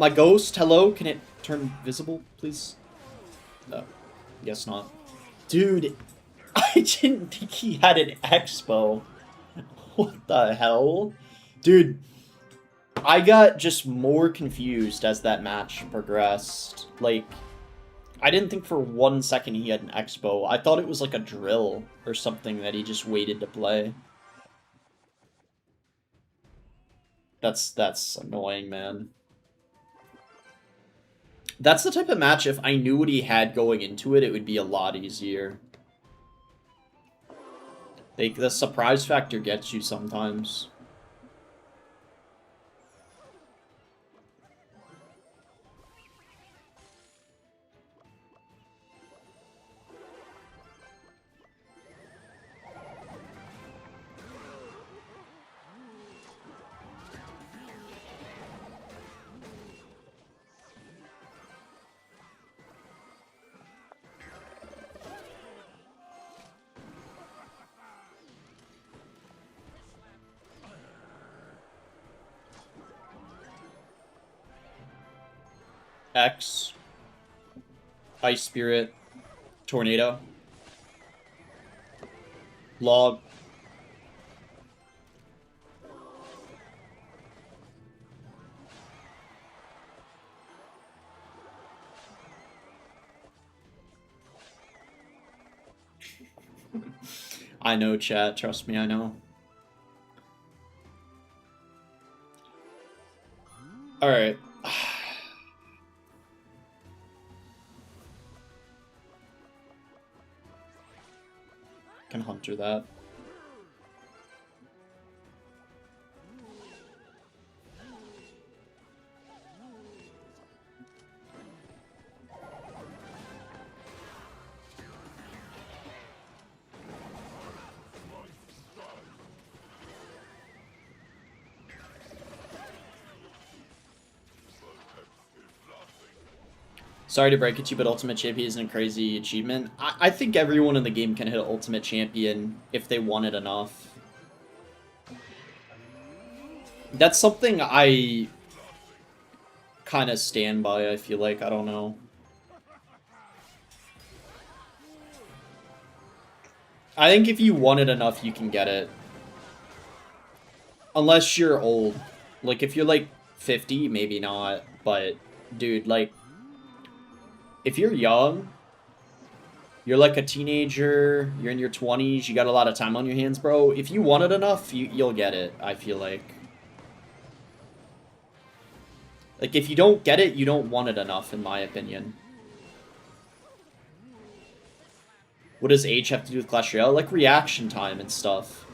My ghost, hello? Can it turn visible, please? No. Guess not. Dude, I didn't think he had an expo. What the hell? Dude, I got just more confused as that match progressed. Like, I didn't think for 1 second he had an expo. I thought it was like a drill. or something that he just waited to play. That's annoying, man. That's the type of match, if I knew what he had going into it, it would be a lot easier. The surprise factor gets you sometimes. X, Ice Spirit, Tornado, Log. I know, chat. Trust me, I know. Alright. Can Hunter that. Sorry to break it to you, but Ultimate Champion isn't a crazy achievement. I think everyone in the game can hit Ultimate Champion if they want it enough. That's something I kind of stand by, I feel like. I don't know. I think if you want it enough, you can get it. Unless you're old. Like, if you're, like, 50, maybe not. But, dude, like, if you're young, you're like a teenager, you're in your 20s, you got a lot of time on your hands, bro. If you want it enough, you'll get it, I feel like. Like, if you don't get it, you don't want it enough, in my opinion. What does age have to do with Clash Royale? Like, reaction time and stuff.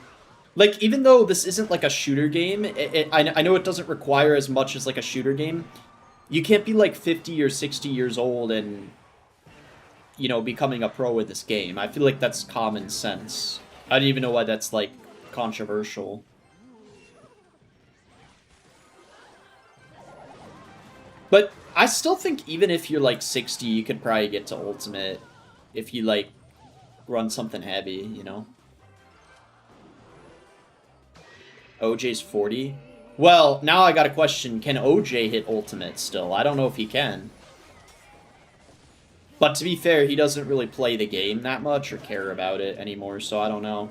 Like, even though this isn't, like, a shooter game, I know it doesn't require as much as, like, a shooter game. You can't be, like, 50 or 60 years old and, you know, becoming a pro with this game. I feel like that's common sense. I don't even know why that's, like, controversial. But I still think even if you're, like, 60, you could probably get to Ultimate if you, like, run something heavy, you know? OJ's 40? Well, now I got a question. Can OJ hit Ultimate still? I don't know if he can. But to be fair, he doesn't really play the game that much or care about it anymore, so I don't know.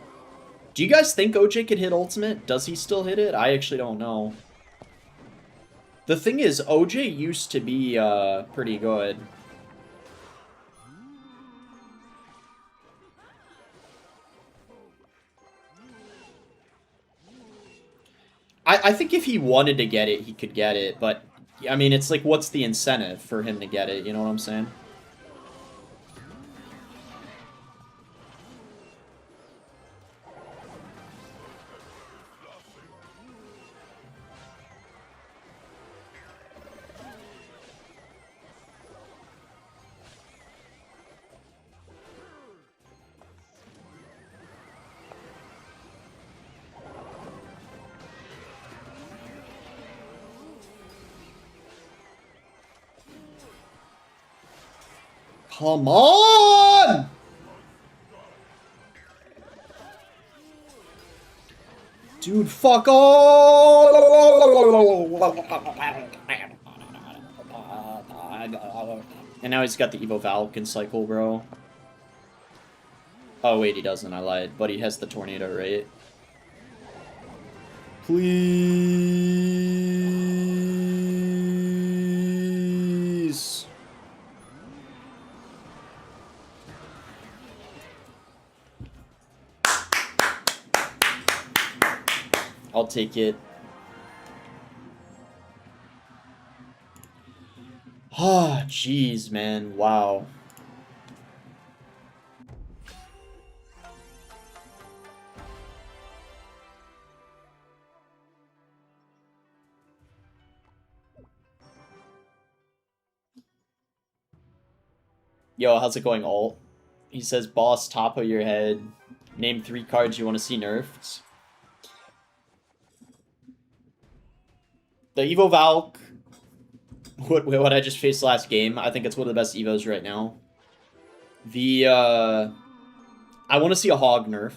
Do you guys think OJ could hit Ultimate? Does he still hit it? I actually don't know. The thing is, OJ used to be pretty good. I think if he wanted to get it, he could get it, but, I mean, it's like, what's the incentive for him to get it, you know what I'm saying? Come on! Dude, fuck off! And now he's got the Evo Falcon cycle, bro. Oh, wait, he doesn't. I lied. But he has the Tornado, right? Please. I'll take it. Ah, jeez, man. Wow. Yo, how's it going, alt? He says, boss, top of your head. Name 3 cards you want to see nerfed. The Evo Valk, what I just faced last game, I think it's one of the best Evos right now. The, I want to see a Hog nerf.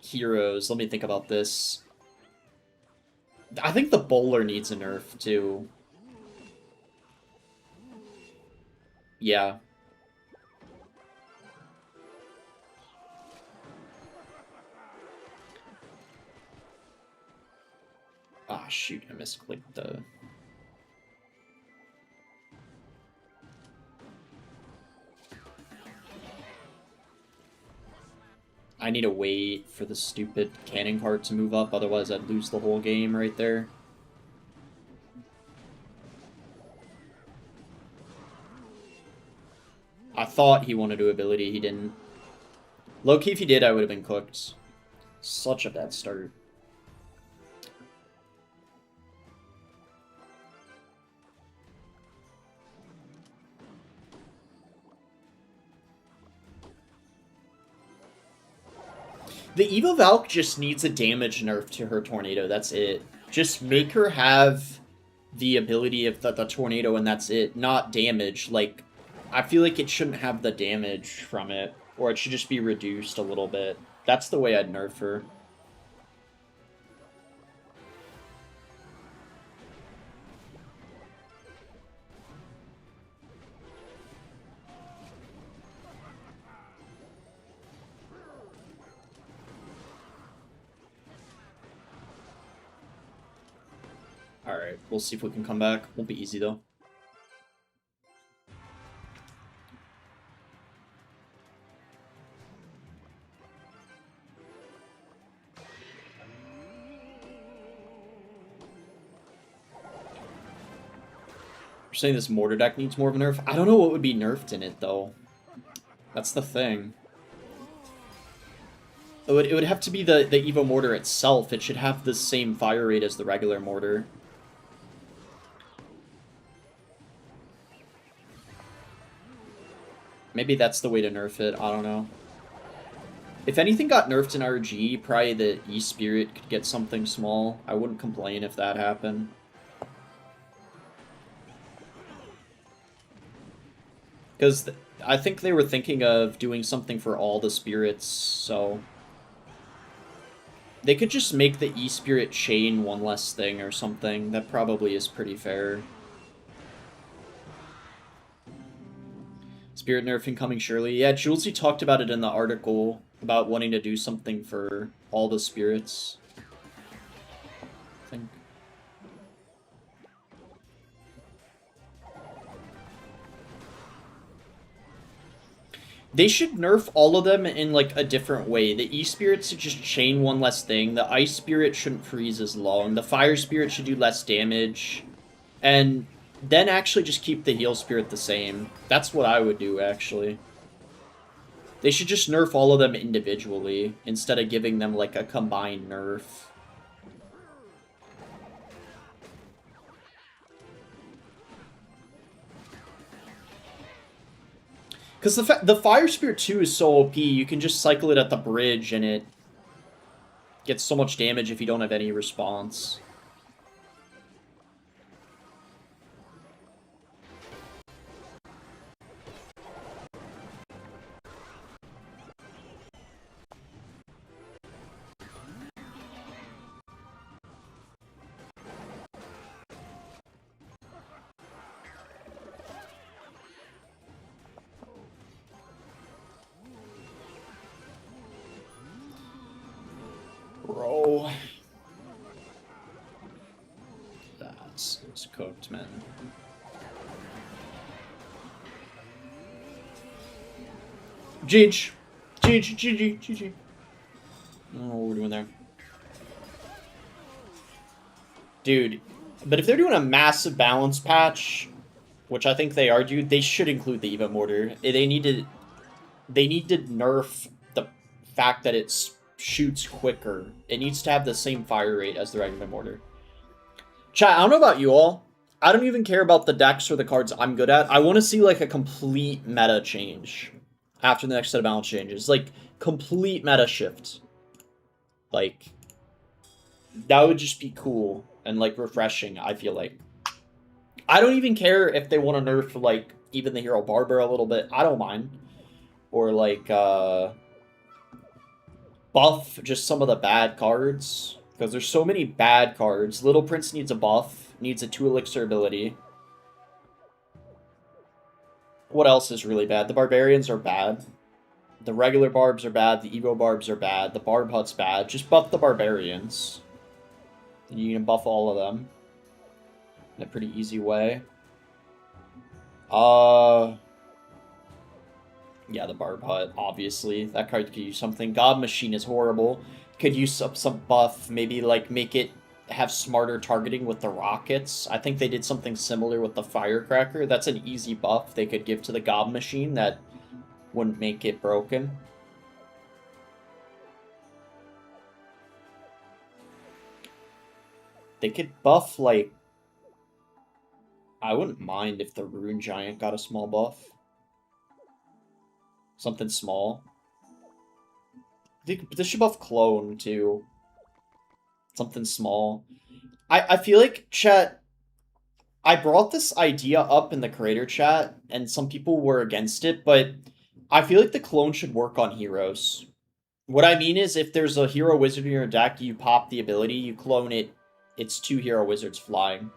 Heroes, let me think about this. I think the Bowler needs a nerf, too. Yeah. Ah, shoot, I misclicked the... I need to wait for the stupid cannon cart to move up, otherwise I'd lose the whole game right there. I thought he wanted to ability, he didn't. Low-key, if he did, I would have been cooked. Such a bad start. The Evo Valk just needs a damage nerf to her Tornado, that's it. Just make her have the ability of the Tornado and that's it, not damage. Like, I feel like it shouldn't have the damage from it, or it should just be reduced a little bit. That's the way I'd nerf her. Alright, we'll see if we can come back. Won't be easy, though. You're saying this Mortar deck needs more of a nerf? I don't know what would be nerfed in it, though. That's the thing. It would have to be the Evo Mortar itself. It should have the same fire rate as the regular Mortar. Maybe that's the way to nerf it, I don't know. If anything got nerfed in RG, probably the E-Spirit could get something small. I wouldn't complain if that happened. Because I think they were thinking of doing something for all the spirits, so... They could just make the E-Spirit chain one less thing or something. That probably is pretty fair. Spirit nerfing coming surely. Yeah, Julesy talked about it in the article about wanting to do something for all the spirits. I think. They should nerf all of them in, like, a different way. The E-Spirit should just chain one less thing. The Ice Spirit shouldn't freeze as long. The Fire Spirit should do less damage. And then actually just keep the Heal Spirit the same. That's what I would do, actually. They should just nerf all of them individually, instead of giving them, like, a combined nerf. Because the Fire Spirit 2 is so OP, you can just cycle it at the bridge and it gets so much damage if you don't have any response. Bro. It's cooked, man. Jeej. GG. I don't know what we're doing there. Dude, but if they're doing a massive balance patch, which I think they are, dude, they should include the EVA mortar. They need to nerf the fact that it shoots quicker. It needs to have the same fire rate as the regular mortar. Chat, I don't know about you all. I don't even care about the decks or the cards I'm good at. I want to see, like, a complete meta change after the next set of balance changes. Like, complete meta shift. Like, that would just be cool and, like, refreshing, I feel like. I don't even care if they want to nerf, like, even the Hero Barber a little bit. I don't mind. Or, like, buff just some of the bad cards. Because there's so many bad cards. Little Prince needs a buff. Needs a 2 elixir ability. What else is really bad? The Barbarians are bad. The regular Barbs are bad. The Evo Barbs are bad. The Barb Hut's bad. Just buff the Barbarians. And you can buff all of them. In a pretty easy way. Yeah, the Barb Hut, obviously. That card could use something. God Machine is horrible. Could use some buff. Maybe, like, make it have smarter targeting with the rockets. I think they did something similar with the Firecracker. That's an easy buff they could give to the God Machine that wouldn't make it broken. They could buff, like... I wouldn't mind if the Rune Giant got a small buff. Something small. This should buff Clone, too. Something small. I feel like, chat... I brought this idea up in the creator chat, and some people were against it, but I feel like the Clone should work on heroes. What I mean is, if there's a Hero Wizard in your deck, you pop the ability, you clone it, it's 2 Hero Wizards flying.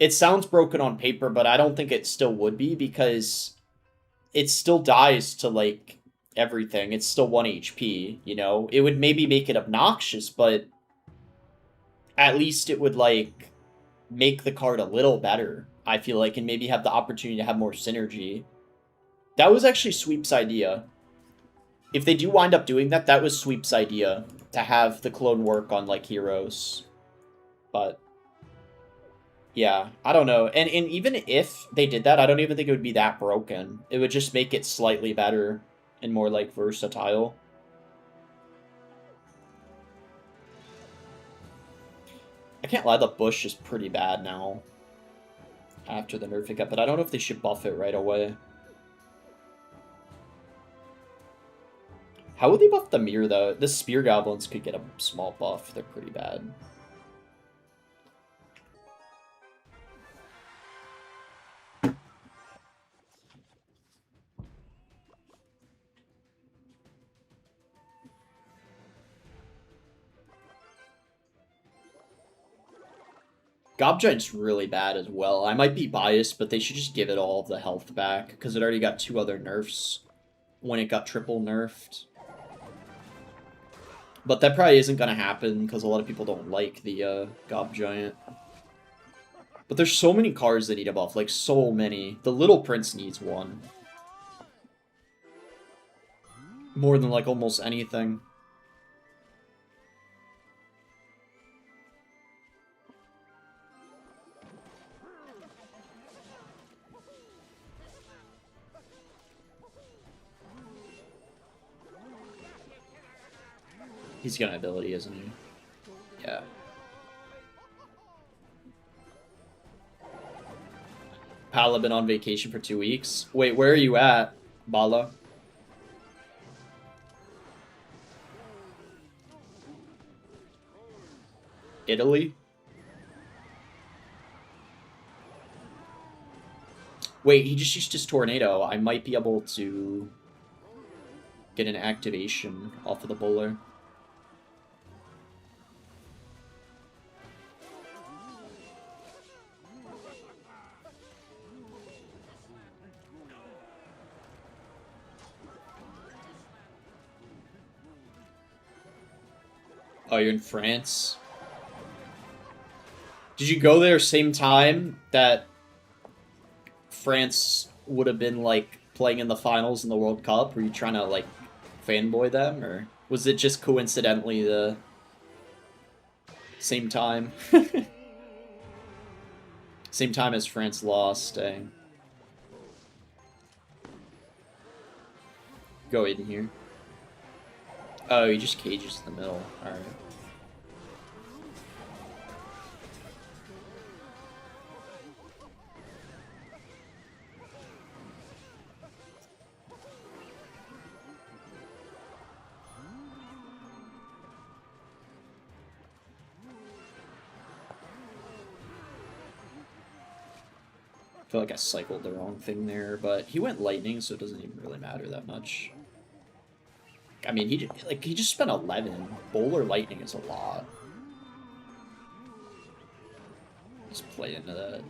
It sounds broken on paper, but I don't think it still would be, because it still dies to, like, everything. It's still 1 HP, you know? It would maybe make it obnoxious, but at least it would, like, make the card a little better, I feel like, and maybe have the opportunity to have more synergy. That was actually Sweep's idea. If they do wind up doing that, that was Sweep's idea, to have the clone work on, like, heroes. But... yeah, I don't know. And even if they did that, I don't even think it would be that broken. It would just make it slightly better and more, like, versatile. I can't lie, the bush is pretty bad now. After the nerfing up, but I don't know if they should buff it right away. How would they buff the mirror, though? The Spear Goblins could get a small buff. They're pretty bad. Gob Giant's really bad as well. I might be biased, but they should just give it all of the health back, because it already got 2 other nerfs when it got triple nerfed. But that probably isn't going to happen, because a lot of people don't like the Gob Giant. But there's so many cards that need a buff, like, so many. The Little Prince needs one. More than, like, almost anything. He's got an ability, isn't he? Yeah. Pala been on vacation for 2 weeks. Wait, where are you at, Bala? Italy? Wait, he just used his tornado. I might be able to get an activation off of the bowler. Oh, you're in France? Did you go there same time that France would have been, like, playing in the finals in the World Cup? Were you trying to, like, fanboy them, or was it just coincidentally the same time? Same time as France lost, dang. Go in here. Oh, he just cages in the middle. Alright. I feel like I cycled the wrong thing there, but he went lightning, so it doesn't even really matter that much. I mean, he just spent 11. Bowler lightning is a lot. Let's play into that.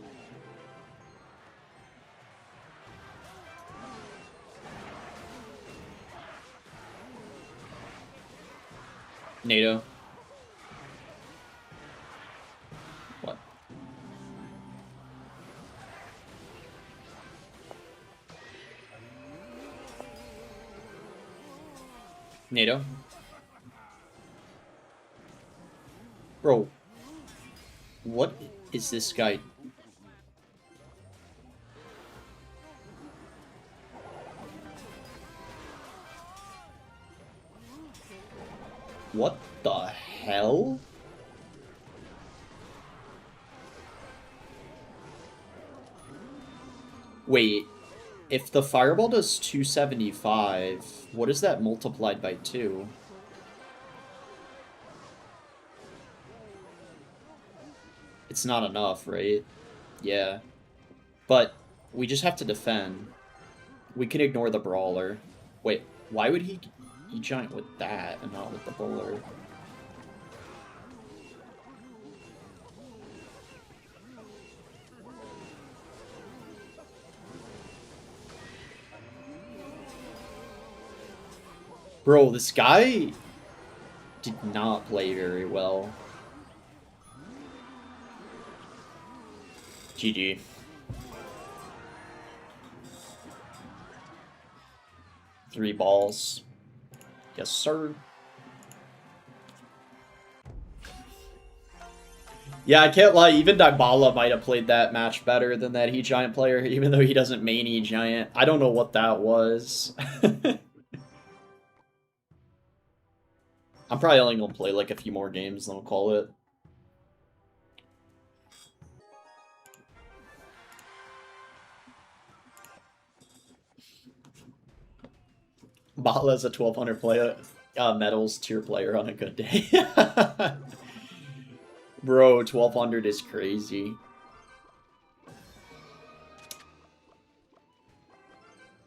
NATO. What? NATO. Bro. What is this guy? What the hell? Wait, if the fireball does 275, what is that multiplied by 2? It's not enough, right? Yeah. But we just have to defend. We can ignore the brawler. Wait, why would he giant with that and not with the bowler? Bro, this guy did not play very well. GG. Three balls. Yes, sir. Yeah, I can't lie. Even Dybala might have played that match better than that E-Giant player, even though he doesn't main E-Giant. I don't know what that was. I'm probably only going to play like a few more games, then we'll call it. Bala's a 1200 player, medals tier player on a good day. Bro, 1200 is crazy.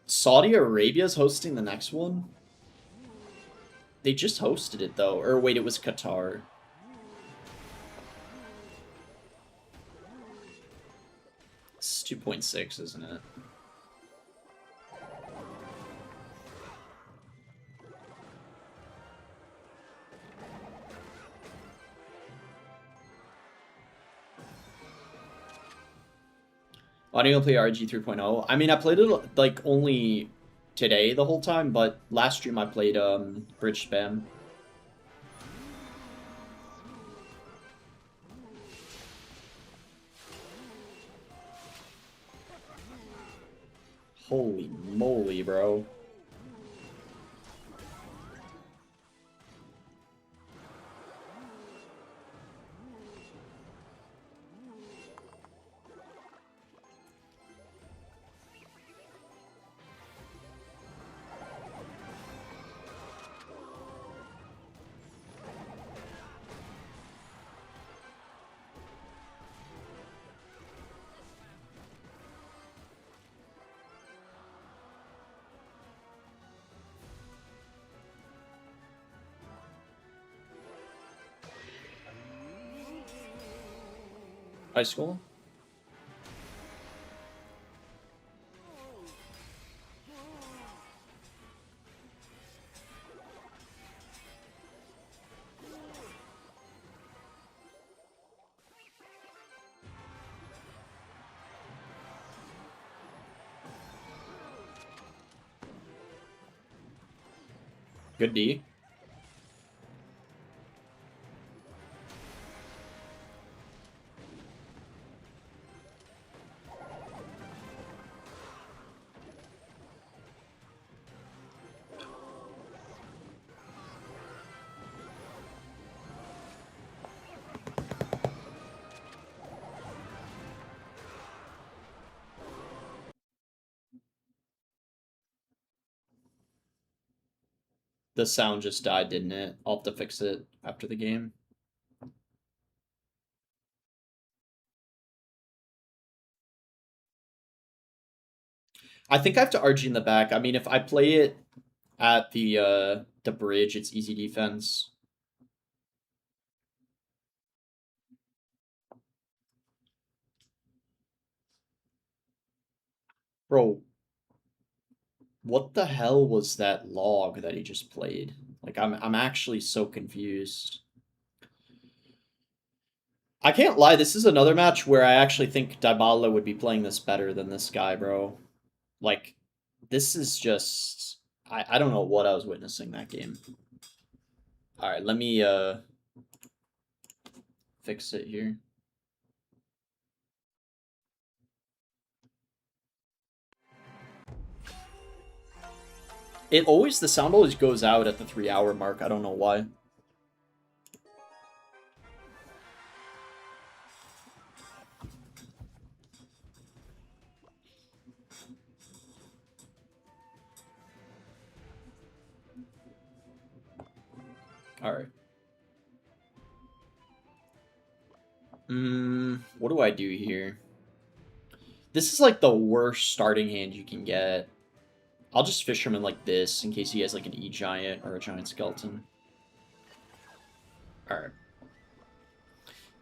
Saudi Arabia's hosting the next one? They just hosted it though. Or wait, it was Qatar. It's 2.6, isn't it? Why do you play RG 3.0? I mean, I played it like only today the whole time, but last stream I played Bridge Spam. Holy moly, bro. High school? Good D. The sound just died, didn't it? I'll have to fix it after the game. I think I have to RG in the back. I mean, if I play it at the bridge, it's easy defense. Bro, what the hell was that log that he just played? Like I'm actually so confused. I can't lie, this is another match where I actually think Dybala would be playing this better than this guy, bro. Like, this is just I don't know what I was witnessing that game. Alright, let me fix it here. The sound always goes out at the 3-hour mark. I don't know why. Alright. What do I do here? This is like the worst starting hand you can get. I'll just Fisherman like this in case he has like an E-Giant or a Giant Skeleton. Alright.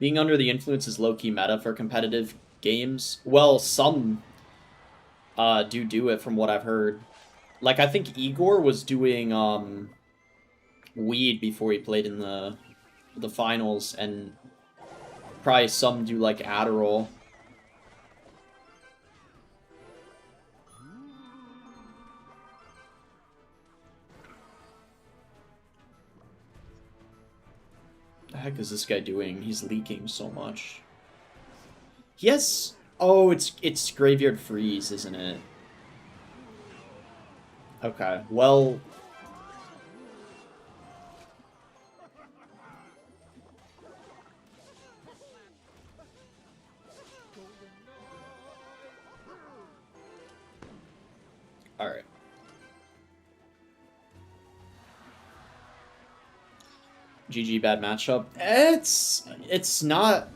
Being under the influence is low-key meta for competitive games. Well, some do it from what I've heard. Like, I think Igor was doing weed before he played in the finals, and probably some do like Adderall. The heck is this guy doing? He's leaking so much. He has... Oh, it's Graveyard Freeze, isn't it? Okay, well... Alright. GG, bad matchup. It's not...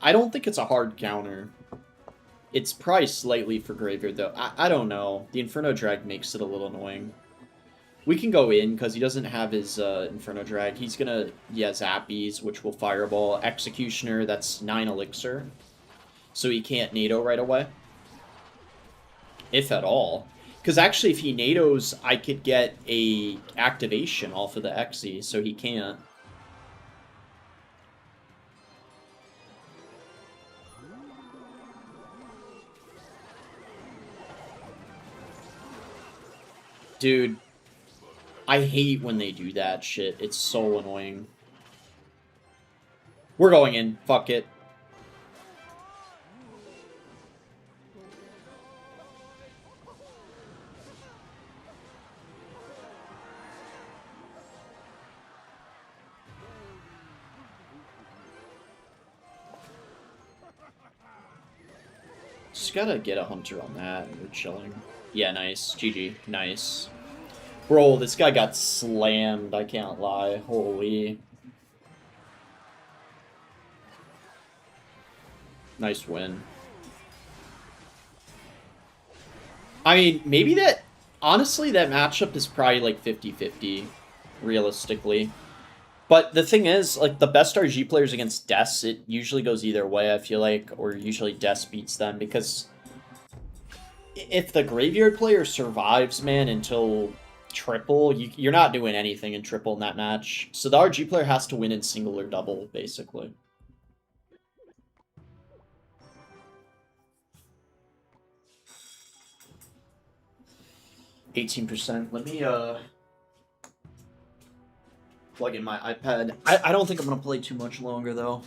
I don't think it's a hard counter. It's priced slightly for Graveyard, though. I don't know. The Inferno Drag makes it a little annoying. We can go in, because he doesn't have his Inferno Drag. He's gonna... Yeah, Zappies, which will Fireball. Executioner, that's 9 Elixir. So he can't NATO right away. If at all. Because actually, if he NATOs, I could get a activation off of the Xe, so he can't. Dude, I hate when they do that shit. It's so annoying. We're going in. Fuck it. Just gotta get a Hunter on that, and we're chilling. Yeah, nice. GG. Nice. Bro, this guy got slammed, I can't lie. Holy. Nice win. I mean, maybe that... Honestly, that matchup is probably like 50-50, realistically. But the thing is, like, the best RG players against Des, it usually goes either way, I feel like, or usually Des beats them, because if the Graveyard player survives, man, until triple, you're not doing anything in triple in that match. So the RG player has to win in single or double, basically. %. Let me plug in my iPad. I don't think I'm gonna play too much longer though,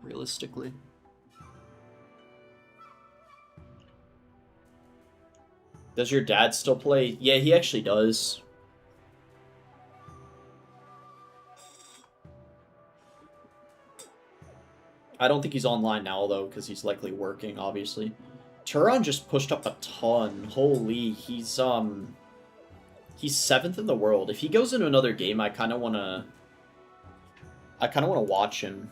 realistically. Does your dad still play? Yeah, he actually does. I don't think he's online now though, because he's likely working, obviously. Turon just pushed up a ton. Holy, he's 7th in the world. If he goes into another game, I kind of want to watch him.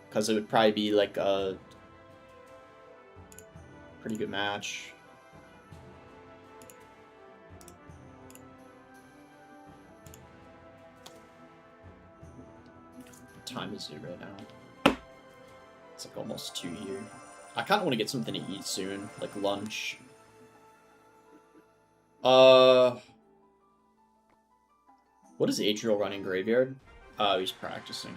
Because it would probably be like a pretty good match. What time is it right now? It's like almost 2 here. I kind of want to get something to eat soon, like lunch. What is Adriel running Graveyard? Oh, he's practicing.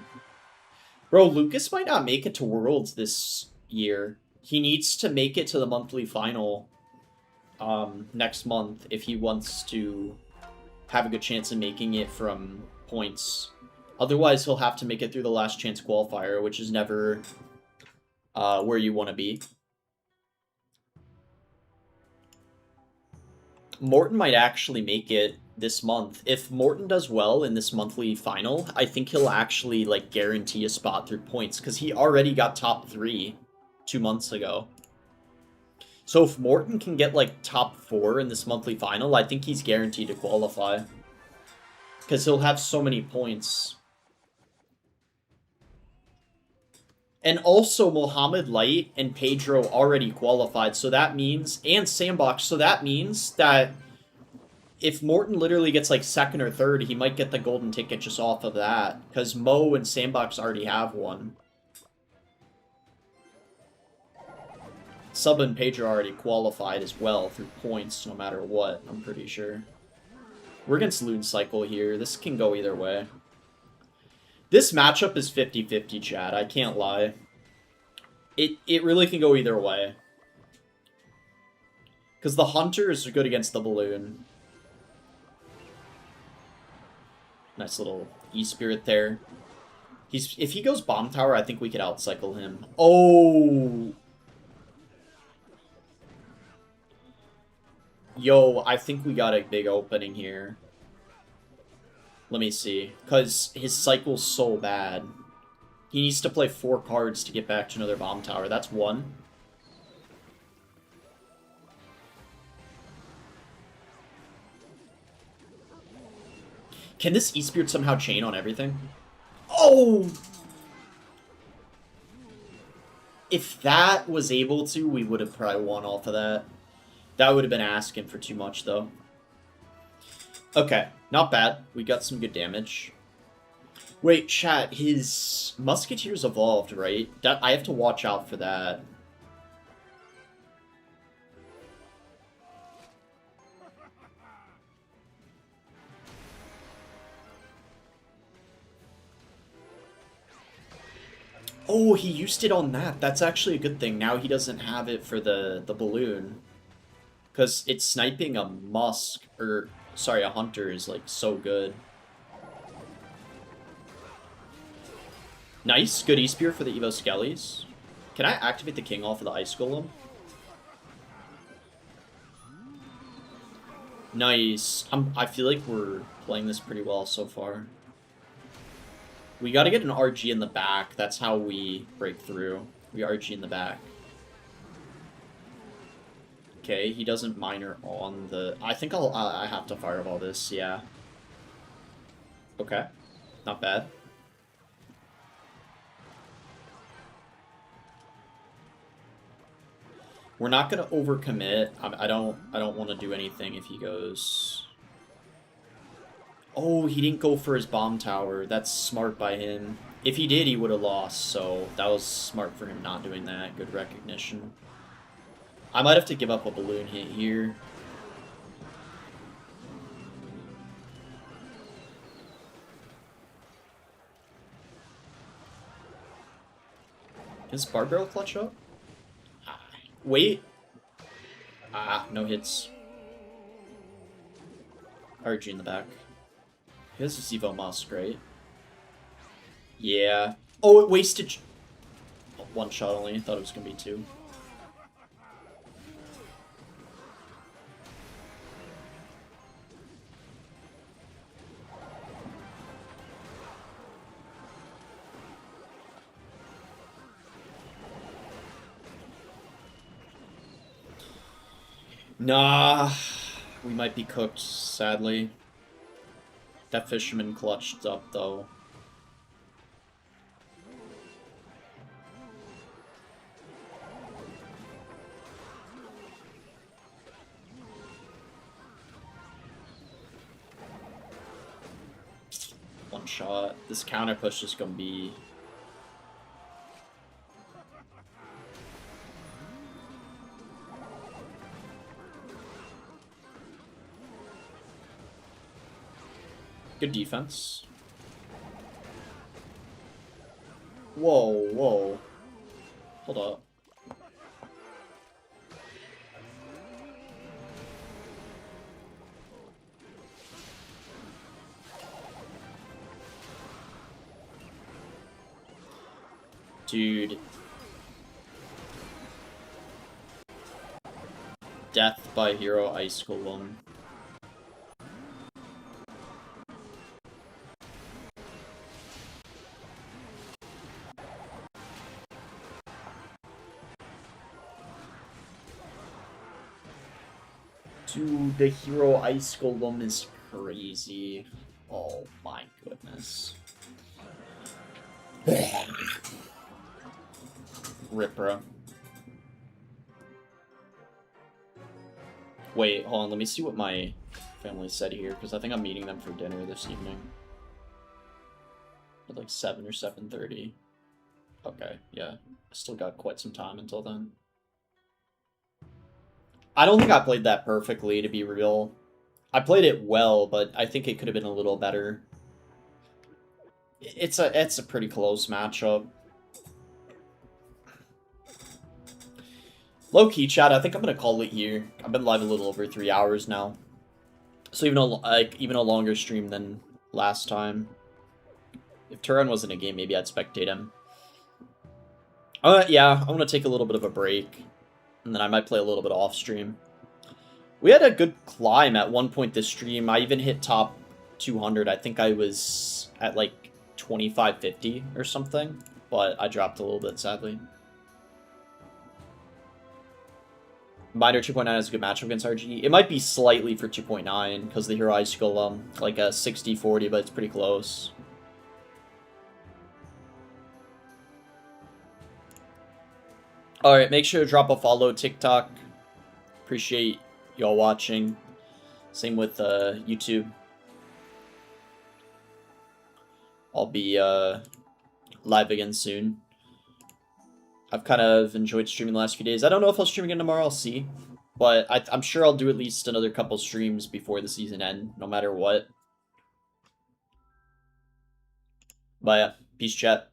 Bro, Lucas might not make it to Worlds this year. He needs to make it to the monthly final next month if he wants to have a good chance of making it from points. Otherwise, he'll have to make it through the last chance qualifier, which is never where you want to be. Morten might actually make it this month. If Morten does well in this monthly final, I think he'll actually like guarantee a spot through points because he already got top 3 2 months ago. So if Morten can get like top 4 in this monthly final, I think he's guaranteed to qualify because he'll have so many points. And also Mohamed Light and Pedro already qualified, so that means, and Sandbox, so that means that if Morten literally gets like 2nd or 3rd, he might get the golden ticket just off of that, because Mo and Sandbox already have one. Sub and Pedro already qualified as well through points, no matter what, I'm pretty sure. We're against Loon Cycle here, this can go either way. This matchup is 50-50, chat. I can't lie. It really can go either way. Because the Hunters are good against the Balloon. Nice little E-Spirit there. If he goes Bomb Tower, I think we could outcycle him. Oh! Yo, I think we got a big opening here. Let me see. Because his cycle's so bad. He needs to play 4 cards to get back to another Bomb Tower. That's 1. Can this E-Spirit somehow chain on everything? Oh! If that was able to, we would have probably won off of that. That would have been asking for too much, though. Okay, not bad. We got some good damage. Wait, chat, his Musketeers evolved, right? I have to watch out for that. Oh, he used it on that. That's actually a good thing. Now he doesn't have it for the balloon. Because it's sniping a Musk, or, sorry, a Hunter is, like, so good. Nice, good E-Spear for the Evo Skellies. Can I activate the King off of the Ice Golem? Nice. I feel like we're playing this pretty well so far. We gotta get an RG in the back. That's how we break through. We RG in the back. Okay, he doesn't miner on the... I think I have to fireball this, yeah. Okay, not bad. We're not gonna overcommit. I don't want to do anything if he goes... Oh, he didn't go for his bomb tower. That's smart by him. If he did, he would have lost, so that was smart for him not doing that. Good recognition. I might have to give up a balloon hit here. Is Bar Barrel clutch up? Wait. No hits. RG in the back. He has a Zevo Musk, right? Yeah. Oh, it wasted... one shot only. I thought it was going to be two. Nah, we might be cooked, sadly. That fisherman clutched up, though. One shot. This counter push is gonna be... good defense. Whoa, whoa. Hold up. Dude. Death by Hero Ice Golem. Dude, the Hero Ice Golem is crazy. Oh my goodness. Ripra. Wait, hold on, let me see what my family said here, because I think I'm meeting them for dinner this evening. At like 7 or 7:30. Okay, yeah. I still got quite some time until then. I don't think I played that perfectly, to be real. I played it well, but I think it could have been a little better. It's a pretty close matchup. Low-key, chat, I think I'm gonna call it here. I've been live a little over 3 hours now. So even a longer stream than last time. If Turan wasn't a game, maybe I'd spectate him. Yeah, I'm gonna take a little bit of a break. And then I might play a little bit off stream. We had a good climb at one point this stream. I even hit top 200. I think I was at like 2550 or something. But I dropped a little bit, sadly. Miner 2.9 has a good matchup against RG. It might be slightly for 2.9 because the Hero Ice Golem, like a 60-40, but it's pretty close. Alright, make sure to drop a follow TikTok. Appreciate y'all watching. Same with YouTube. I'll be live again soon. I've kind of enjoyed streaming the last few days. I don't know if I'll stream again tomorrow, I'll see. But I'm sure I'll do at least another couple streams before the season end, no matter what. But yeah, peace chat.